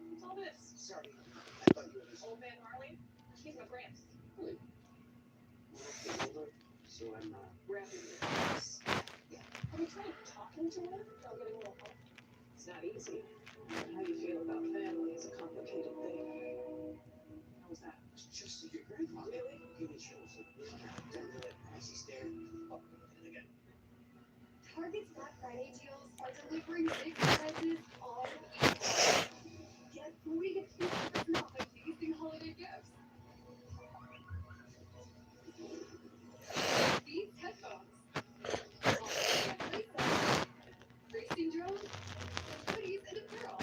What's all this? Sorry, I thought you were this Old man Harley? He's my gramps. Wait. So I'm Grabbing your house. Yeah. Have you tried talking to her about getting a little help? It's not easy. How you feel about family is a complicated thing. How was that? It's just your grandfather. Really? Give me chills. Don't do it. I see stare. Oh, again. Target's Black Friday deals are delivering big surprises all week. Get 40 to 50% off amazing holiday gifts. These headphones, racing drones, hoodies and apparel,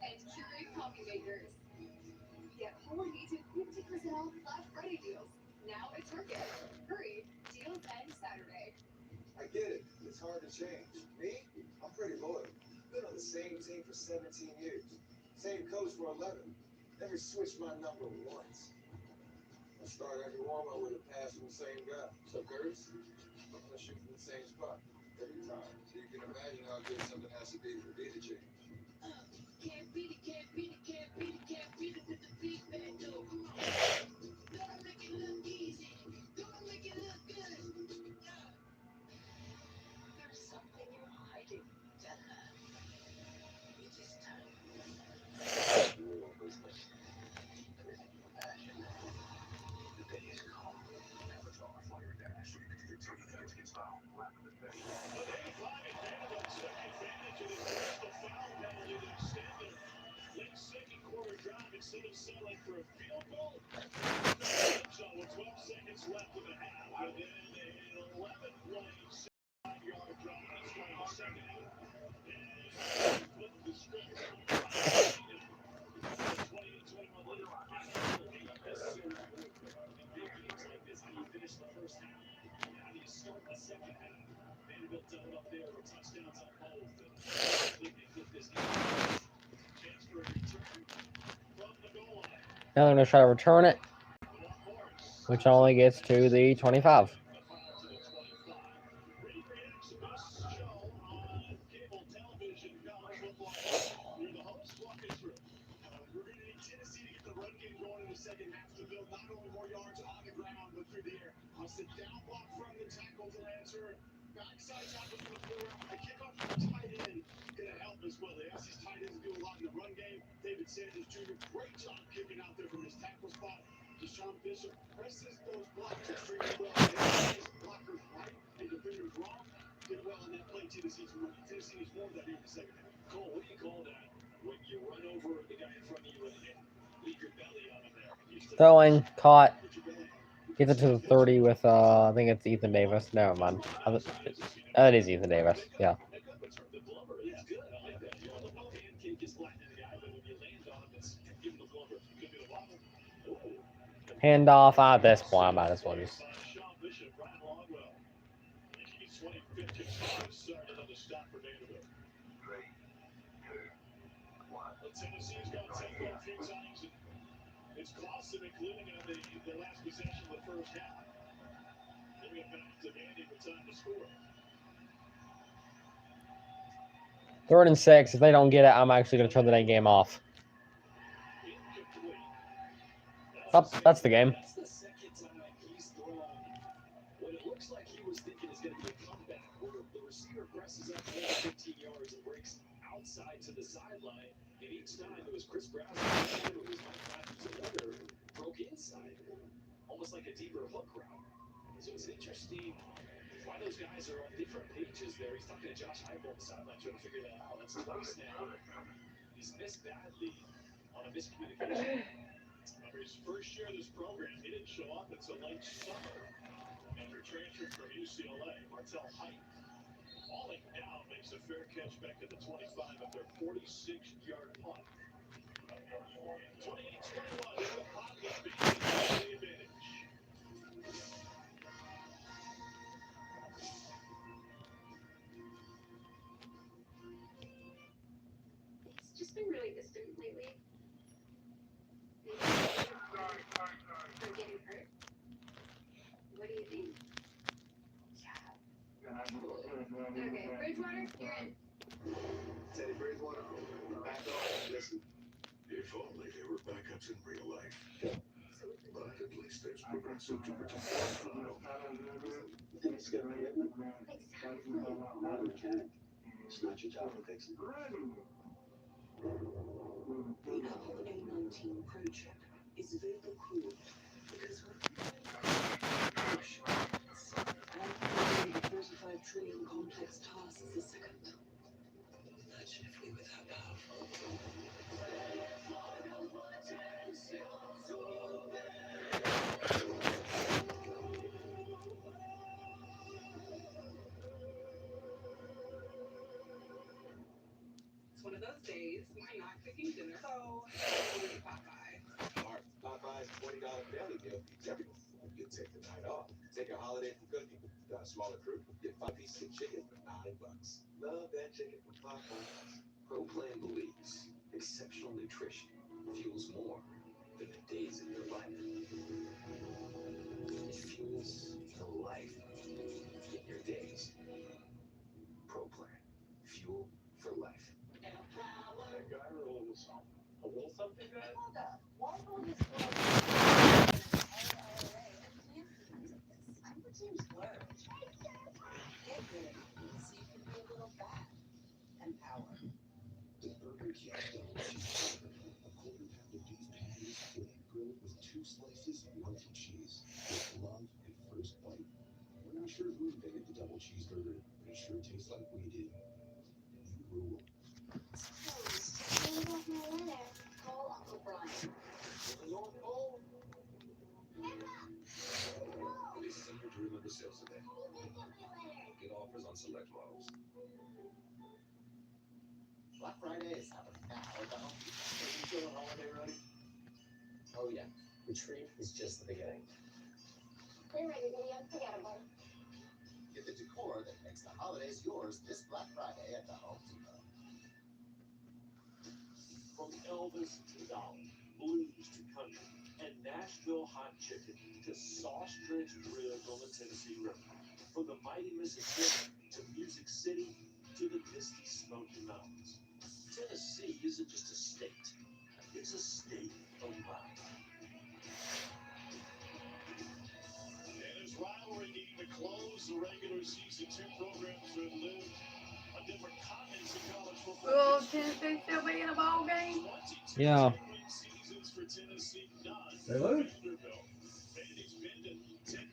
and Keurig coffee makers. Get 40 to 50% off Black Friday deals now at Target. Hurry, deals end Saturday. I get it. It's hard to change. Me? I'm pretty loyal. Been on the same team for 17 years. Same coach for 11. Never switched my number once. I start every warm-up with a pass from the same guy. So Curtis, I'm gonna shoot from the same spot every time. So you can imagine how good something has to be for me to change. Can't beat it, can't beat it, can't beat it, can't beat it with the big bad dough. Come on. Gotta make it look easy. Gotta make it look good. There's something you're hiding, Della. It is time. The day is come. Never draw a fire dash. So you can do your turkey style. Lap of the day. But 85 at Vanderbilt took advantage and enforced the foul penalty to extend their late second quarter drive instead of settling for a field goal. So with 12 seconds left in the half, and then an 11-play, 65-yard drive to start the second half. And flip the script. 28-21 lead. Big games like this, how do you finish the first half? How do you start the second half? Vanderbilt done up there with touchdowns on both. And I think they flip this game. Chance for a return from the goal line. Now they're gonna try to return it, which only gets to the 25. Second half to build not only more yards on the ground, but through the air. A sit down block from the tackle to answer. Backside tackle from the floor. A kickoff from the tight end. Gonna help as well. They ask these tight ends to do a lot in the run game. David Sanders Jr., great job kicking out there from his tackle spot. Deshaun Bishop presses those blocks extremely well. His blockers right and defenders wrong. Did well on that play. Tennessee needs more of that here in the second half. Cole, what do you call that when you run over the guy in front of you and leave your belly on him there? Throwing, caught. Gets it to the 30 with, I think it's Ethan Davis. Never mind. That is Ethan Davis. Yeah. Handoff. At this point, I might as well just. Tennessee's got Temple a few times, and it's cost them, including on the last possession of the first half. Giving it back to Vandy with time to score. 3rd and 6. If they don't get it, I'm actually going to turn the dang game off. Oh, that's the game. That's the second time he's thrown what it looks like he was thinking is going to be a comeback, where the receiver presses up more than 15 yards and breaks outside to the sideline. And each time it was Chris Brown, it was Mike Matthews, broke inside, almost like a deeper hook route. So it's interesting why those guys are on different pages there. He's talking to Josh Heupel on the sideline trying to figure that out. That's twice now. He's missed badly on a miscommunication. For his first year of this program, he didn't show up until late summer after transferring from UCLA. Martell Height falling down makes a fair catch back at the 25 of their 46-yard punt. 28-21, the Bobcats beat the advantage. He's just been really distant lately. Maybe from getting hurt. What do you think? Okay, Bridgewater, you're in. Teddy Bridgewater, back off. Listen. If only they were backups in real life. But at least there's progressive to protect the style. It's gonna be it. Not a mechanic. It's not your job to fix it. The Holiday 19 Pro Trip is vehicle cooled because push and the 35 trillion complex tasks a second. Imagine if we were that powerful. It's one of those days when you're not cooking dinner, so Popeye. Smart. Popeye's $20 family meal beats everything. You can take the night off. Take a holiday from cooking. Got a smaller crew. Get 5 pieces of chicken for $9. Love that chicken from Popeyes. ProPlan believes exceptional nutrition fuels more than the days of your life. It fuels the life in your days. ProPlan. Fuel for life. That guy or a little something? A little something guy? Hold up. Walpole has closed the seems blurred. Get ready so you can be a little bad and power. The Burger King double cheeseburger. A quarter pound of beef patties, flame grilled with 2 slices of melted cheese. With love at first bite. We're not sure who invented the double cheeseburger, but it sure tastes like we did. You rule. Call Uncle Brian. This is under to remember sales event. Get offers on select models. Black Friday is happening now at the Home Depot. Are you feeling holiday ready? Oh yeah, retreat is just the beginning. We're ready to be unforgettable. Get the decor that makes the holidays yours this Black Friday at the Home Depot. From Elvis to Dolly, blues to country, and Nashville hot chicken to sauce-drenched ribs on the Tennessee River. From the mighty Mississippi to Music City to the misty Smoky Mountains. Tennessee isn't just a state, it's a state of mind. And as rivalry needing to close the regular season, 2 programs that lived on different continents in college football. Will Tennessee still be in a ball game? Yeah. They lose?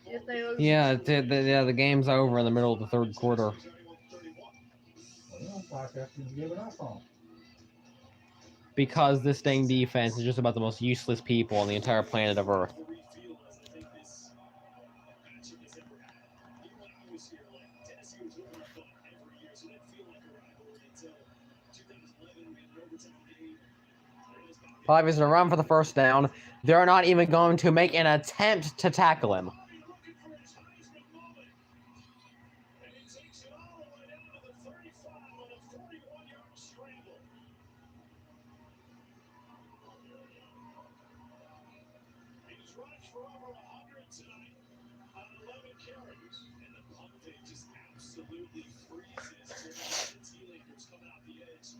Yes, they lose. Yeah, the game's over in the middle of the 3rd quarter. Well, Podcast's giving up on. Because this dang defense is just about the most useless people on the entire planet of Earth. Pavia's going to run for the first down. They're not even going to make an attempt to tackle him. Absolutely freezes the T-Lakers coming out the edge.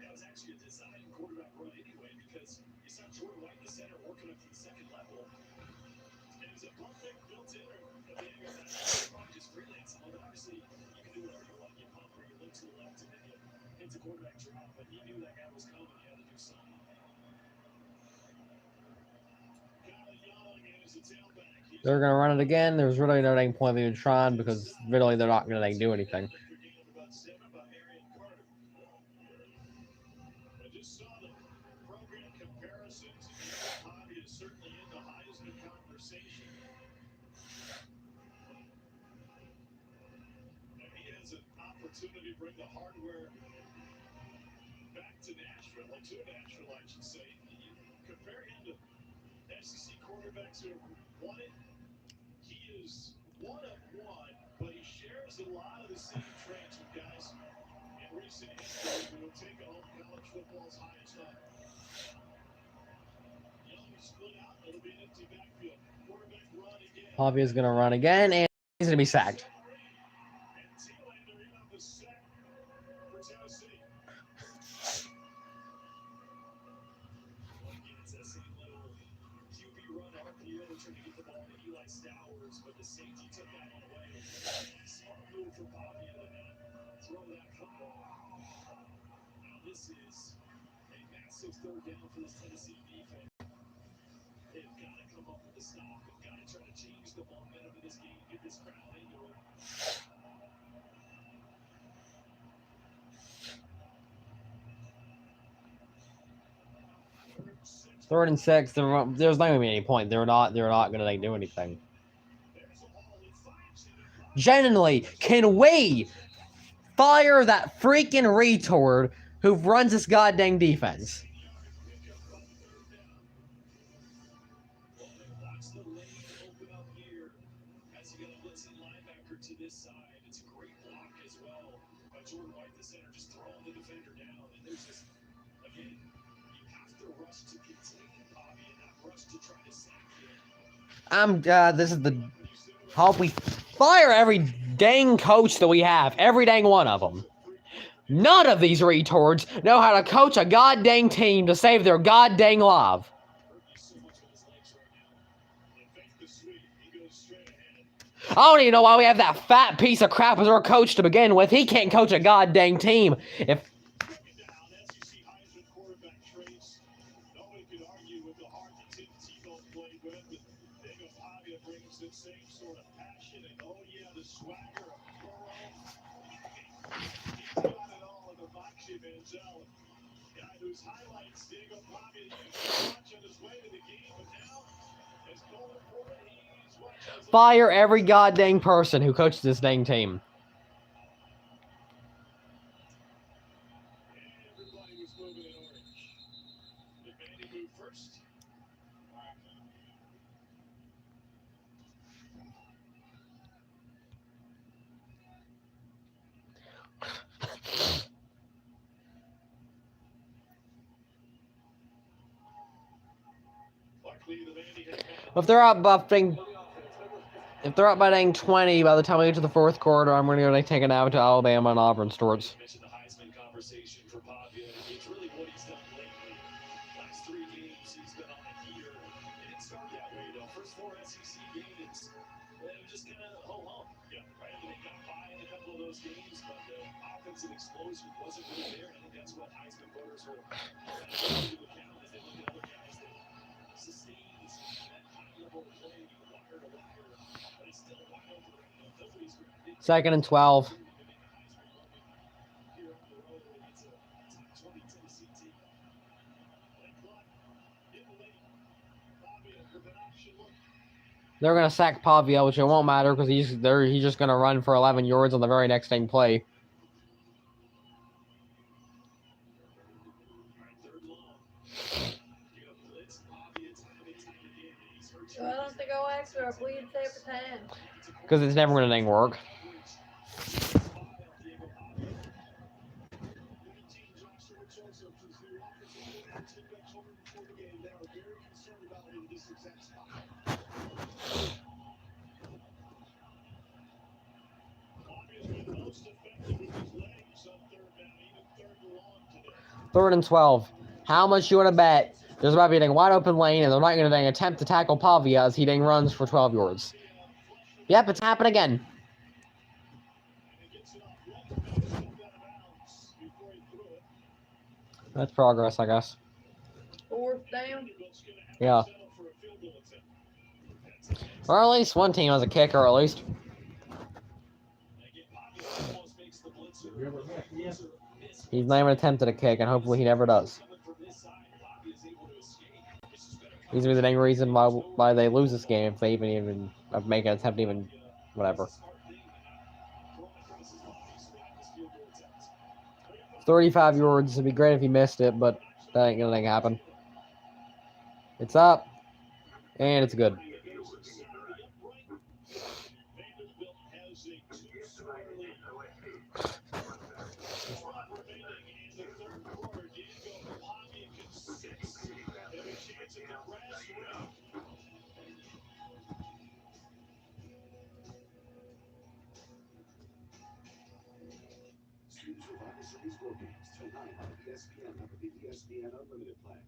That was actually a design quarterback run anyway, because you saw Jordan White in the center working up to the second level. And it was a pump fake built in, or at the end of that, probably just freelancing. Well, obviously, you can do whatever you want. You pump or you look to the left, and then you hit the quarterback drop. But he knew that guy was coming. He had to do something. They're going to run it again. There's really no dang point in trying because really they're not going to do anything. Opportunity to bring the hardware back to Nashville, or to Nashville, I should say. You compare him to SEC quarterbacks who have won it. He is one of one, but he shares a lot of the same traits with guys in recent history who will take home college football's highest honor. Young split out, it'll be an empty backfield. Quarterback run again. Pavia's going to run again, and he's going to be sacked. But the safety took that one away. Smart move for Pavia to throw that football. Now this is a massive third down for this Tennessee defense. They've got to come up with a stop. They've got to try to change the momentum of this game, get this crowd into it. 3rd and 6. There's not going to be any point. They're not going to do anything. Genuinely, can we fire that freaking retard who runs this goddamn defense? Watch the lane open up here as you got a blitzing linebacker to this side. It's a great block as well by Jordan White, the center, just throwing the defender down. And there's just, again, you have to rush to contain Bobby and not rush to try to sack him. This is the hope we fire every dang coach that we have, every dang one of them. None of these retards know how to coach a goddamn team to save their goddamn life. I don't even know why we have that fat piece of crap as our coach to begin with. He can't coach a goddamn team. If fire every goddamn person who coaches this dang team. If they're up by dang 20 by the time we get to the 4th quarter, I'm going to go take it out to Alabama and Auburn Storts. Explosion wasn't really there, and I think that's what Heisman voters were into account as they look at other guys that sustained that high level of play, wire to wire, but it's still wide open right now. Nobody's grabbed it. 2nd and 12. Here on the road against a top 20 Tennessee team. Like Clark, in the lane, Pavia with an option look. They're going to sack Pavia, which it won't matter because he's just going to run for 11 yards on the very next dang play. Why don't they go after a bleed every time? Because it's never going to work. Third and 12. How much you want to bet there's about to be a wide open lane and they're not going to attempt to tackle Pavia as he runs for 12 yards? Yep, it's happened again. That's progress, I guess. Fourth down. Yeah. Or at least one team has a kicker, at least. He's not even attempted a kick, and hopefully he never does. He's the main reason why they lose this game if they even make an attempt, even whatever. 35 yards. It'd be great if he missed it, but that ain't gonna happen. It's up, and it's good. Survivor Series War Games tonight on ESPN under the ESPN Unlimited plan.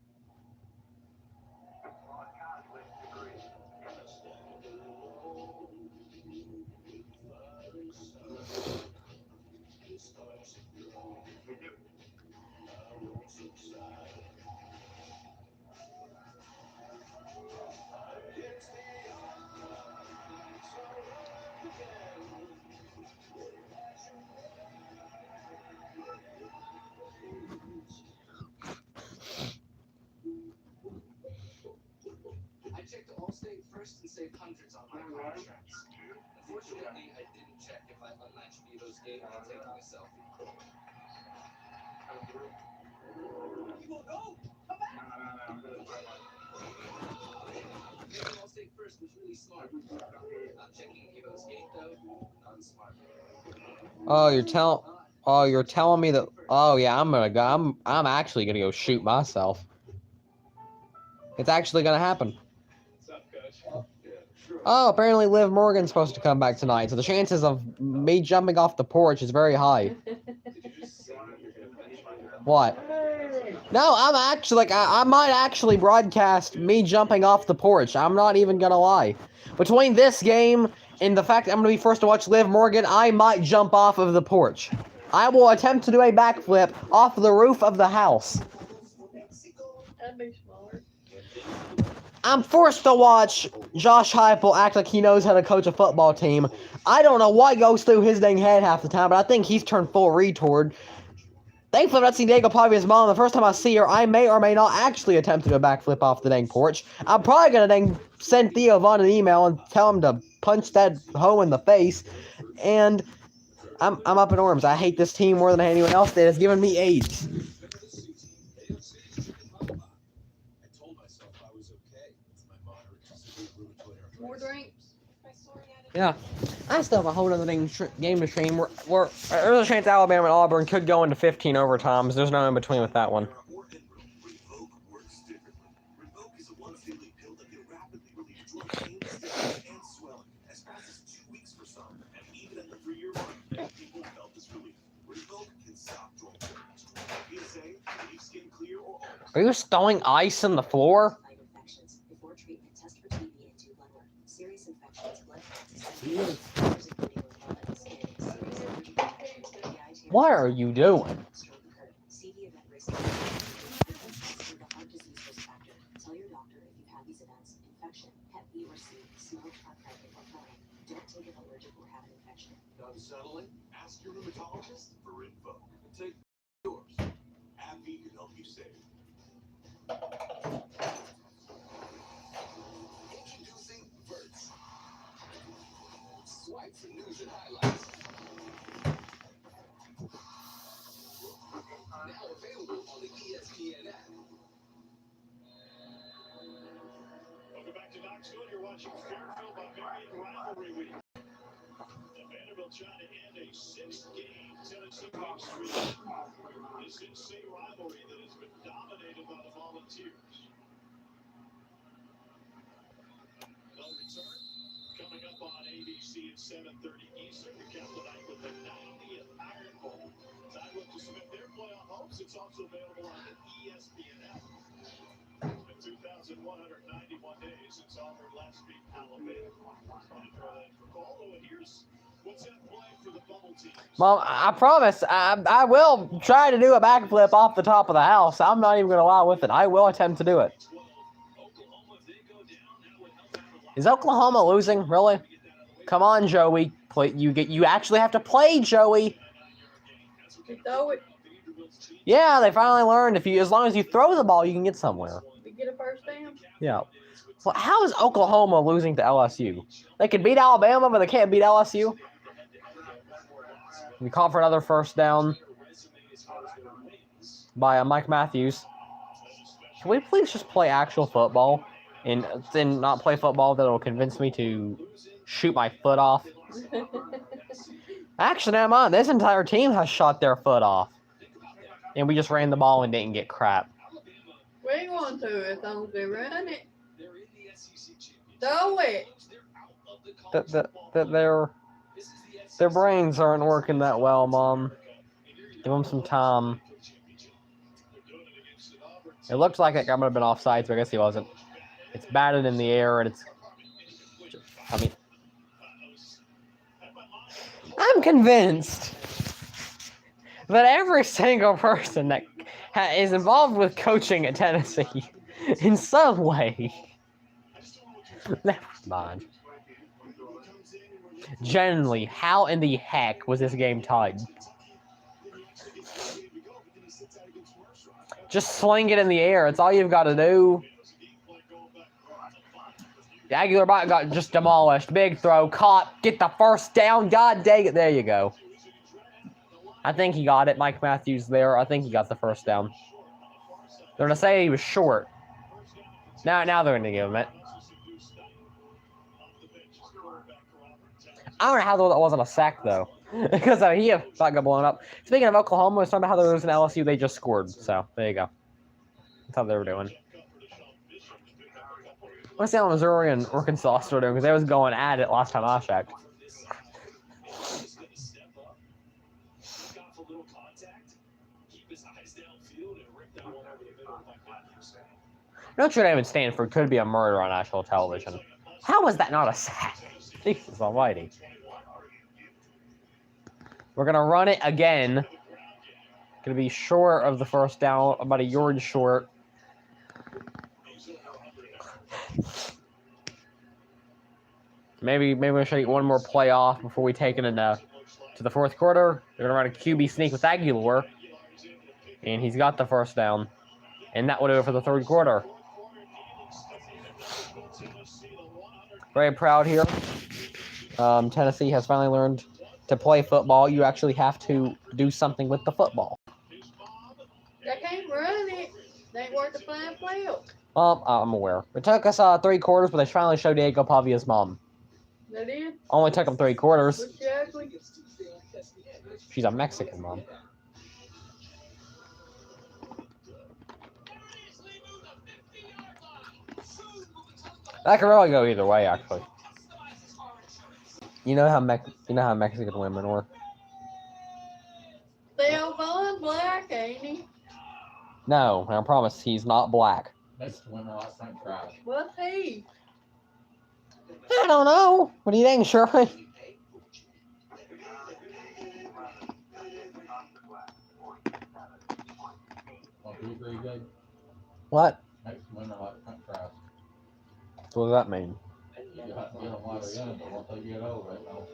I checked Allstate first and saved hundreds on my car insurance. Unfortunately, I didn't check if I unlatched Vito's gate while taking a selfie. Checking Allstate first was really smart. Not checking Vito's gate though, unsmart. Oh, you're telling me that. Oh yeah, I'm actually gonna go shoot myself. It's actually gonna happen. Oh, apparently Liv Morgan's supposed to come back tonight, so the chances of me jumping off the porch is very high. What? No, I'm actually I might actually broadcast me jumping off the porch. I'm not even gonna lie. Between this game and the fact that I'm gonna be forced to watch Liv Morgan, I might jump off of the porch. I will attempt to do a backflip off the roof of the house. That'd be smart. I'm forced to watch Josh Heupel act like he knows how to coach a football team. I don't know what goes through his dang head half the time, but I think he's turned full retard. Thankfully, I've not seen Diego Pavia's mom. The first time I see her, I may or may not actually attempt to do a backflip off the dang porch. I'm probably gonna dang send Theo Von an email and tell him to punch that hoe in the face. And I'm up in arms. I hate this team more than anyone else that has given me AIDS. More drinks. Yeah, I still have a whole other game to stream. Where there's a chance Alabama and Auburn could go into 15 overtimes. There's no in between with that one. Are you throwing ice in the floor? What are you doing? Done settling? Ask your rheumatologist for info. Take yours. AbbVie can help you save. Introducing Verts. Swipe for news and highlights. Now available on the ESPN app. Welcome back to Knock 2, and you're watching Fairfield Barbarian rivalry week. And Vanderbilt trying to end a 6-game Tennessee win streak. This insane rivalry that has been dominated by the Volunteers. They'll return coming up on ABC at 7:30 Eastern to count the night with the 90th Iron Bowl. Time look to cement their playoff hopes. It's also available on the ESPN app. It's been 2,191 days since Auburn last beat Alabama. For Paulo, and here's what's at play for the bubble teams. Mom, I promise, I will try to do a backflip off the top of the house. I'm not even going to lie with it. I will attempt to do it. Is Oklahoma losing? Really? Come on, Joey. You actually have to play, Joey. Throw it. Yeah, they finally learned as long as you throw the ball, you can get somewhere. You get a first down. Yeah. Well, how is Oklahoma losing to LSU? They can beat Alabama, but they can't beat LSU. We call for another first down by Mike Matthews. Can we please just play actual football and then not play football that will convince me to shoot my foot off? Actually, never mind. This entire team has shot their foot off. And we just ran the ball and didn't get crap. We ain't going to as long as they run it. Throw it. Their brains aren't working that well, Mom. Give them some time. It looks like it might have been offsides, but I guess he wasn't. It's batted in the air, and it's... I mean... I'm convinced that every single person that is involved with coaching at Tennessee in some way... Never mind. Generally, how in the heck was this game tied? Just sling it in the air. It's all you've got to do. The Aguilar bot got just demolished. Big throw. Caught. Get the first down. God dang it. There you go. I think he got it. Mike Matthews there. I think he got the first down. They're going to say he was short. Now they're going to give him it. I don't know how that wasn't a sack, though. Because he got blown up. Speaking of Oklahoma, I was talking about how they were losing LSU. They just scored. So, there you go. That's how they were doing. Let's see how Missouri and Arkansas still doing, because they was going at it last time I checked. Notre Dame and Stanford could be a murder on national television. How was that not a sack? Jesus almighty. We're going to run it again. Going to be short of the first down, about a yard short. Maybe we should get one more play off before we take it into to the fourth quarter. They're going to run a QB sneak with Aguilar. And he's got the first down. And that will do it for the third quarter. Very proud here. Tennessee has finally learned to play football. You actually have to do something with the football. They can't run it. They ain't worth the flying field. I'm aware. It took us 3 quarters, but they finally showed Diego Pavia's mom. They did? Only took them 3 quarters. Was she ugly? She's a Mexican mom. That could really go either way, actually. You know how Mexican women were. Theo Vaughn black, ain't he? No, I promise he's not black. Mexican women last time tried. What's he? I don't know. What do you think, Shirley? Well, do you agree, Jake? What? Mexican women last time tried. What does that mean? You have to get them while they're young, but once they get older, they don't.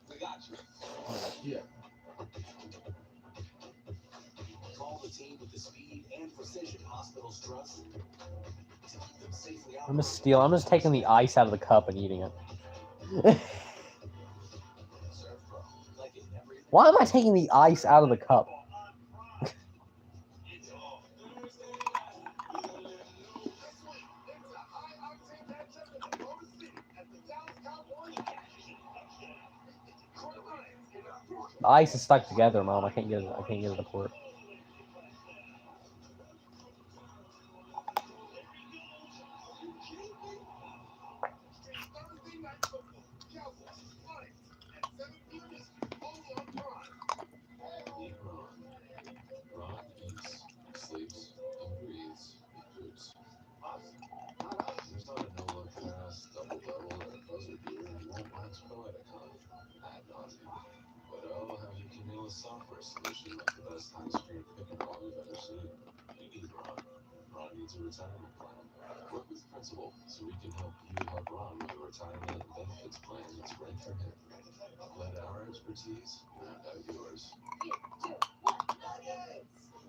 We got you. Oh, shit. Call the team with the speed and precision hospitals trust to keep them safely out. I'm just taking the ice out of the cup and eating it. Why am I taking the ice out of the cup? The ice is stuck together, Mom. I can't get it. I can't get it apart. Ron eats, sleeps, and breathes hoops. There's not a no-look pass, double-double, or a buzzer beater he won't wax poetic on ad nauseum. But oh, how he can nail a software solution like the best high-screen pickleball you've ever seen. You need Ron. Ron needs a retirement plan. Work with Principal so we can help you help Ron with a retirement and benefits plan that's right for him. Let our expertise round out yours.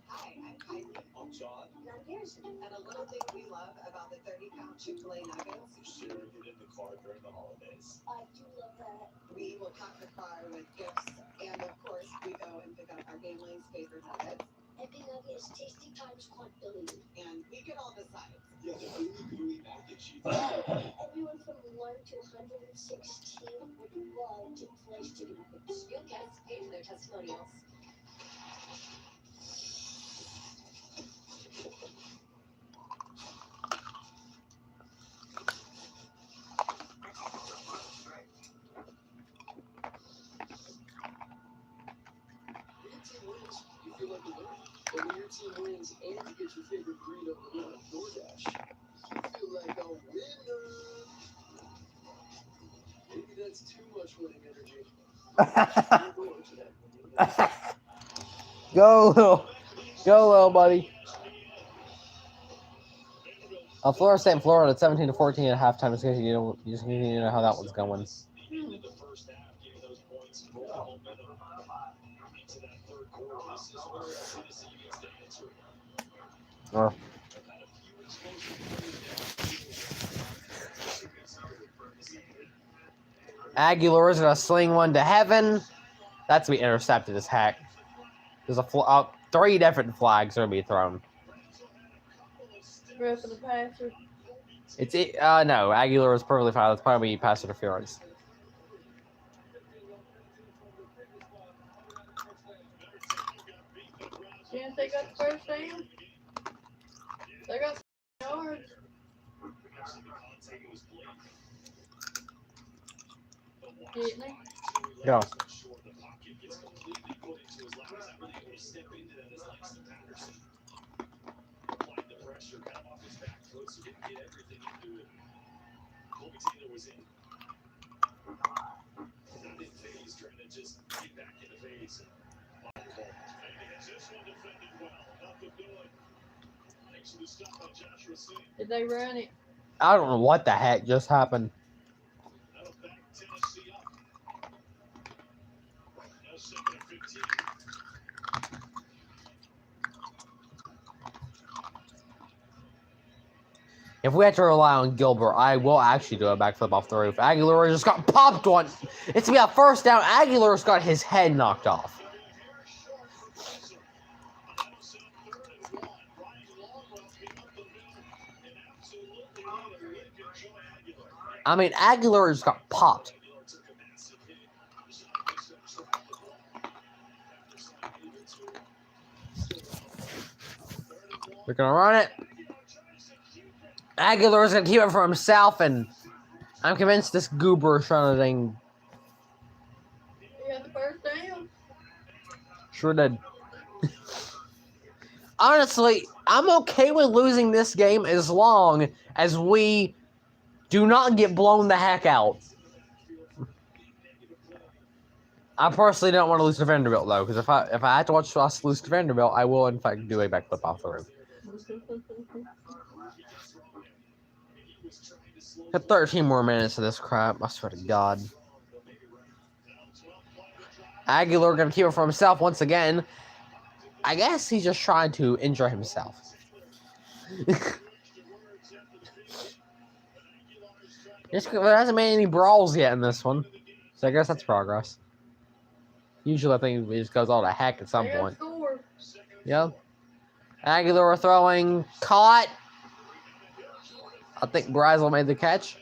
Hi, I'm Kylie. I'm John. And I'm Kirsten. And a little thing we love about the 30-pound Chick-fil-A nuggets You sharing it in the car during the holidays. I do love that. we will pack the car with gifts, and of course, we go and pick up our family's favorite nuggets, Epic Nuggets, tasty times quadrillion. and we get all the sides. Yeah, the gooey mac and cheese. Everyone from 1 to 116 would love Chick-fil-A's chicken nuggets. You'll guess, page their testimonials. When your team wins, you feel like a winner. But when your team wins and you get your favorite burrito delivered on DoorDash, you feel like a winner. Maybe that's too much winning energy. Go, little buddy. Florida State and Florida at 17-14 at halftime. Just you know how that one's going. The first half, getting those points, rolling momentum into that third quarter. This is where Tennessee needs to answer. Or They've had a few explosive plays down. Aguilar's gonna sling one to heaven. That's to be intercepted as heck. There's a 3 different flags are gonna be thrown. Ref of the passer. It's no, Aguilar is perfectly fine. That's probably pass interference. Chance they got the first down. They got yards. Didn't they? Go. Taylor was in. Not in phase, trying to just get back into phase. And this one defended well. Nothing doing. Thanks to the stop by Joshua Singh. Did they run it? I don't know what the heck just happened. That'll back Tennessee up. Now 2nd and 15. If we have to rely on Gilbert, I will actually do a backflip off the roof. Aguilar just got popped one. It's gonna be a first down. Aguilar's got his head knocked off. I mean, Aguilar just got popped. We're gonna run it. Aguilar's gonna keep it for himself, and I'm convinced this goober is trying to thing. You got the first down. Sure did. Honestly, I'm okay with losing this game as long as we do not get blown the heck out. I personally don't want to lose to Vanderbilt though, because if I have to watch us lose to Vanderbilt, I will in fact do a backflip off the roof. Got 13 more minutes of this crap. I swear to God. Aguilar gonna keep it for himself once again. I guess he's just trying to enjoy himself. There hasn't been any brawls yet in this one, so I guess that's progress. Usually I think it just goes all to heck at some point. Yep. Aguilar throwing, caught. I think Brazel made the catch.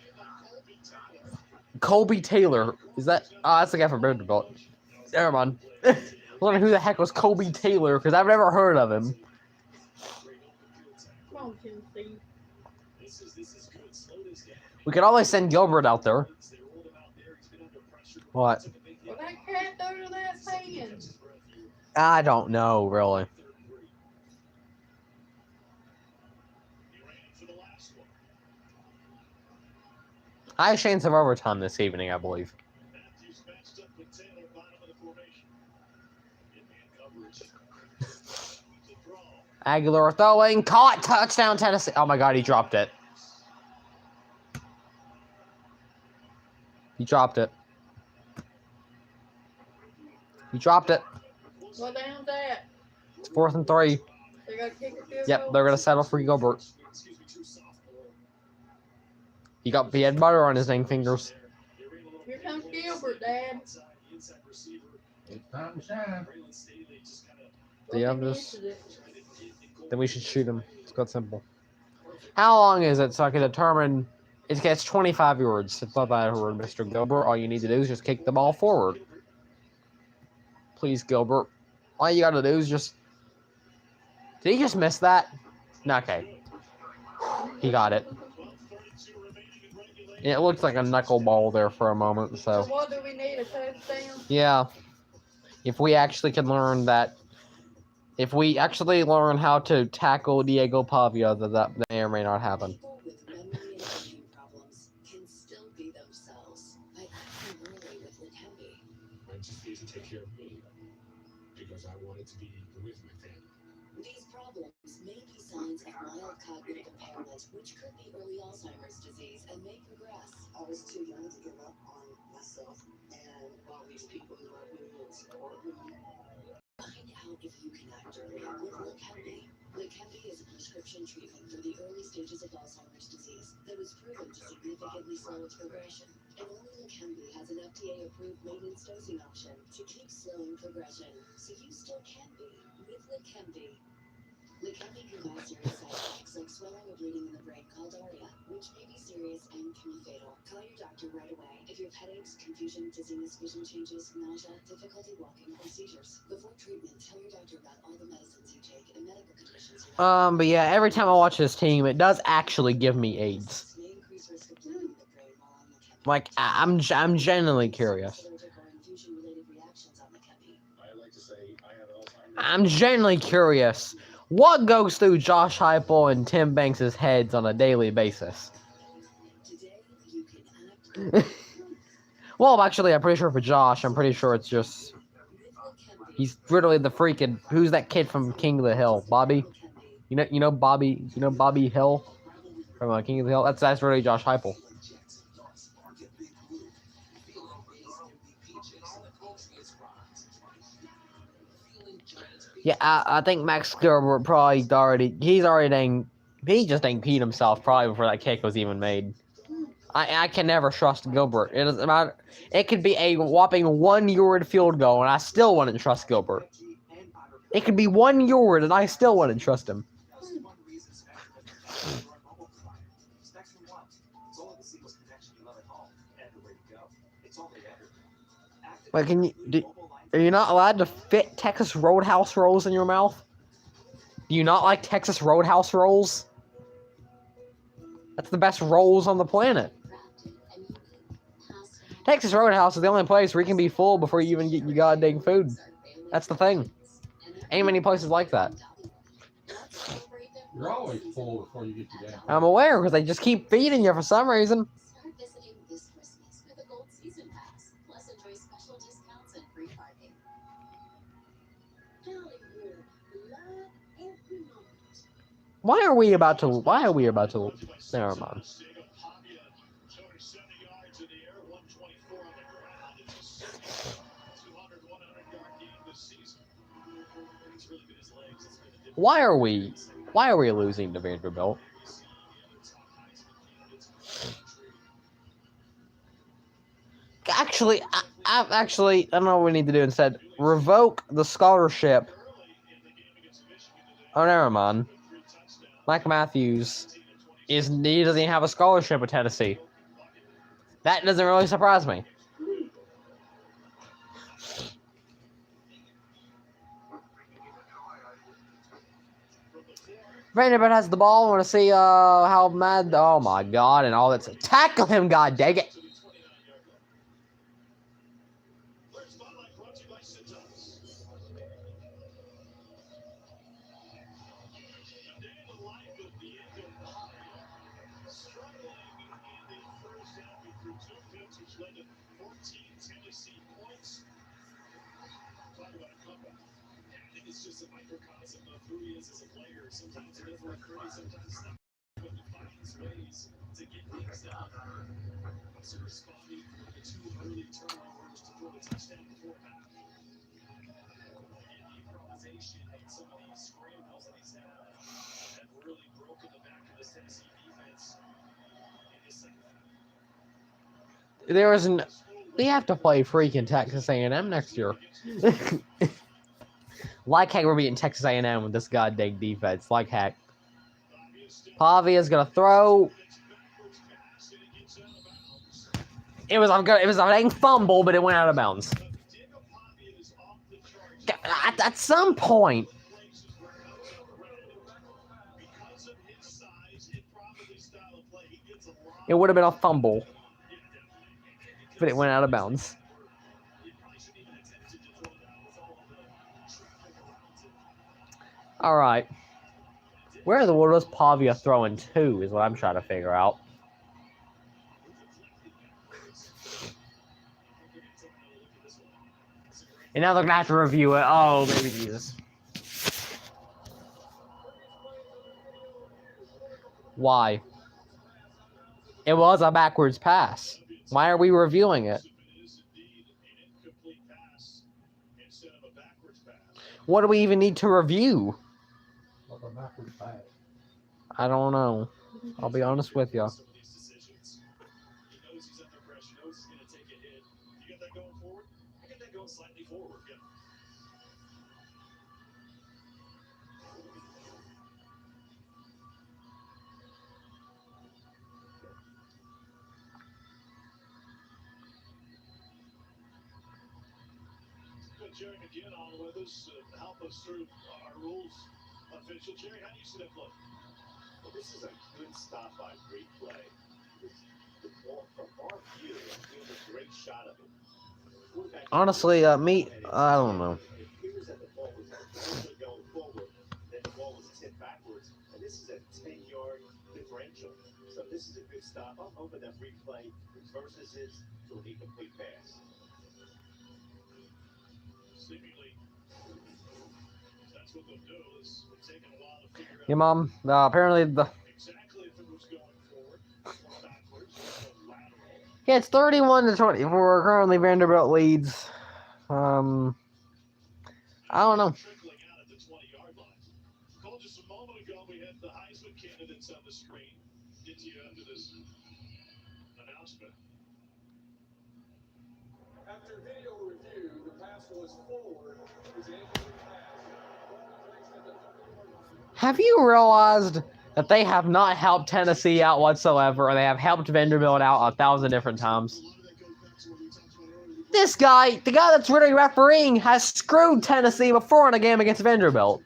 Colby Taylor. Is that? Oh, that's the guy from Vanderbilt. Never mind. I wonder who the heck was Kobe Taylor, because I've never heard of him. Come on, Tennessee. We could always send Gilbert out there. What? Well, that cat under that fan. I don't know, really. High chance of overtime this evening, I believe. Aguilar throwing, caught, touchdown, Tennessee. Oh my God, he dropped it. He dropped it. He dropped it. What down's that? It's 4th and 3. They got to kick a field Yep, goal? they're gonna settle for Gilbert. He had butter on his dang fingers. Here comes Gilbert, Dad. It's time to shine. Yeah, then we should shoot him. It's quite simple. How long is it so I can determine? It gets 25 yards. It's not that hard, Mr. Gilbert. All you need to do is just kick the ball forward. Please, Gilbert. All you gotta do is just... Did he just miss that? Okay. He got it. It looked like a knuckleball there for a moment, So what do we need, a touchdown? yeah. If we actually can learn that... If we actually learn how to tackle Diego Pavia, that may or may not happen. People with memory and thinking problems can still be themselves by acting early with Letembi. I just need to take care of me because I wanted to be with my family. These problems may be signs of mild cognitive impairment, which could be early Alzheimer's disease and may progress. I was too young to give up on myself and all these people who love me and support me. Find out if you can act early with Letembi. Letembi is a prescription treatment for the early stages of Alzheimer's disease that was proven to significantly slow its progression. And only Letembi has an FDA-approved maintenance dosing option to keep slowing progression, so you still can be with Letembi. Letembi can cause serious side effects like swelling or bleeding in the brain called ARIA, which may be serious and can be fatal. Call your doctor right away if you have headaches, confusion, dizziness, vision changes, nausea, difficulty walking, or seizures. Before treatment, tell your doctor about all the medicines you take and medical conditions you have. But yeah, every time I watch this team, it does actually give me AIDS. May increase risk of bleeding in the brain while on Letembi. Like, I'm genuinely curious. Allergic or infusion-related reactions on Letembi. I like to say I have Alzheimer's. I'm genuinely curious. What goes through Josh Heupel and Tim Banks' heads on a daily basis? Today, you can act Well, actually, I'm pretty sure for Josh, I'm pretty sure it's just... He's literally the freaking... Who's that kid from King of the Hill? Bobby? You know Bobby Hill? From King of the Hill? That's really Josh Heupel. Yeah, I think Max Gilbert probably he just dang peed himself probably before that kick was even made. I can never trust Gilbert. It doesn't matter. It could be a whopping 1 yard field goal and I still wouldn't trust Gilbert. It could be 1 yard and I still wouldn't trust him. Like, are you not allowed to fit Texas Roadhouse rolls in your mouth? Do you not like Texas Roadhouse rolls? That's the best rolls on the planet. Texas Roadhouse is the only place where you can be full before you even get your goddamn food. That's the thing. Ain't many places like that. You're always full before you get to that. I'm aware, because they just keep feeding you for some reason. Start visiting this Christmas with a gold season pass. Plus enjoy special discounts and free parking. Why are we about to... Never mind. Why are we losing to Vanderbilt? Actually, I don't know what we need to do instead. Revoke the scholarship. Oh, never mind. Mike Matthews he doesn't even have a scholarship at Tennessee. That doesn't really surprise me. Vanderbilt has the ball. I want to see how mad. Oh my god! And all that's tackle him. God dang it! It's just a microcosm of who he is as a player. Sometimes it doesn't look pretty, sometimes it's not, but he finds ways to get things done. Also responding for the 2 early turnovers to throw a touchdown before half. Again, the improvisation and some of these scrambles that he's had have really broken the back of this Tennessee defense in this second half. There is an. We have to play freaking Texas A&M next year. Like heck, we're beating Texas A&M with this goddamn defense. Like heck. Pavia's gonna throw. It was a dang fumble, but it went out of bounds. At some point, it would have been a fumble, but it went out of bounds. All right. Where in the world was Pavia throwing to is what I'm trying to figure out. And now they're going to have to review it. Oh, baby Jesus. Why? It was a backwards pass. Why are we reviewing it? What do we even need to review? I don't know. I'll be honest with you. Jerry McGinn on with us to help us through our rules. Official Jerry, how do you see that play? Well, this is a good stop by replay. The ball from our view, it was a great shot of it. Honestly, me, I don't know. It appears that the ball was actually going forward, then the ball was tipped backwards, and this is a 10-yard differential. So this is a good stop. I'm hoping that replay reverses it to an incomplete pass. Seemingly, that's what they'll do. Is taking a while to figure out. Yeah, Mom. Apparently the. Exactly if it was going forward, backwards, lateral. Yeah, it's 31-24. Currently, Vanderbilt leads. I don't know. Trickling out at the 20-yard line. Told just a moment ago we had the Heisman candidates on the screen. Get to you after this announcement. After video review, the pass was forward. It was an incomplete pass. Have you realized that they have not helped Tennessee out whatsoever, or they have helped Vanderbilt out 1,000 different times? This guy, the guy that's really refereeing, has screwed Tennessee before in a game against Vanderbilt.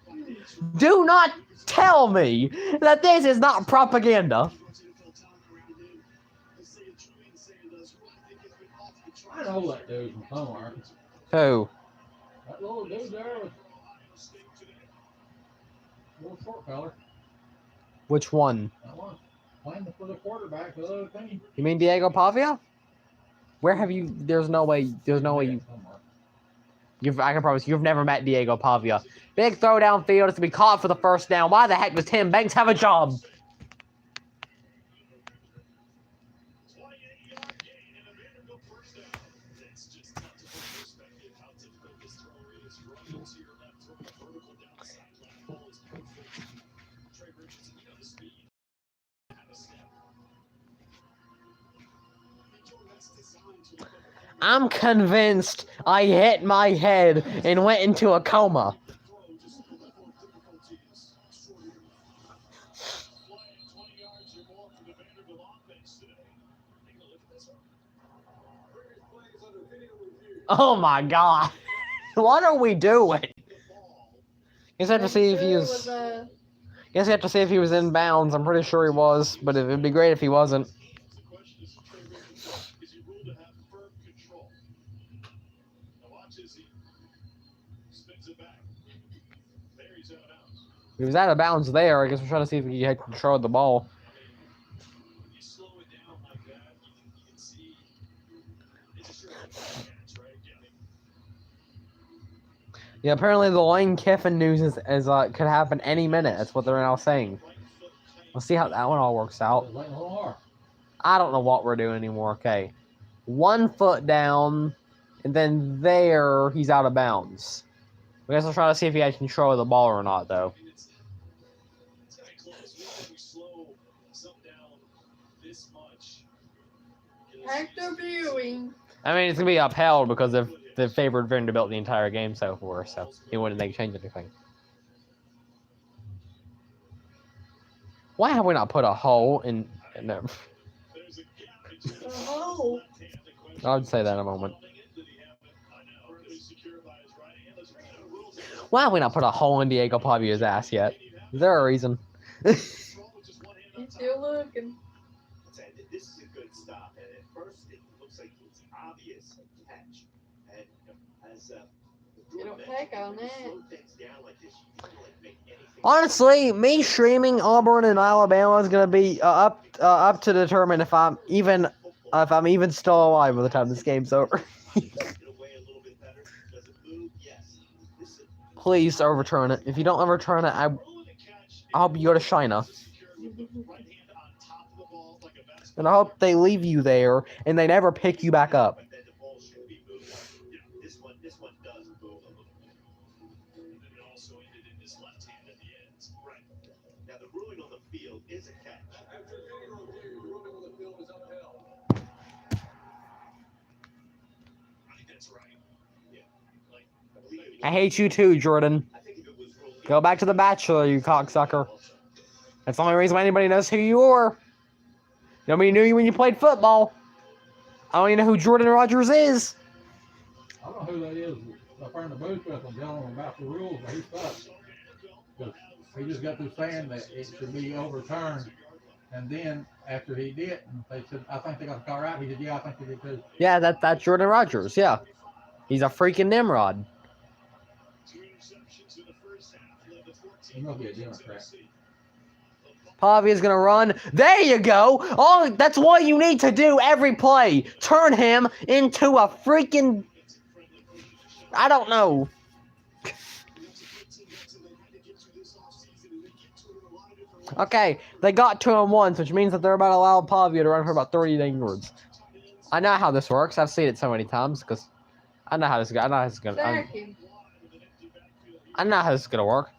Do not tell me that this is not propaganda. I know that dude from somewhere. Who? That little dude there with little short feller. Which one? That one playing for the quarterback of the other team. You mean Diego Pavia? Where have you? There's no way you. I can promise you've never met Diego Pavia. Big throw downfield is to be caught for the first down. Why the heck does Tim Banks have a job? I'm convinced I hit my head and went into a coma. Oh my god. What are we doing? You just have to see if he's... Guess you have to see if he was in bounds. I'm pretty sure he was, but it'd be great if he wasn't. The question is, Trey Richardson, is he ruled to have firm control? Now watch as he spins it back. There he's out of bounds. If he was out of bounds there, I guess we're trying to see if he had control of the ball. When you slow it down like that, you can see it's a sure catch, right? Yeah, apparently the Lane Kiffin news is could happen any minute. That's what they're now saying. We'll see how that one all works out. I don't know what we're doing anymore. Okay. 1 foot down, and then there, he's out of bounds. I guess we'll try to see if he had control of the ball or not, though. It's kind of close. When we slow something down this much. Hector viewing. I mean, it's going to be upheld because they favored Vanderbilt the entire game so far, so he wouldn't make change anything. Why have we not put a hole in there? A hole. I'll say that in a moment. Why have we not put a hole in Diego Pavia's ass yet? Is there a reason? He's still looking. This is a good stop, and at first it looks like it's obvious catch. And as You don't take on that. slow things down like this, you can't like make anything. Honestly, me streaming Auburn and Alabama is gonna be up to determine if I'm even still alive by the time this game's over. Please overturn it. If you don't overturn it, I hope you go to China. And I hope they leave you there and they never pick you back up. This one does move a little bit. And it also ended in his left hand at the end. Right. Now the ruling on the field is a catch. After a video review, the ruling on the field is upheld. I think that's right. Yeah. Like, I believe I hate you too, Jordan. I think if it was ruled Go back to The Bachelor, you cocksucker. That's the only reason why anybody knows who you are. Nobody knew you when you played football. I don't even know who Jordan Rogers is. I don't know who that is. Up there in the booth with him, telling him about the rules, but he sucks. Because he just got through saying that it should be overturned. And then, after he did, they said, I think they got the call right. He said, yeah, I think they did too. Yeah, that's Jordan Rogers, yeah. He's a freaking Nimrod. He must be a Democrat. Pavia's gonna run. There you go. Oh, that's what you need to do every play. Turn him into a freaking... I don't know. Okay, they got to him once, which means that they're about to allow Pavia to run for about 30 yards. I know how this works. I've seen it so many times because I know how this is gonna. I know how this is gonna work.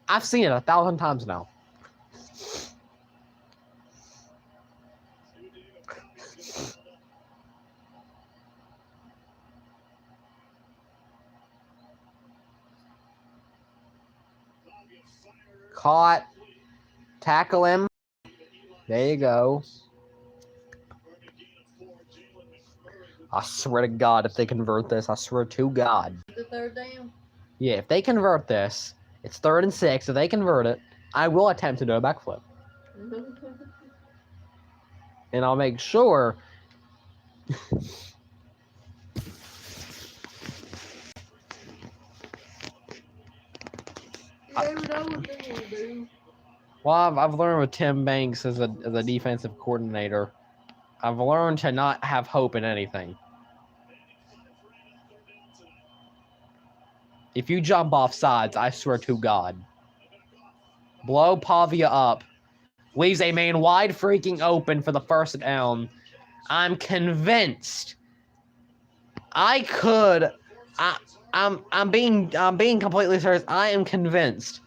I've seen it 1,000 times now. Caught. Tackle him. There you go. I swear to God, if they convert this, I swear to God. The third down. Yeah, if they convert this, it's 3rd and 6. If they convert it, I will attempt to do a backflip. And I'll make sure... You never know what they're gonna do. Well, I've learned with Tim Banks as a defensive coordinator, I've learned to not have hope in anything. If you jump off sides, I swear to God. Blow Pavia up. Leaves a man wide freaking open for the first down. I'm convinced. I'm being completely serious. I am convinced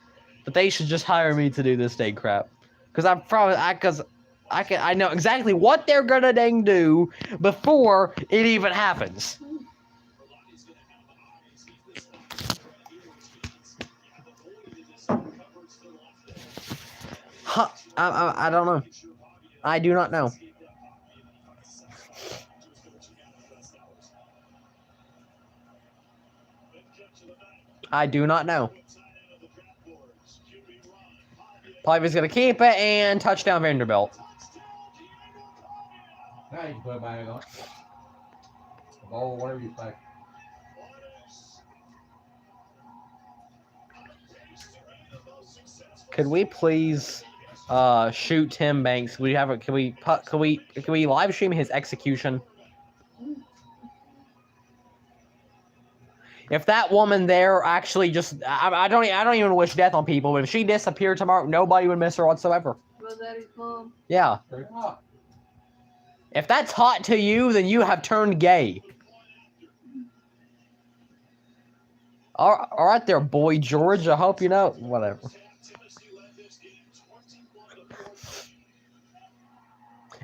that they should just hire me to do this day crap. Because I know exactly what they're gonna dang do before it even happens. Huh, I don't know. I do not know. I do not know. Probably is going to keep it and touchdown Vanderbilt. Now you can put it back on. The ball, whatever you say. Could we please shoot Tim Banks? We have a, can we live stream his execution? If that woman there actually just I don't even wish death on people, but if she disappeared tomorrow, nobody would miss her whatsoever. Was that his mom? Yeah. If that's hot to you, then you have turned gay. All right there, boy George. I hope you know. Whatever.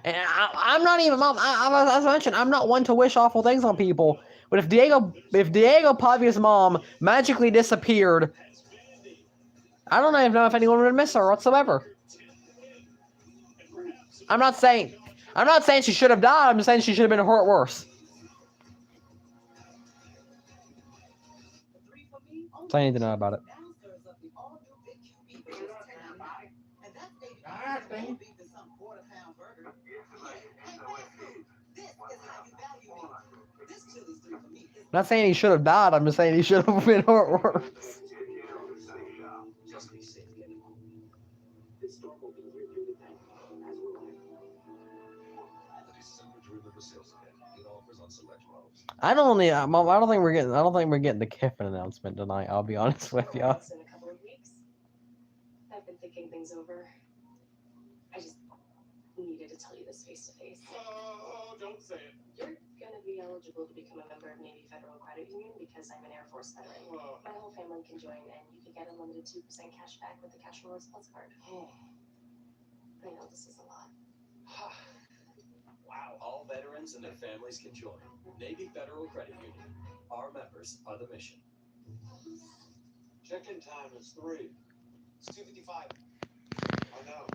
And I'm not even, Mom. As I mentioned, I'm not one to wish awful things on people. But if Diego Pavia's mom magically disappeared, I don't even know if anyone would miss her whatsoever. I'm not saying she should have died. I'm just saying she should have been hurt worse. So I need to know about it. I'm not saying he should have died. I'm just saying he should have been hurt worse. I don't think we're getting the Kiffin announcement tonight. I'll be honest with you. In a couple of weeks. I've been thinking things over. I just needed to tell you this face to face. Oh, don't say it. You're gonna be eligible to become a member of Navy Federal Credit Union because I'm an Air Force veteran. My whole family can join, and you can get a limited 2% cash back with the Cash Rewards Plus card. I know this is a lot. Wow, all veterans and their families can join. Navy Federal Credit Union. Our members are the mission. Check-in time is 3. It's 2:55. I know.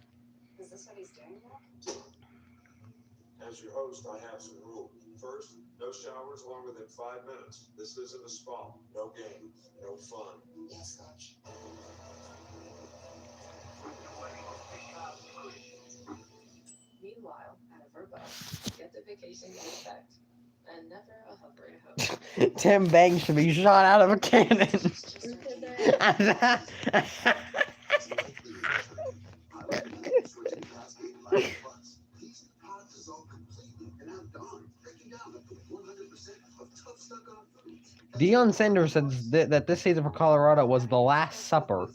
Is this what he's doing now? As your host, I have some rules. First, no showers longer than 5 minutes. This isn't a spa. No game. No fun. Yes, Coach. Meanwhile, at a Verbo, get the vacation you expect. And never a hovering hope. Tim Banks should be shot out of a cannon. Deion Sanders says that this season for Colorado was the Last Supper.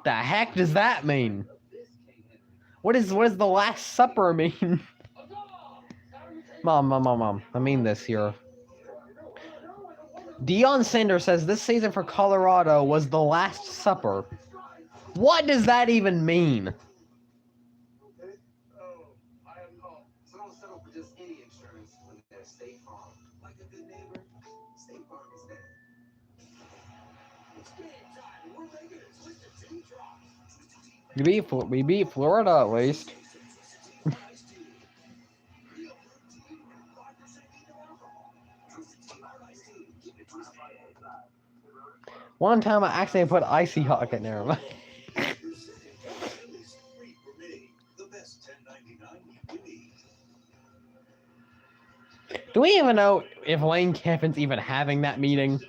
The heck does that mean? What does the Last Supper mean? Mom. I mean this here. Deion Sanders says this season for Colorado was the Last Supper. What does that even mean? So don't settle for just any insurance when there's State Farm. Like a good neighbor, State Farm is there. It's game time. We're making it. Twisted Tea drop. We beat Florida at least. One time I accidentally put Icy Hawk in there. Do we even know if Lane Kiffin's even having that meeting?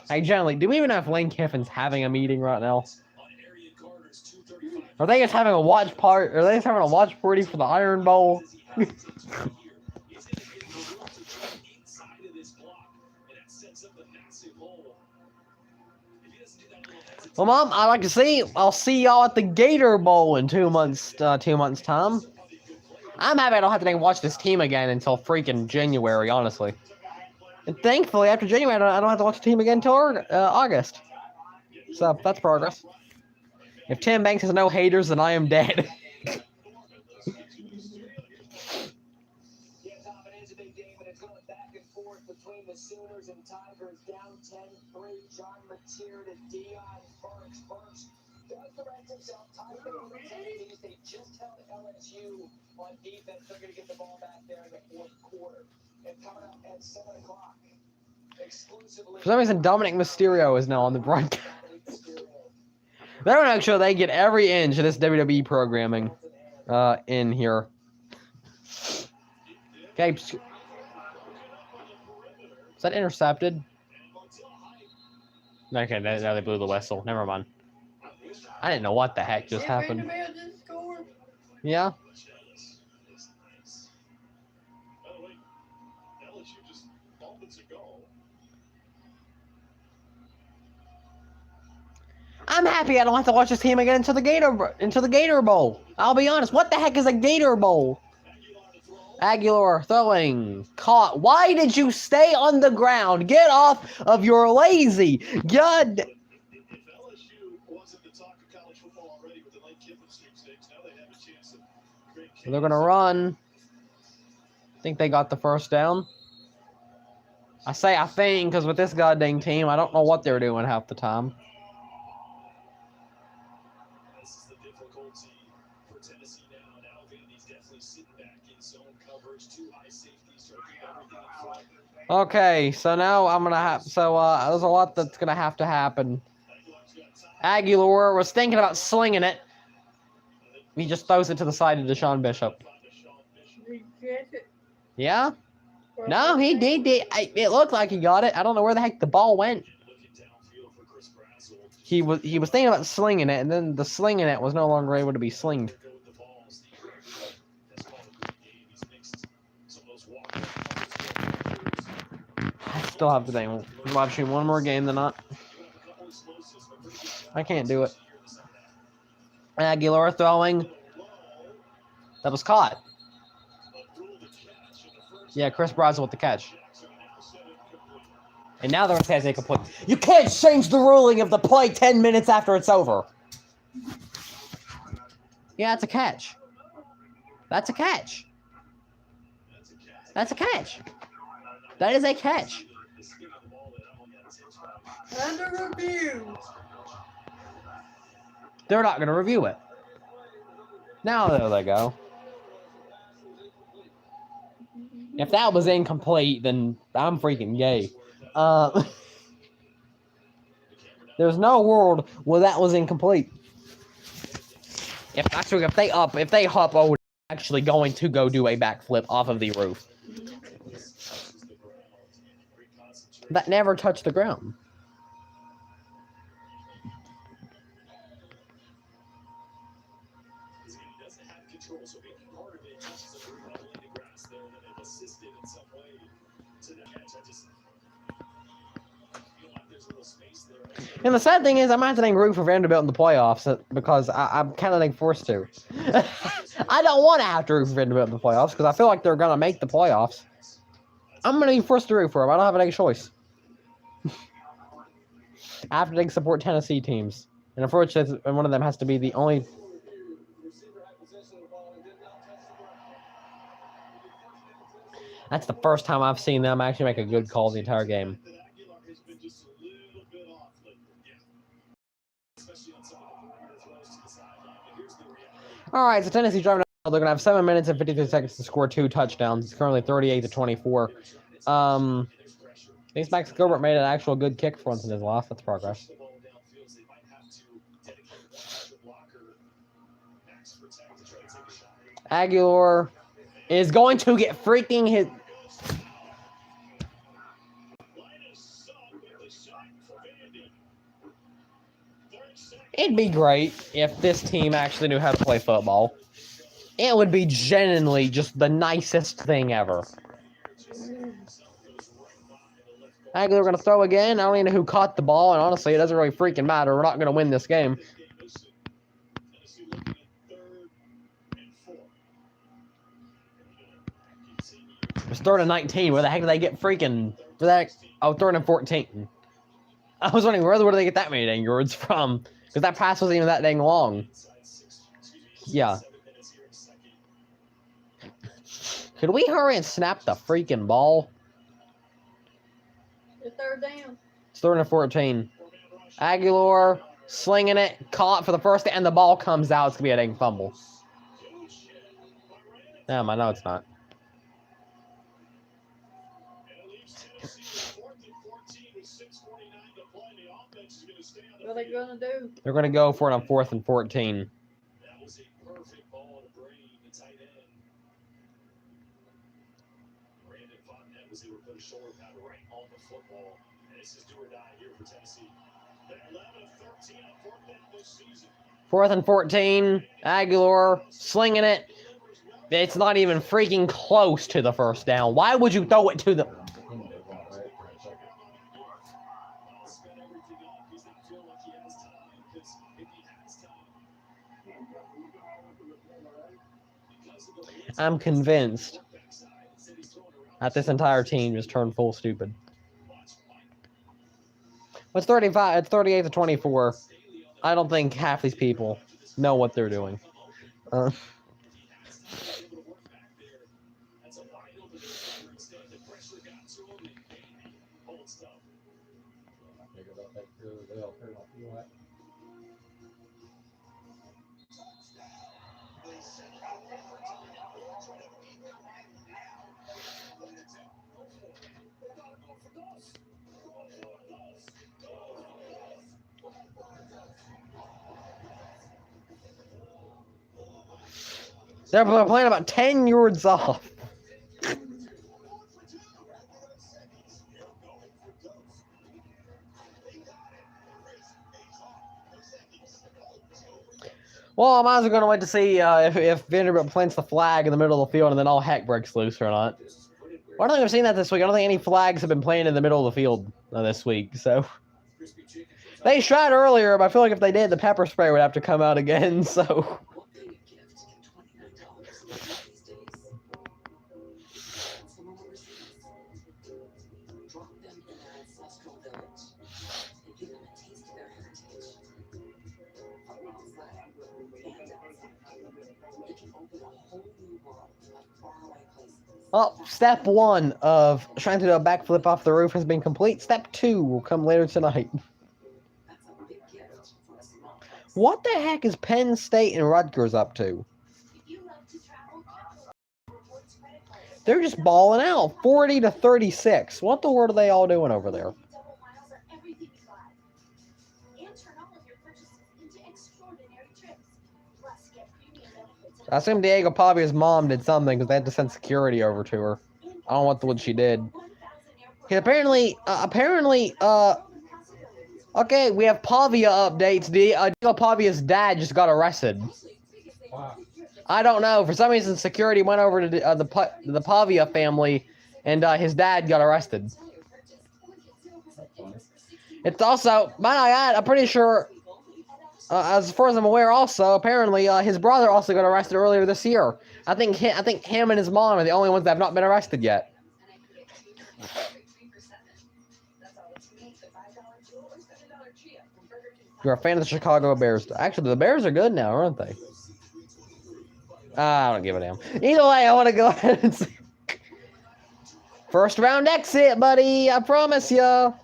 Hey, generally, do we even know if Lane Kiffin's having a meeting right now? Are they just having a watch party? Are they just having a watch party for the Iron Bowl? Well, Mom, I'd like to see. I'll see y'all at the Gator Bowl in 2 months. 2 months time. I'm happy I don't have to watch this team again until freaking January, honestly. And thankfully, after January, I don't have to watch the team again until August. So that's progress. If Tim Banks has no haters, then I am dead. Between the Sooners and Tigers, down 10-3, John Mateer to Dion Burks. Does direct himself, tied the opportunities. They just held LSU on defense. They're going to get the ball back there in the fourth quarter. And coming up at 7 o'clock, exclusively. For some reason, Dominic Mysterio is now on the broadcast. They don't make sure they get every inch of this WWE programming in here. Okay. Is that intercepted? Okay, now they blew the whistle. Never mind. I didn't know what the heck just happened. Vanderbilt just scored. Yeah. I'm happy I don't have to watch this team again into the Gator Bowl. I'll be honest. What the heck is a Gator Bowl? Aguilar throwing, caught. Why did you stay on the ground? Get off of your lazy. God. So they're gonna run. I think they got the first down. I say I think because with this goddamn team, I don't know what they're doing half the time. This is the difficulty for Tennessee now. Now Vandy's definitely sitting back in zone coverage, too high safety, start keeping everything in front. Okay, so now I'm gonna have. So there's a lot that's gonna have to happen. Aguilar was thinking about slinging it. He just throws it to the side of Deshaun Bishop. Did you catch it? Yeah. No, he did. It looked like he got it. I don't know where the heck the ball went. He was thinking about slinging it, and then the slinging it was no longer able to be slinged. I still have to think. I'm watching one more game than not. I can't do it. Aguilar throwing. That was caught. Yeah, Chris Brazil with the catch. And now there says incomplete. You can't change the ruling of the play 10 minutes after it's over. Yeah, it's a catch. That's a catch. That's a catch. That is a catch. Under review. They're not going to review it. Now there they go. If that was incomplete, then I'm freaking gay. There's no world where that was incomplete. If they hop over, actually going to go do a backflip off of the roof. That never touched the ground. And the sad thing is, I might have to root for Vanderbilt in the playoffs because I'm kind of forced to. I don't want to have to root for Vanderbilt in the playoffs because I feel like they're going to make the playoffs. I'm going to be forced to root for them. I don't have any choice. I have to support Tennessee teams. And unfortunately, one of them has to be the only... That's the first time I've seen them actually make a good call the entire game. All right, so Tennessee driving. They're going to have 7 minutes and 53 seconds to score 2 touchdowns. It's currently 38-24. Thinks Max Gilbert made an actual good kick for once in his life. That's progress. Aguilar is going to get freaking hit. It'd be great if this team actually knew how to play football. It would be genuinely just the nicest thing ever. Aguilar going to throw again. I don't even know who caught the ball, and honestly, it doesn't really freaking matter. We're not going to win this game. It's 3rd and 19. Where the heck did they get freaking... Oh, 3rd and 14. I was wondering, where do they get that many dang yards from? Because that pass wasn't even that dang long. Yeah. Could we hurry and snap the freaking ball? It's 3rd down. It's 3rd and 14. Aguilar slinging it, caught for the first, and the ball comes out. It's going to be a dang fumble. Damn, I know it's not. What are they gonna do? They're going to go for it on 4th and 14. That was a perfect ball to bring the tight end. Brandon Fontenette was able to put a shoulder pad right on the football. And this is do or die here for Tennessee. They're 11 of 13 on fourth down this season. 4th and 14. Aguilar slinging it. It's not even freaking close to the first down. Why would you throw it to the... I'm convinced that this entire team just turned full stupid. It's 35. It's 38 to 24. I don't think half these people know what they're doing. They're playing about 10 yards off. Well, I'm also going to wait to see if Vanderbilt plants the flag in the middle of the field and then all heck breaks loose or not. Well, I don't think I've seen that this week. I don't think any flags have been planted in the middle of the field this week. So they tried earlier, but I feel like if they did, the pepper spray would have to come out again. So. Well, step 1 of trying to do a backflip off the roof has been complete. Step 2 will come later tonight. What the heck is Penn State and Rutgers up to? They're just balling out, 40 to 36. What the world are they all doing over there? I assume Diego Pavia's mom did something because they had to send security over to her. I don't know what she did. Apparently, okay, we have Pavia updates. Diego Pavia's dad just got arrested. Wow. I don't know. For some reason, security went over to the Pavia family, and his dad got arrested. It's also, might I add, I'm pretty sure, as far as I'm aware, also apparently his brother also got arrested earlier this year. I think him and his mom are the only ones that have not been arrested yet. You're a fan of the Chicago Bears. Actually, the Bears are good now, aren't they? I don't give a damn. Either way, I want to go ahead and see. First round exit, buddy. I promise you.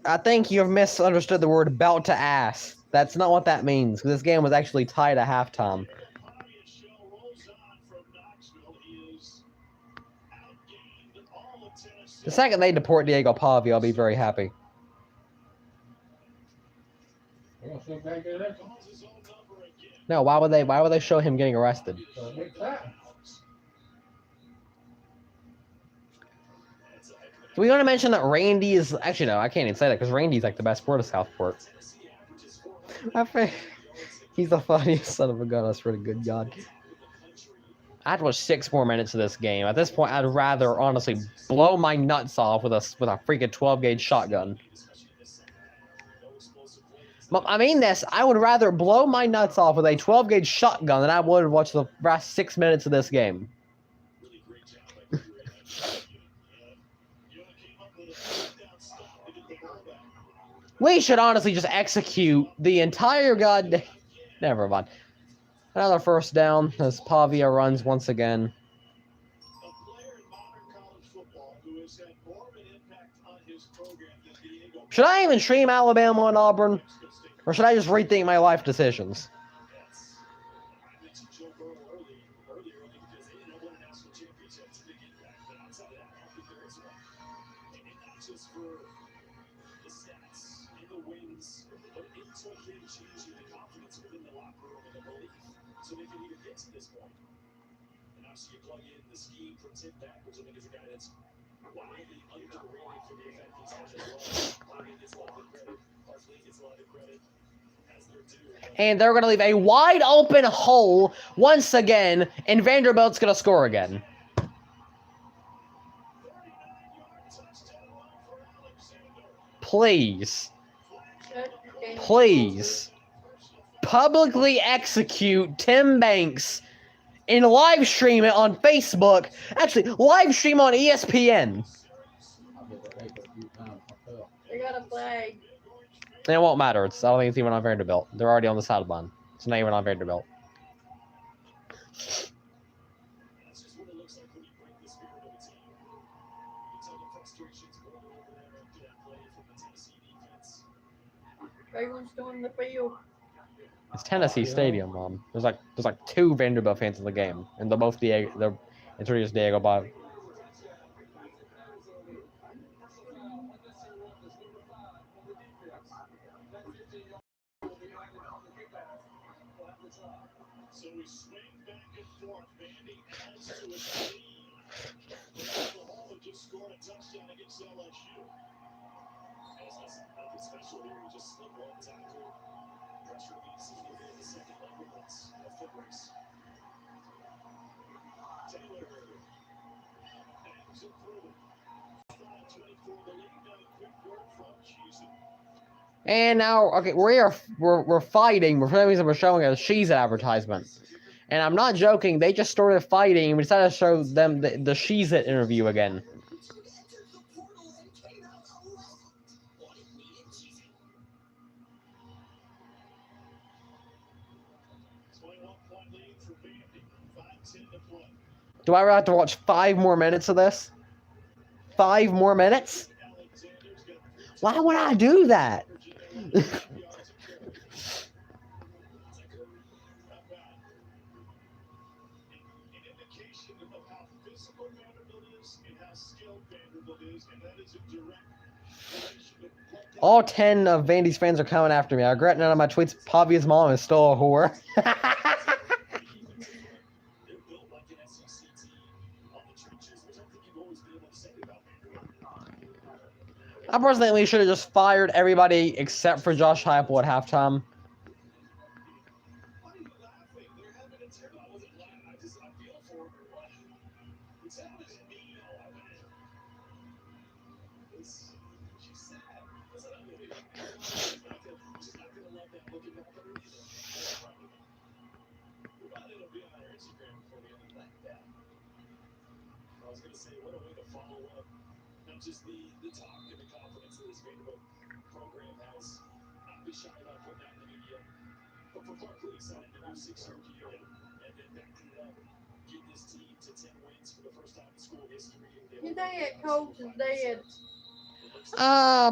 I think you've misunderstood the word "belt to ass." That's not what that means. This game was actually tied at halftime. The second they deport Diego Pavia, I'll be very happy. No, why would they show him getting arrested? Do we want to mention that Randy is... Actually, no, I can't even say that because Randy's like the best sport of Southport. He's the funniest son of a gun, I swear to good God. I'd watch 6 more minutes of this game. At this point, I'd rather honestly blow my nuts off with a freaking 12-gauge shotgun. I mean this, I would rather blow my nuts off with a 12-gauge shotgun than I would watch the last 6 minutes of this game. We should honestly just execute the entire goddamn... Never mind. Another first down as Pavia runs once again. Should I even stream Alabama and Auburn? Or should I just rethink my life decisions? this point. And obviously, you plug in the scheme from Tim Pack, which I think is a guy that's widely underrated for the effect he's had as well. Hogan gets a lot of the credit. Parsley gets a lot of the credit. As they're due. And they're going to leave a wide open hole once again, and Vanderbilt's going to score again. Please. Please. Publicly execute Tim Banks and live stream it on Facebook. Actually, live stream on ESPN. They got a flag. And it won't matter. I don't think it's even on Vanderbilt. They're already on the sideline. It's not even on Vanderbilt. That's just what it looks like when you break the spirit of a team. You can tell the frustrations going over there after that play from the Tennessee defense. Everyone's storming the field. It's Tennessee Stadium, Mom. There's like 2 Vanderbilt fans in the game, and they're both they're introduced Diego by. So we swing back and forth. Vandy adds to his lead. Oklahoma just scored a touchdown against LSU. And it's nothing special here. He just slipped one tackle. Pressure pieces within the second movements of foot race. Taylor hangs it through. 5:24 the lead. Now a quick word from Cheezy. And now, okay, we're fighting. For some reason, we're showing a She's advertisement, and I'm not joking. They just started fighting, and we decided to show them the She's It interview again. Do I really have to watch 5 more minutes of this? 5 more minutes? Why would I do that? All 10 of Vandy's fans are coming after me. I regret none of my tweets. Pavia's mom is still a whore. I personally should have just fired everybody except for Josh Heupel at halftime. Just the talk and the confidence that this Vanderbilt program has. Not be shy about putting out in the media. But for Clark Lee, signing a new 6-year deal and then backing it up, get this team to 10 wins for the first time in school history. Your dad, coach, is dead.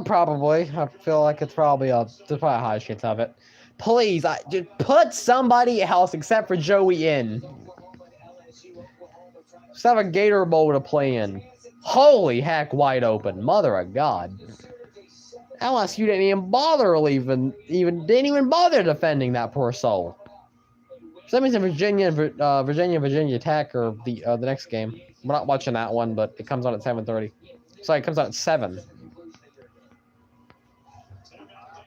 Probably. I feel like there's probably a high chance of it. Please, just put somebody else except for Joey in. Just have a Gator Bowl to play in. Holy heck, wide open. Mother of God. LSU didn't even bother didn't even bother defending that poor soul. So that means in Virginia Tech or the next game. We're not watching that one, but it comes on at 7:30. Sorry, it comes on at 7.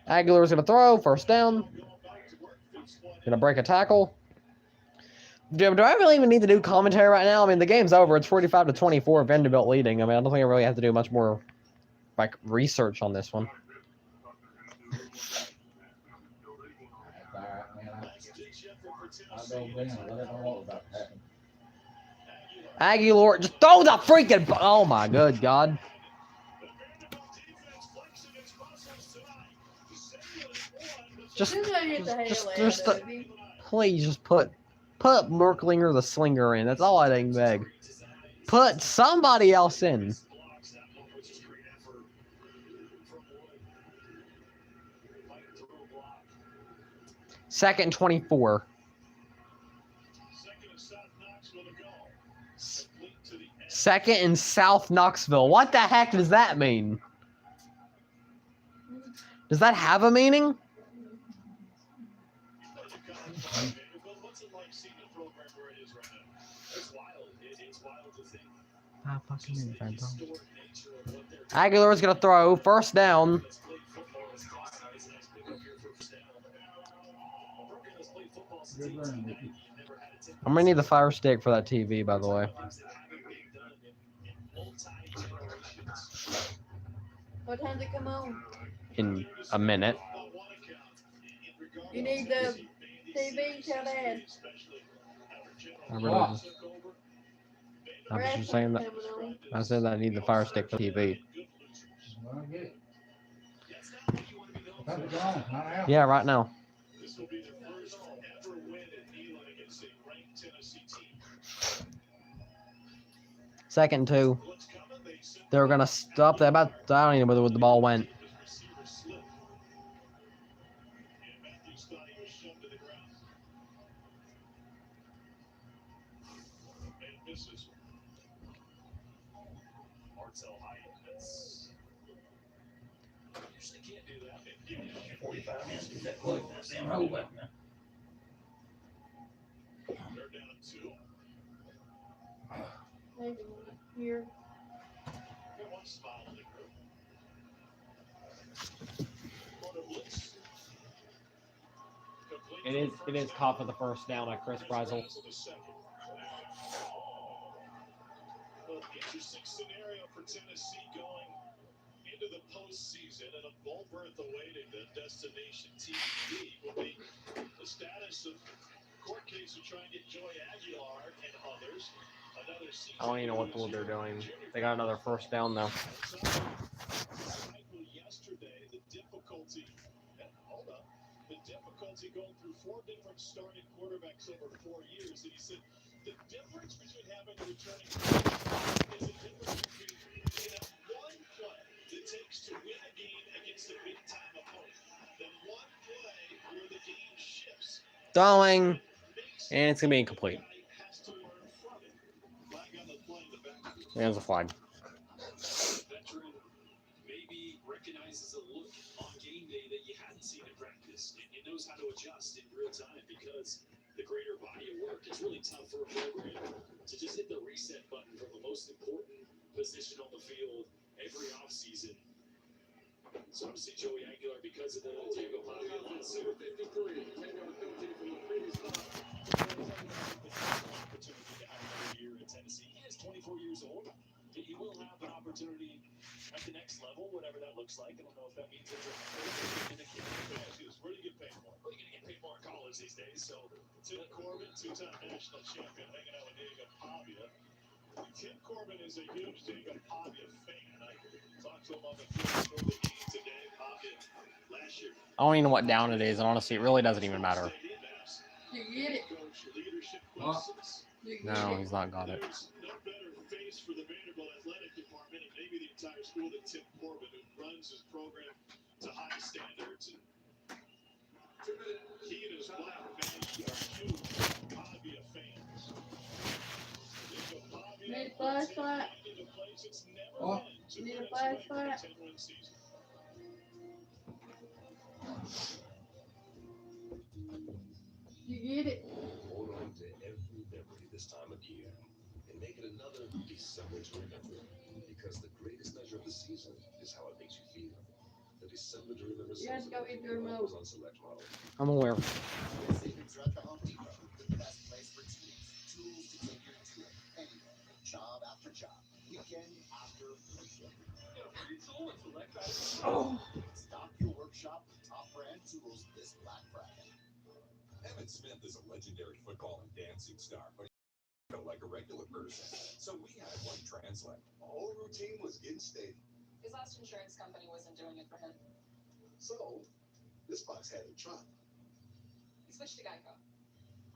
Aguilar's gonna throw, first down. Gonna break a tackle. Do I really even need to do commentary right now? I mean, the game's over. It's 45-24, Vanderbilt leading. I mean, I don't think I really have to do much more, like, research on this one. Aguilar, just throw the freaking... Oh, my good God. Please just put Merklinger the slinger in. That's all I dang beg. Put somebody else in. Second and 24. Second in South Knoxville. What the heck does that mean? Does that have a meaning? Aguilar's gonna throw. First down. I'm gonna need the fire stick for that TV, by the way. What time does it come on? In a minute. You need the TV, tell Dad. I'm just saying that. I said that I need the fire stick for TV. Yeah, right now. Second 2. They were gonna stop that. I don't even know where the ball went. Usually can't do that. 45 minutes to that plug that damn hole back now. They're down 2. Maybe here. Got one smile in the group. On a blitz. It is caught for the first down by Chris Breisel. Interesting scenario for Tennessee going into the postseason, and a bowl berth awaiting the destination TV will be the status of court case of trying to get Joey Aguilar and others. Another season. I don't even know what they're doing. They got another first down though. Yesterday, the difficulty. Hold up. The difficulty going through 4 different starting quarterbacks over 4 years, and he said the difference between having a returning quarterback is the difference between one play that takes to win a game against a big-time opponent, then one play where the game shifts. Throwing, and it's gonna be incomplete. There's a flag. Veteran maybe recognizes a look on game day that you hadn't seen in practice, and knows how to adjust in real time because the greater body of work. It's really tough for a program to just hit the reset button from the most important position on the field every offseason. So obviously Joey Aguilar, because of the Diego Pavia offense, 53, take number 13 from the previous opportunity to have another year in Tennessee. He is 24 years old. He will have an opportunity at the next level, whatever that looks like. I don't know if that means it's where do you get paid more? Well, you're going to get paid more in college these days. So Tim Corbin, 2-time national champion, hanging out with Diego Pavia. Tim Corbin is a huge Diego Pavia fan. I talked to him on the field before the game today. Pavia last year. I don't even know what down it is, and honestly, it really doesn't even matter. You get it. No, he's not got it. There's no better face for the Vanderbilt athletic department, and maybe the entire school, than Tim Corbin, who runs his program to high standards. And he and his black family are huge Pavia fans. Need a flashlight? Need a flashlight? You get it. Hold on to every memory this time of year and make it another December to remember. Because the greatest measure of the season is how it makes you feel. The December to remember You have to go get your remote. on select models. I'm aware. Savings are at the Home Depot, the best place for tools. Tools to take your tool anywhere, job after job, weekend after weekend. Oh. Stock your workshop with top brand tools this Black Friday. Emmitt Smith is a legendary football and dancing star, but he's like a regular person. So we had one translate. The whole routine was getting stable. His last insurance company wasn't doing it for him. So, this box had to try. He switched to Geico.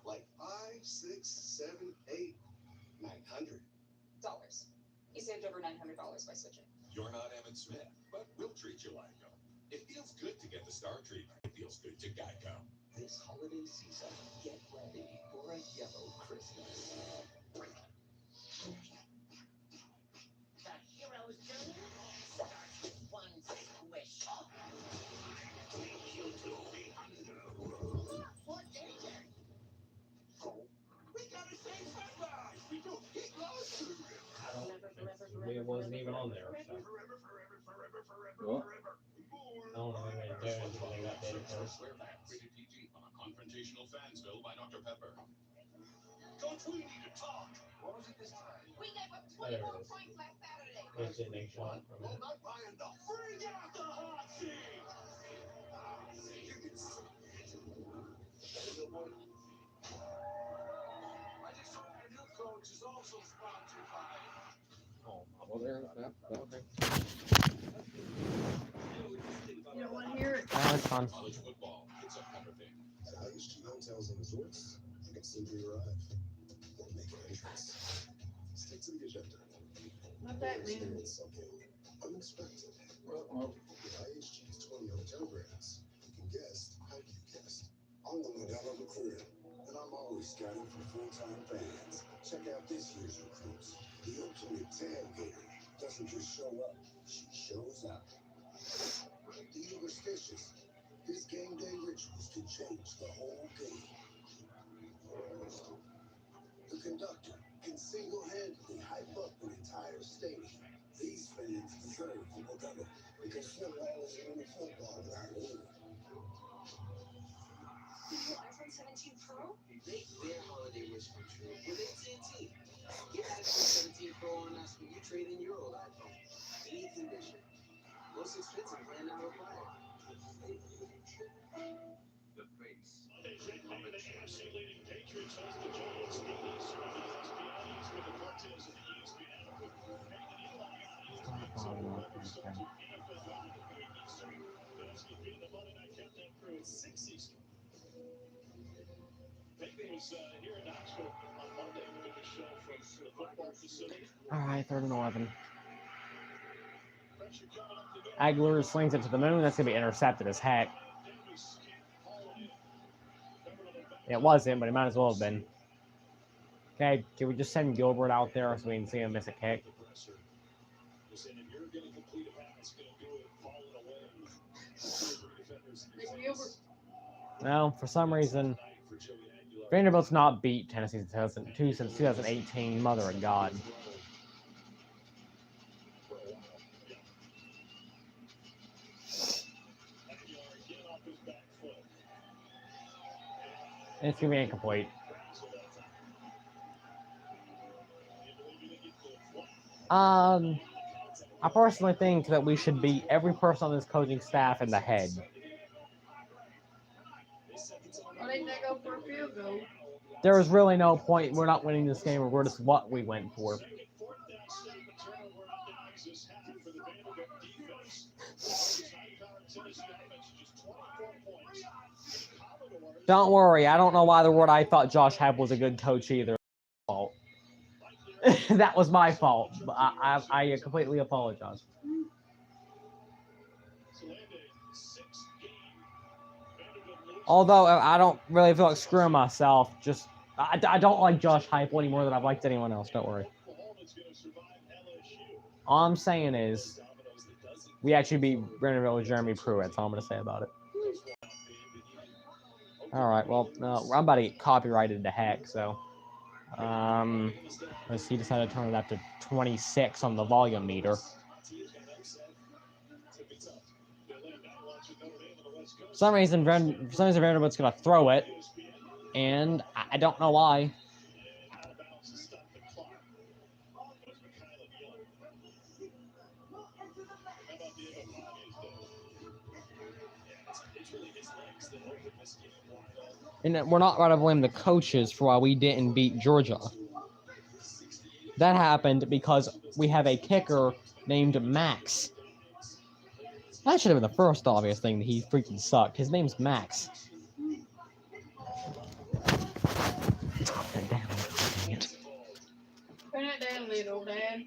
Like 5, 6, 7, 8, 900. Dollars. He saved over $900 by switching. You're not Emmitt Smith, but we'll treat you like him. It feels good to get the star treatment. It feels good to Geico. This holiday season, get ready for a yellow Christmas. The hero's journey starts with one squish. Take you to the underworld. Look for danger. Go on there. So. What? I don't know what they're doing until they got data first. Rated PG on a confrontational Fansville by Dr. Pepper. Coach, we need to talk. What was it this time? We gave up Oh, there 24 it is. points last Saturday. Here's the next shot from Well, it. not by enough. Bring out the hot seat. I just saw our new coach is also sponsored by. Oh, well, there. Okay. You don't want to hear it? Oh, it's fun. College football. It's a Pepper thing. At IHG Hotels and Resorts, you can simply arrive or make an entrance. Stick to the agenda. What that means? Experience something unexpected. With IHG's 20 hotel brands, you can guest how you guest. I'm the Modelo recruiter, and I'm always scouting for full-time fans. Check out this year's recruits. The ultimate tailgater doesn't just show up, she shows up. The superstitious. His game day rituals can change the whole game. The conductor can single-handedly hype up an entire stadium. These fans deserve the Modelo because football isn't really football without order. The new iPhone 17 Pro? Make their holiday wish come true with AT&T. Get iPhone 17 Pro on us when you trade in your old iPhone. Any condition. Most expensive plan not required. The face. Monday, January, the AFC-leading Patriots host the Giants. He's with ESPN. He's with the Cortez of the ESPN. Nathan Eli on ESPN. Starts at 85 round of 3 Eastern. Boston beat the Monday Night Countdown crew at 6 Eastern. Baby was here in Knoxville on Monday doing a show from the football facility. All right, 3rd and 11. Pressure coming up the middle. Aguilar slings it to the moon. That's gonna be intercepted as heck. Davis hauling in. Covered on the back. It wasn't, but it might as well have been. Okay, can we just send Gilbert out there so we can see him miss a kick? The presser. They're saying if you're going to complete a pass, going to do it falling away with 2 or 3 defenders. Nick Gilbert. Well, for some reason, For Joey Aguilar. Vanderbilt's not beat Tennessee since 2018. Mother of God. Aguilar again off his back foot. And it's gonna be incomplete. I personally think that we should beat every person on this coaching staff in the head. Why didn't they go for a field goal? There is really no point. We're not winning this game regardless of what we went for. Don't worry. I don't know why the word I thought Josh Hepp was a good coach either. Fault. That was my fault. I completely apologize. Although I don't really feel like screwing myself. Just I don't like Josh Heupel any more than I've liked anyone else. Don't worry. All I'm saying is we actually beat Vanderbilt with Jeremy Pruitt. That's all I'm going to say about it. All right. Well, I'm about to get copyrighted to heck. So, he decided to turn it up to 26 on the volume meter. For some reason Vanderbilt's going to throw it, and I don't know why. And we're not going to blame the coaches for why we didn't beat Georgia. That happened because we have a kicker named Max. That should have been the first obvious thing that he freaking sucked. His name's Max. Dang it. Turn it down, little Dad.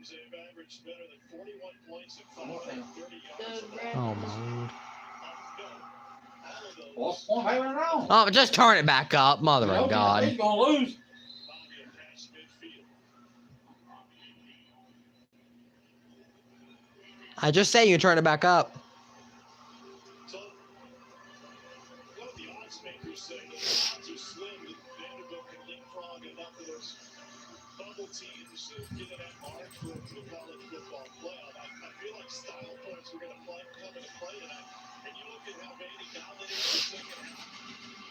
Oh, my Lord. Well, Oh, just turn it back up, mother of God. He's gonna lose. I just say you turn it back up. So, one of the odds makers say that the odds are slim that Vanderbilt can leapfrog enough of those bubble teams get an at-large for the college football playoff. I feel like style points are going to come into play tonight. And you look at how Vandy dominated the second half.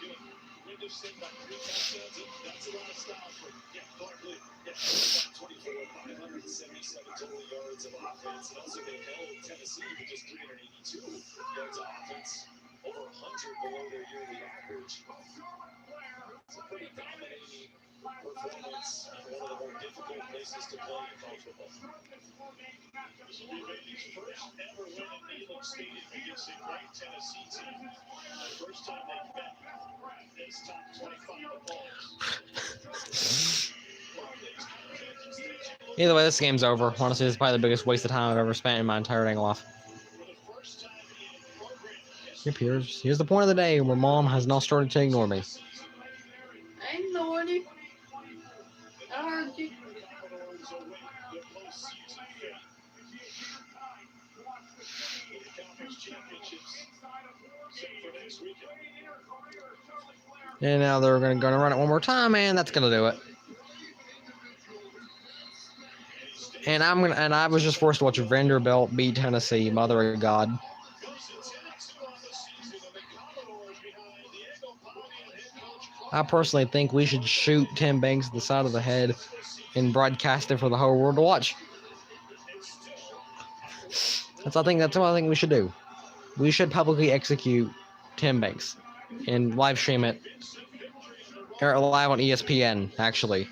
You know, Winderson by 3 touchdowns. That's a lot of style for Clark Lee. 24, 577 total yards of offense. And also they held Tennessee to just 382 yards of offense. Over 100 below their yearly average. It's a pretty dominating performance in one of the more difficult places to play in college football. This will be Vandy's first ever win at Neyland Stadium against a great Tennessee team. The first time they've met as top 25 footballers. Either way, this game's over. Honestly, it's probably the biggest waste of time I've ever spent in my entire dang life. Yep, here's the point of the day where Mom has now started to ignore me. I ignored you. I heard you. Commodores await their postseason fate. The conference championships set for next weekend. And now they're gonna run it one more time, and that's gonna do it. And I was just forced to watch Vanderbilt beat Tennessee. Mother of God. I personally think we should shoot Tim Banks at the side of the head and broadcast it for the whole world to watch. That's what I think we should do. We should publicly execute Tim Banks and live stream it, or live on ESPN, actually.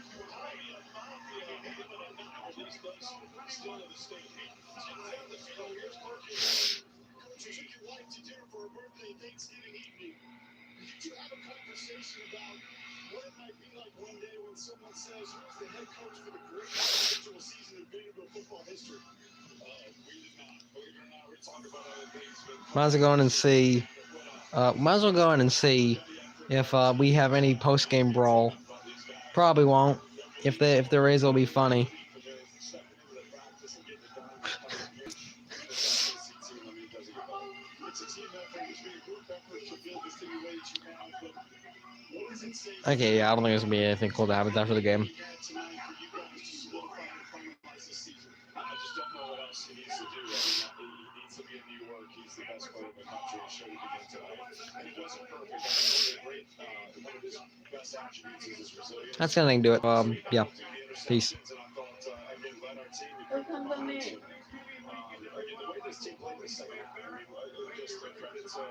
Did you have a conversation about what it might be like one day when someone says, who's the head coach for the greatest individual season in Vanderbilt football history? We did not. Believe it or not, we talk about other things. Might as well go in and see. Might as well go in and see if we have any post-game brawl. Probably won't. If there is, it'll be funny. Okay, yeah, I don't think there's gonna be anything cool that happens after the game. I just don't know what else he needs to do. He needs to be in New York. He's the best player in the country. He showed it again tonight. And he wasn't perfect. One of his best attributes is his resilience. That's gonna do it. Yeah. Peace. Here comes the man. Again, the way this team played the second half, just a credit to